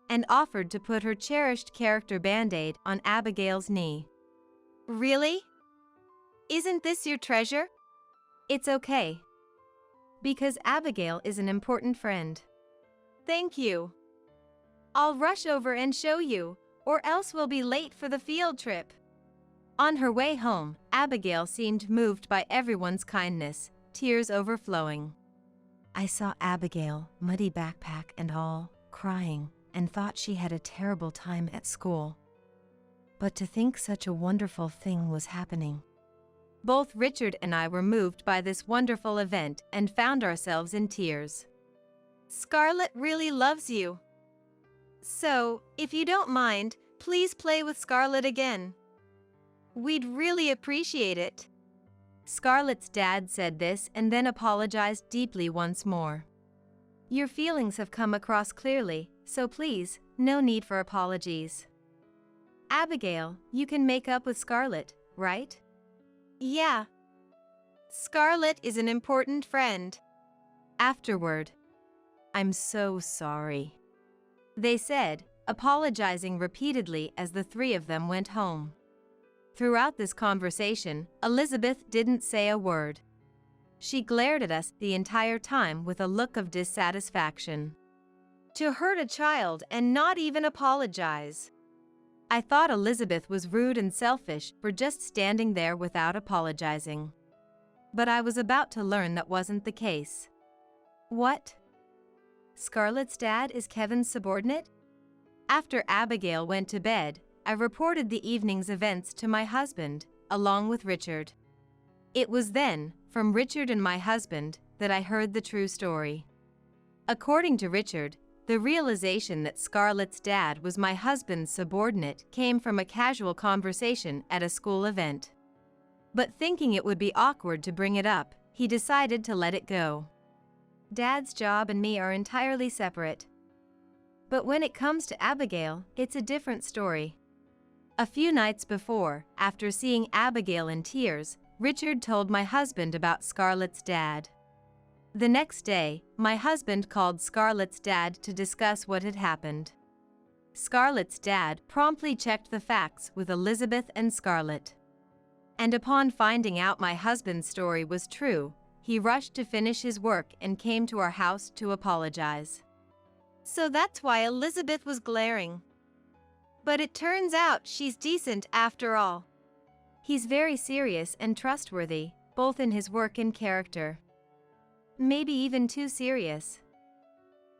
and offered to put her cherished character Band-Aid on Abigail's knee. "Really? Isn't this your treasure?" "It's okay. Because Abigail is an important friend." "Thank you. I'll rush over and show you, or else we'll be late for the field trip." On her way home, Abigail seemed moved by everyone's kindness, tears overflowing. "I saw Abigail, muddy backpack and all, crying, and thought she had a terrible time at school. But to think such a wonderful thing was happening." Both Richard and I were moved by this wonderful event and found ourselves in tears. "Scarlett really loves you. So, if you don't mind, please play with Scarlett again. We'd really appreciate it." Scarlett's dad said this and then apologized deeply once more. "Your feelings have come across clearly, so please, No need for apologies. Abigail, you can make up with Scarlett, right? Yeah. Scarlett is an important friend. Afterward, I'm so sorry, they said, apologizing repeatedly as the three of them went home. Throughout this conversation, Elizabeth didn't say a word. She glared at us the entire time with a look of dissatisfaction. To hurt a child and not even apologize. I thought Elizabeth was rude and selfish for just standing there without apologizing. But I was about to learn that wasn't the case. What? Scarlett's dad is Kevin's subordinate? After Abigail went to bed, I reported the evening's events to my husband, along with Richard. It was then, from Richard and my husband, that I heard the true story. According to Richard, the realization that Scarlett's dad was my husband's subordinate came from a casual conversation at a school event. But thinking it would be awkward to bring it up, he decided to let it go. Dad's job and me are entirely separate. But when it comes to Abigail, it's a different story. A few nights before, after seeing Abigail in tears, Richard told my husband about Scarlett's dad. The next day, my husband called Scarlett's dad to discuss what had happened. Scarlett's dad promptly checked the facts with Elizabeth and Scarlett. And upon finding out my husband's story was true, he rushed to finish his work and came to our house to apologize. So that's why Elizabeth was glaring. But it turns out she's decent after all. He's very serious and trustworthy, both in his work and character. Maybe even too serious.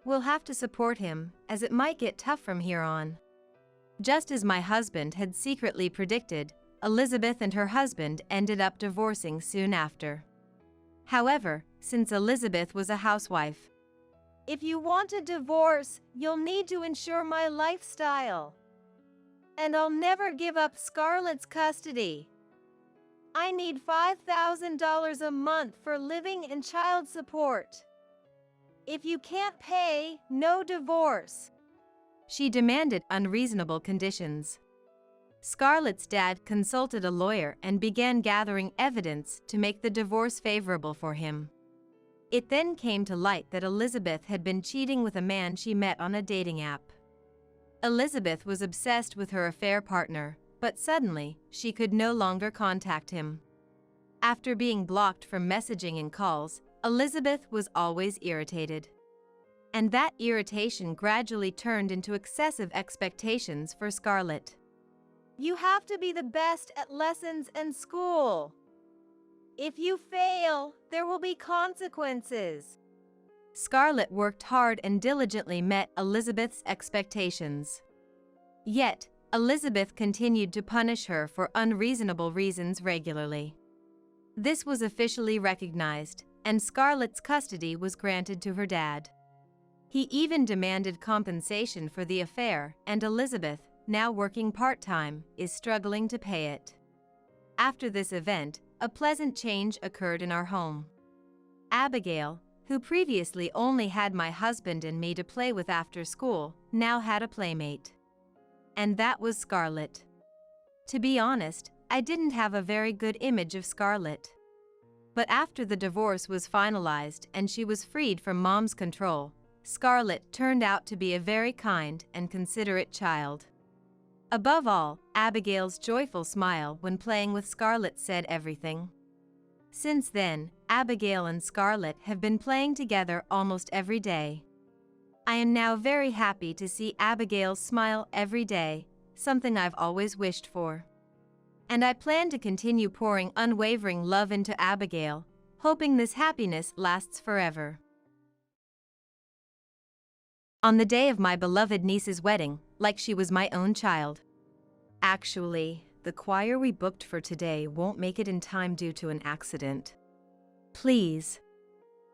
We'll have to support him, as it might get tough from here on. Just as my husband had secretly predicted, Elizabeth and her husband ended up divorcing soon after. However, since Elizabeth was a housewife, if you want a divorce, you'll need to ensure my lifestyle. And I'll never give up Scarlett's custody. I need $5,000 a month for living and child support. If you can't pay, no divorce. She demanded unreasonable conditions. Scarlett's dad consulted a lawyer and began gathering evidence to make the divorce favorable for him. It then came to light that Elizabeth had been cheating with a man she met on a dating app. Elizabeth was obsessed with her affair partner, but suddenly, she could no longer contact him. After being blocked from messaging and calls, Elizabeth was always irritated. And that irritation gradually turned into excessive expectations for Scarlett. You have to be the best at lessons and school. If you fail, there will be consequences. Scarlett worked hard and diligently met Elizabeth's expectations. Yet, Elizabeth continued to punish her for unreasonable reasons regularly. This was officially recognized, and Scarlett's custody was granted to her dad. He even demanded compensation for the affair, and Elizabeth, now working part-time, is struggling to pay it. After this event, a pleasant change occurred in our home. Abigail, who previously only had my husband and me to play with after school, now had a playmate. And that was Scarlett. To be honest, I didn't have a very good image of Scarlett. But after the divorce was finalized and she was freed from Mom's control, Scarlett turned out to be a very kind and considerate child. Above all, Abigail's joyful smile when playing with Scarlett said everything. Since then, Abigail and Scarlett have been playing together almost every day. I am now very happy to see Abigail's smile every day, something I've always wished for. And I plan to continue pouring unwavering love into Abigail, hoping this happiness lasts forever. On the day of my beloved niece's wedding, like she was my own child. Actually, the choir we booked for today won't make it in time due to an accident. Please.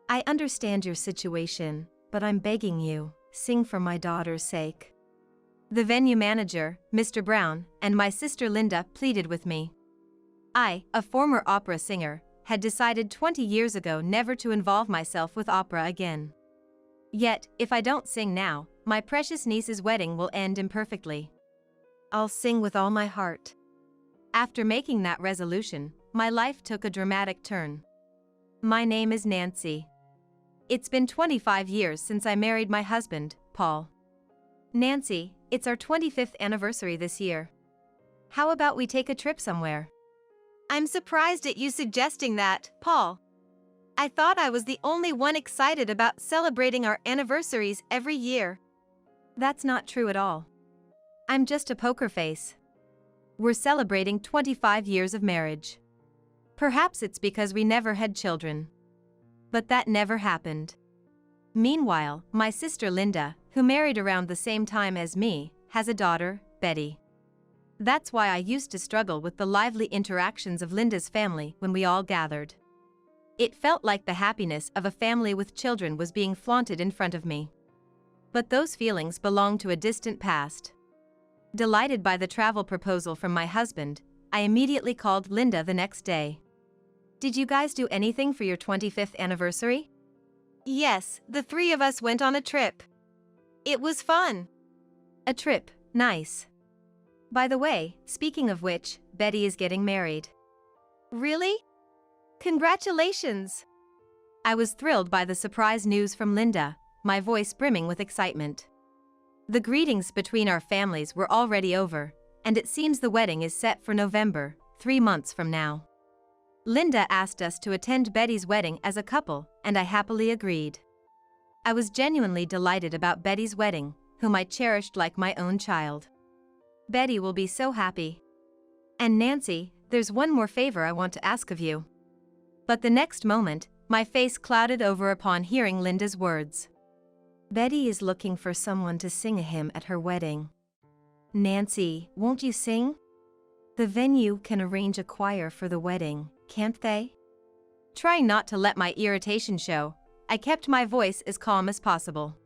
I understand your situation, but I'm begging you, sing for my daughter's sake. The venue manager, Mr. Brown, and my sister Linda pleaded with me. I, a former opera singer, had decided 20 years ago never to involve myself with opera again. Yet, if I don't sing now, my precious niece's wedding will end imperfectly. I'll sing with all my heart. After making that resolution, my life took a dramatic turn. My name is Nancy. It's been 25 years since I married my husband, Paul. Nancy, it's our 25th anniversary this year. How about we take a trip somewhere? I'm surprised at you suggesting that, Paul. I thought I was the only one excited about celebrating our anniversaries every year. That's not true at all. I'm just a poker face. We're celebrating 25 years of marriage. Perhaps it's because we never had children. But that never happened. Meanwhile, my sister Linda, who married around the same time as me, has a daughter, Betty. That's why I used to struggle with the lively interactions of Linda's family when we all gathered. It felt like the happiness of a family with children was being flaunted in front of me. But those feelings belong to a distant past. Delighted by the travel proposal from my husband, I immediately called Linda the next day. Did you guys do anything for your 25th anniversary? Yes, the three of us went on a trip. It was fun. A trip, nice. By the way, speaking of which, Betty is getting married. Really? Congratulations! I was thrilled by the surprise news from Linda, my voice brimming with excitement. The greetings between our families were already over, and it seems the wedding is set for November, 3 months from now. Linda asked us to attend Betty's wedding as a couple, and I happily agreed. I was genuinely delighted about Betty's wedding, whom I cherished like my own child. Betty will be so happy. And Nancy, there's one more favor I want to ask of you. But the next moment, my face clouded over upon hearing Linda's words. Betty is looking for someone to sing a hymn at her wedding. Nancy, won't you sing? The venue can arrange a choir for the wedding, can't they? Trying not to let my irritation show, I kept my voice as calm as possible.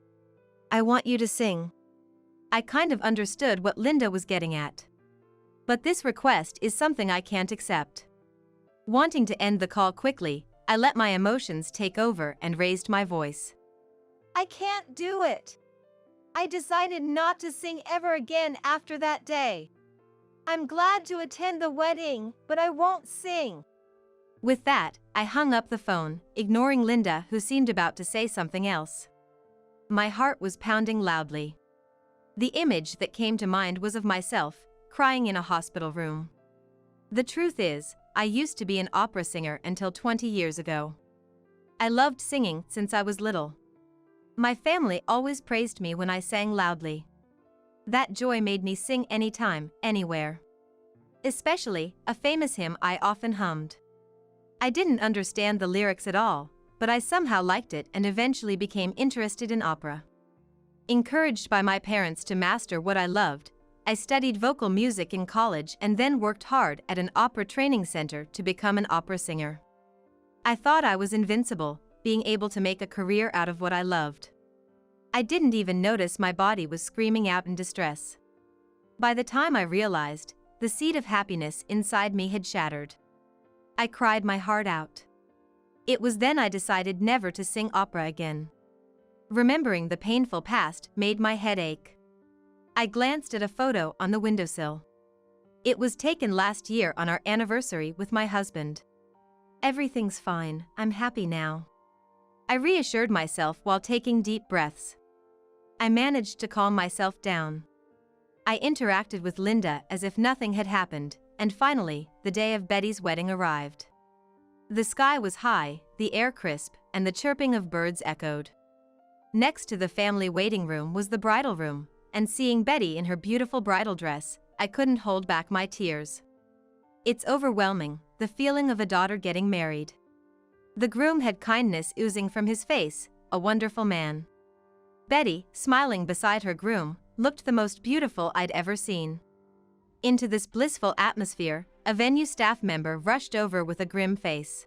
I want you to sing. I kind of understood what Linda was getting at. But this request is something I can't accept. Wanting to end the call quickly, I let my emotions take over and raised my voice. I can't do it. I decided not to sing ever again after that day. I'm glad to attend the wedding, but I won't sing. With that, I hung up the phone, ignoring Linda, who seemed about to say something else. My heart was pounding loudly. The image that came to mind was of myself, crying in a hospital room. The truth is, I used to be an opera singer until 20 years ago. I loved singing since I was little. My family always praised me when I sang loudly. That joy made me sing anytime, anywhere. Especially, a famous hymn I often hummed. I didn't understand the lyrics at all, but I somehow liked it and eventually became interested in opera. Encouraged by my parents to master what I loved, I studied vocal music in college and then worked hard at an opera training center to become an opera singer. I thought I was invincible, being able to make a career out of what I loved. I didn't even notice my body was screaming out in distress. By the time I realized, the seed of happiness inside me had shattered. I cried my heart out. It was then I decided never to sing opera again. Remembering the painful past made my head ache. I glanced at a photo on the windowsill. It was taken last year on our anniversary with my husband. Everything's fine, I'm happy now. I reassured myself while taking deep breaths. I managed to calm myself down. I interacted with Linda as if nothing had happened, and finally, the day of Betty's wedding arrived. The sky was high, the air crisp, and the chirping of birds echoed. Next to the family waiting room was the bridal room, and seeing Betty in her beautiful bridal dress, I couldn't hold back my tears. It's overwhelming, the feeling of a daughter getting married. The groom had kindness oozing from his face, a wonderful man. Betty, smiling beside her groom, looked the most beautiful I'd ever seen. Into this blissful atmosphere, a venue staff member rushed over with a grim face.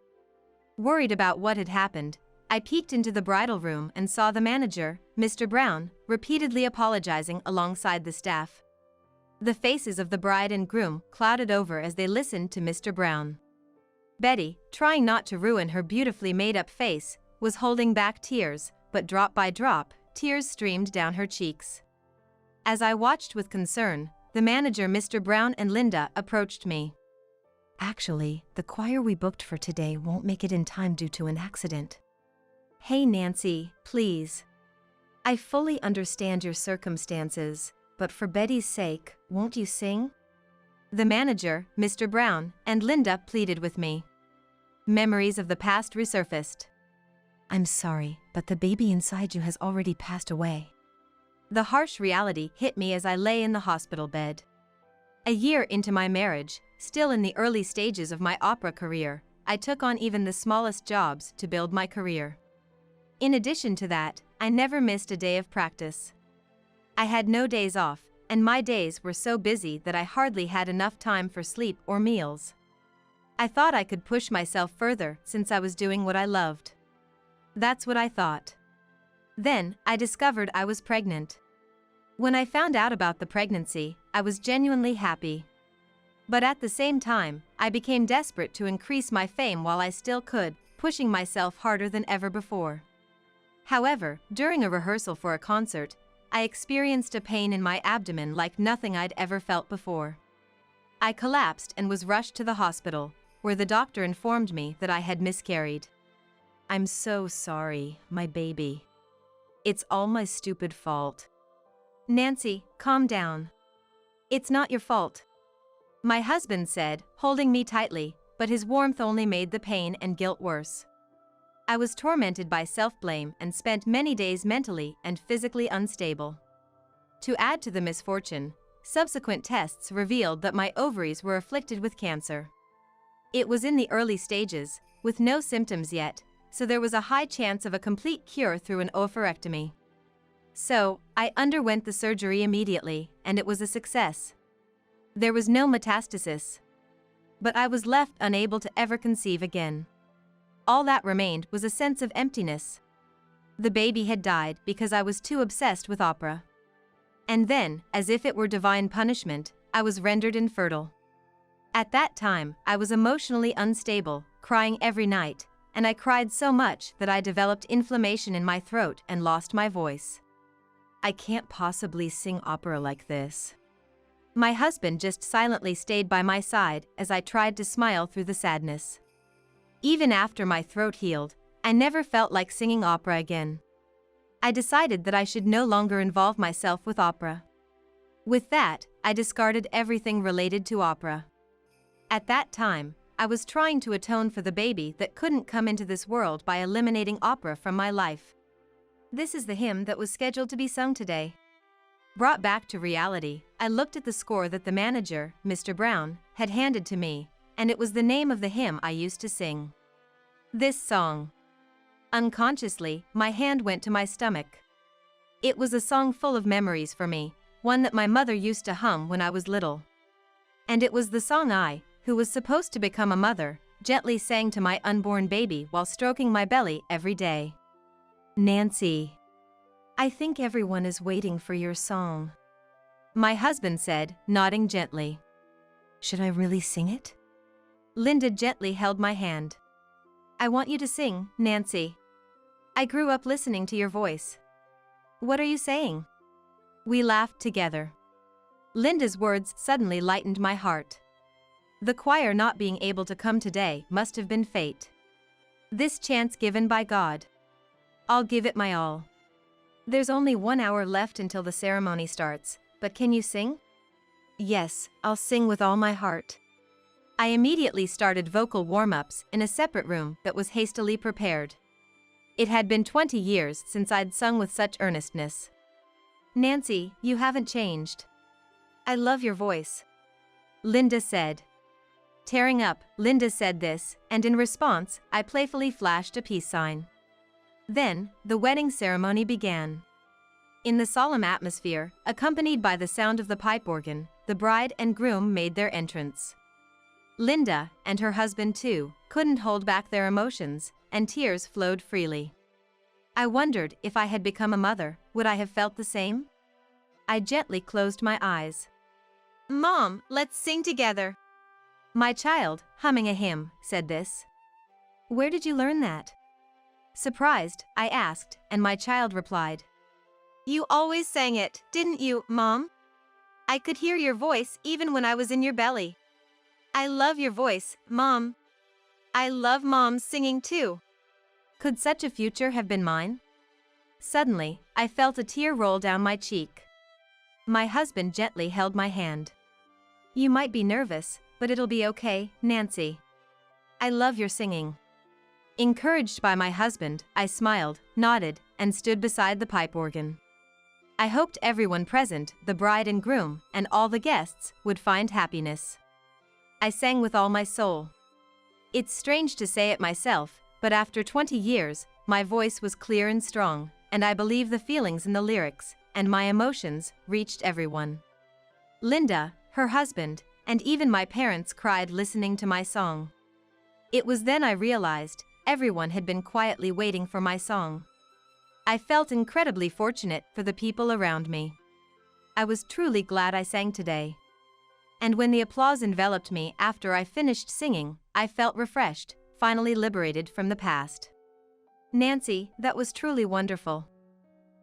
Worried about what had happened, I peeked into the bridal room and saw the manager, Mr. Brown, repeatedly apologizing alongside the staff. The faces of the bride and groom clouded over as they listened to Mr. Brown. Betty, trying not to ruin her beautifully made-up face, was holding back tears, but drop by drop, tears streamed down her cheeks. As I watched with concern, the manager, Mr. Brown, and Linda approached me. Actually, the choir we booked for today won't make it in time due to an accident. Hey Nancy, please. I fully understand your circumstances, but for Betty's sake, won't you sing? The manager, Mr. Brown, and Linda pleaded with me. Memories of the past resurfaced. I'm sorry, but the baby inside you has already passed away. The harsh reality hit me as I lay in the hospital bed. A year into my marriage, still in the early stages of my opera career, I took on even the smallest jobs to build my career. In addition to that, I never missed a day of practice. I had no days off, and my days were so busy that I hardly had enough time for sleep or meals. I thought I could push myself further since I was doing what I loved. That's what I thought. Then, I discovered I was pregnant. When I found out about the pregnancy, I was genuinely happy. But at the same time, I became desperate to increase my fame while I still could, pushing myself harder than ever before. However, during a rehearsal for a concert, I experienced a pain in my abdomen like nothing I'd ever felt before. I collapsed and was rushed to the hospital, where the doctor informed me that I had miscarried. I'm so sorry, my baby. It's all my stupid fault. Nancy, calm down. It's not your fault. My husband said, holding me tightly, but his warmth only made the pain and guilt worse. I was tormented by self-blame and spent many days mentally and physically unstable. To add to the misfortune, subsequent tests revealed that my ovaries were afflicted with cancer. It was in the early stages, with no symptoms yet, so there was a high chance of a complete cure through an oophorectomy. So, I underwent the surgery immediately, and it was a success. There was no metastasis. But I was left unable to ever conceive again. All that remained was a sense of emptiness. The baby had died because I was too obsessed with opera. And then, as if it were divine punishment, I was rendered infertile. At that time, I was emotionally unstable, crying every night, and I cried so much that I developed inflammation in my throat and lost my voice. I can't possibly sing opera like this. My husband just silently stayed by my side as I tried to smile through the sadness. Even after my throat healed, I never felt like singing opera again. I decided that I should no longer involve myself with opera. With that, I discarded everything related to opera. At that time, I was trying to atone for the baby that couldn't come into this world by eliminating opera from my life. This is the hymn that was scheduled to be sung today. Brought back to reality, I looked at the score that the manager, Mr. Brown, had handed to me, and it was the name of the hymn I used to sing. This song. Unconsciously, my hand went to my stomach. It was a song full of memories for me, one that my mother used to hum when I was little. And it was the song I, who was supposed to become a mother, gently sang to my unborn baby while stroking my belly every day. Nancy, I think everyone is waiting for your song. My husband said, nodding gently. Should I really sing it? Linda gently held my hand. I want you to sing, Nancy. I grew up listening to your voice. What are you saying? We laughed together. Linda's words suddenly lightened my heart. The choir not being able to come today must have been fate. This chance given by God. I'll give it my all. There's only 1 hour left until the ceremony starts, but can you sing? Yes, I'll sing with all my heart. I immediately started vocal warm-ups in a separate room that was hastily prepared. It had been 20 years since I'd sung with such earnestness. Nancy, you haven't changed. I love your voice. Linda said. Tearing up, Linda said this, and in response, I playfully flashed a peace sign. Then, the wedding ceremony began. In the solemn atmosphere, accompanied by the sound of the pipe organ, the bride and groom made their entrance. Linda, and her husband too, couldn't hold back their emotions, and tears flowed freely. I wondered if I had become a mother, would I have felt the same? I gently closed my eyes. Mom, let's sing together. My child, humming a hymn, said this. Where did you learn that? Surprised, I asked, and my child replied, You always sang it, didn't you, Mom? I could hear your voice even when I was in your belly. I love your voice, Mom. I love Mom's singing too. Could such a future have been mine? Suddenly, I felt a tear roll down my cheek. My husband gently held my hand. You might be nervous, but it'll be okay, Nancy. I love your singing. Encouraged by my husband, I smiled, nodded, and stood beside the pipe organ. I hoped everyone present, the bride and groom, and all the guests, would find happiness. I sang with all my soul. It's strange to say it myself, but after 20 years, my voice was clear and strong, and I believe the feelings in the lyrics, and my emotions, reached everyone. Linda, her husband, and even my parents cried listening to my song. It was then I realized, everyone had been quietly waiting for my song. I felt incredibly fortunate for the people around me. I was truly glad I sang today. And when the applause enveloped me after I finished singing, I felt refreshed, finally liberated from the past. Nancy, that was truly wonderful.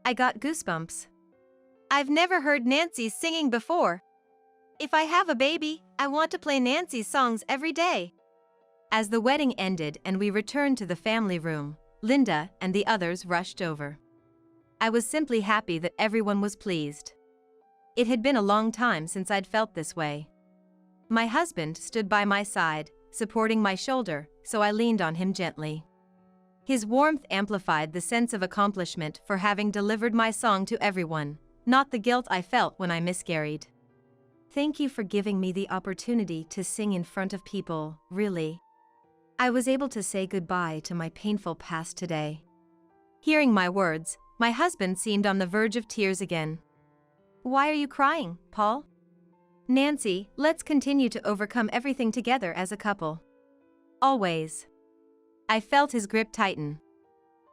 I got goosebumps. I've never heard Nancy singing before. If I have a baby, I want to play Nancy's songs every day. As the wedding ended and we returned to the family room, Linda and the others rushed over. I was simply happy that everyone was pleased. It had been a long time since I'd felt this way. My husband stood by my side, supporting my shoulder, so I leaned on him gently. His warmth amplified the sense of accomplishment for having delivered my song to everyone, not the guilt I felt when I miscarried. Thank you for giving me the opportunity to sing in front of people, really. I was able to say goodbye to my painful past today. Hearing my words, my husband seemed on the verge of tears again. Why are you crying, Paul? Nancy, let's continue to overcome everything together as a couple. Always. I felt his grip tighten.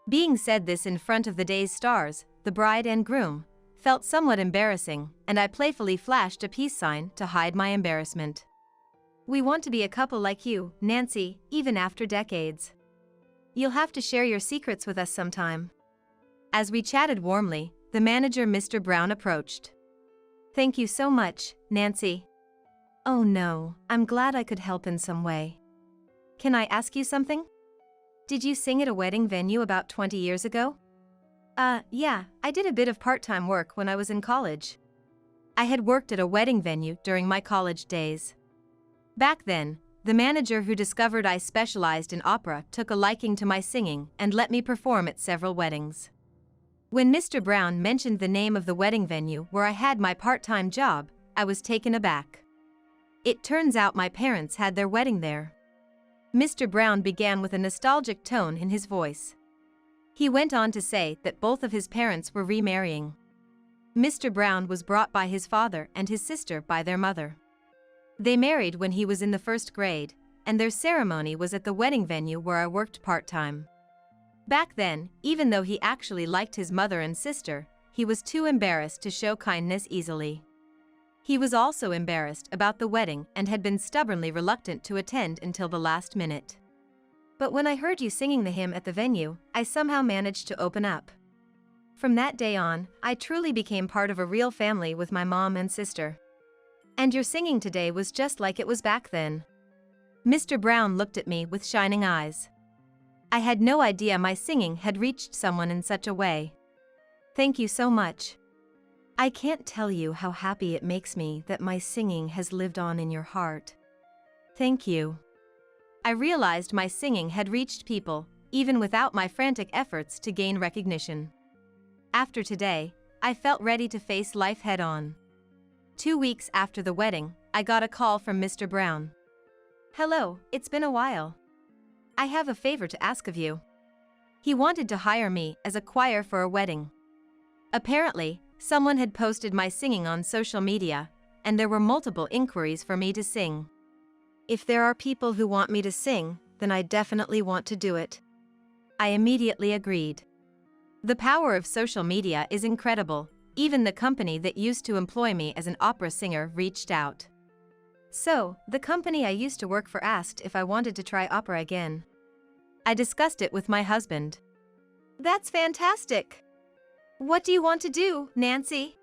Being said this in front of the day's stars, the bride and groom, felt somewhat embarrassing, and I playfully flashed a peace sign to hide my embarrassment. We want to be a couple like you, Nancy, even after decades. You'll have to share your secrets with us sometime. As we chatted warmly, the manager, Mr. Brown, approached. Thank you so much, Nancy. Oh no, I'm glad I could help in some way. Can I ask you something? Did you sing at a wedding venue about 20 years ago? Yeah, I did a bit of part-time work when I was in college. I had worked at a wedding venue during my college days. Back then, the manager who discovered I specialized in opera took a liking to my singing and let me perform at several weddings. When Mr. Brown mentioned the name of the wedding venue where I had my part-time job, I was taken aback. It turns out my parents had their wedding there. Mr. Brown began with a nostalgic tone in his voice. He went on to say that both of his parents were remarrying. Mr. Brown was brought by his father and his sister by their mother. They married when he was in the first grade, and their ceremony was at the wedding venue where I worked part-time. Back then, even though he actually liked his mother and sister, he was too embarrassed to show kindness easily. He was also embarrassed about the wedding and had been stubbornly reluctant to attend until the last minute. But when I heard you singing the hymn at the venue, I somehow managed to open up. From that day on, I truly became part of a real family with my mom and sister. And your singing today was just like it was back then. Mr. Brown looked at me with shining eyes. I had no idea my singing had reached someone in such a way. Thank you so much. I can't tell you how happy it makes me that my singing has lived on in your heart. Thank you. I realized my singing had reached people, even without my frantic efforts to gain recognition. After today, I felt ready to face life head-on. 2 weeks after the wedding, I got a call from Mr. Brown. Hello, it's been a while. I have a favor to ask of you. He wanted to hire me as a choir for a wedding. Apparently, someone had posted my singing on social media, and there were multiple inquiries for me to sing. If there are people who want me to sing, then I definitely want to do it. I immediately agreed. The power of social media is incredible. Even the company that used to employ me as an opera singer reached out. So, the company I used to work for asked if I wanted to try opera again. I discussed it with my husband. That's fantastic. What do you want to do, Nancy?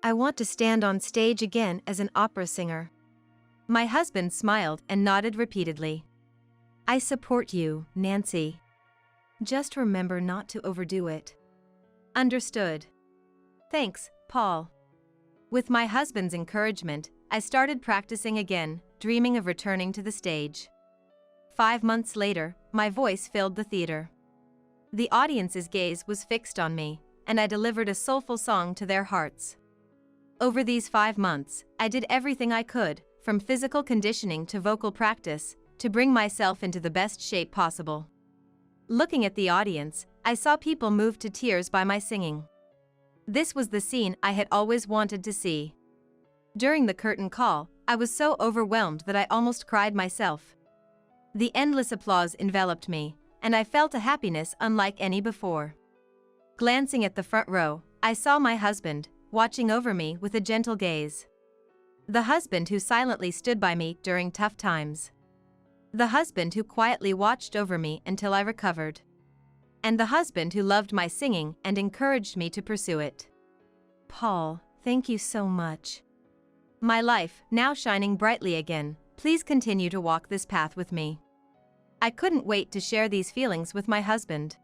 I want to stand on stage again as an opera singer. My husband smiled and nodded repeatedly. I support you, Nancy. Just remember not to overdo it. Understood. Thanks, Paul. With my husband's encouragement, I started practicing again, dreaming of returning to the stage. 5 months later, my voice filled the theater. The audience's gaze was fixed on me, and I delivered a soulful song to their hearts. Over these 5 months, I did everything I could, from physical conditioning to vocal practice, to bring myself into the best shape possible. Looking at the audience, I saw people moved to tears by my singing. This was the scene I had always wanted to see. During the curtain call, I was so overwhelmed that I almost cried myself. The endless applause enveloped me, and I felt a happiness unlike any before. Glancing at the front row, I saw my husband, watching over me with a gentle gaze. The husband who silently stood by me during tough times. The husband who quietly watched over me until I recovered. And the husband who loved my singing and encouraged me to pursue it. Paul, thank you so much. My life, now shining brightly again, please continue to walk this path with me. I couldn't wait to share these feelings with my husband.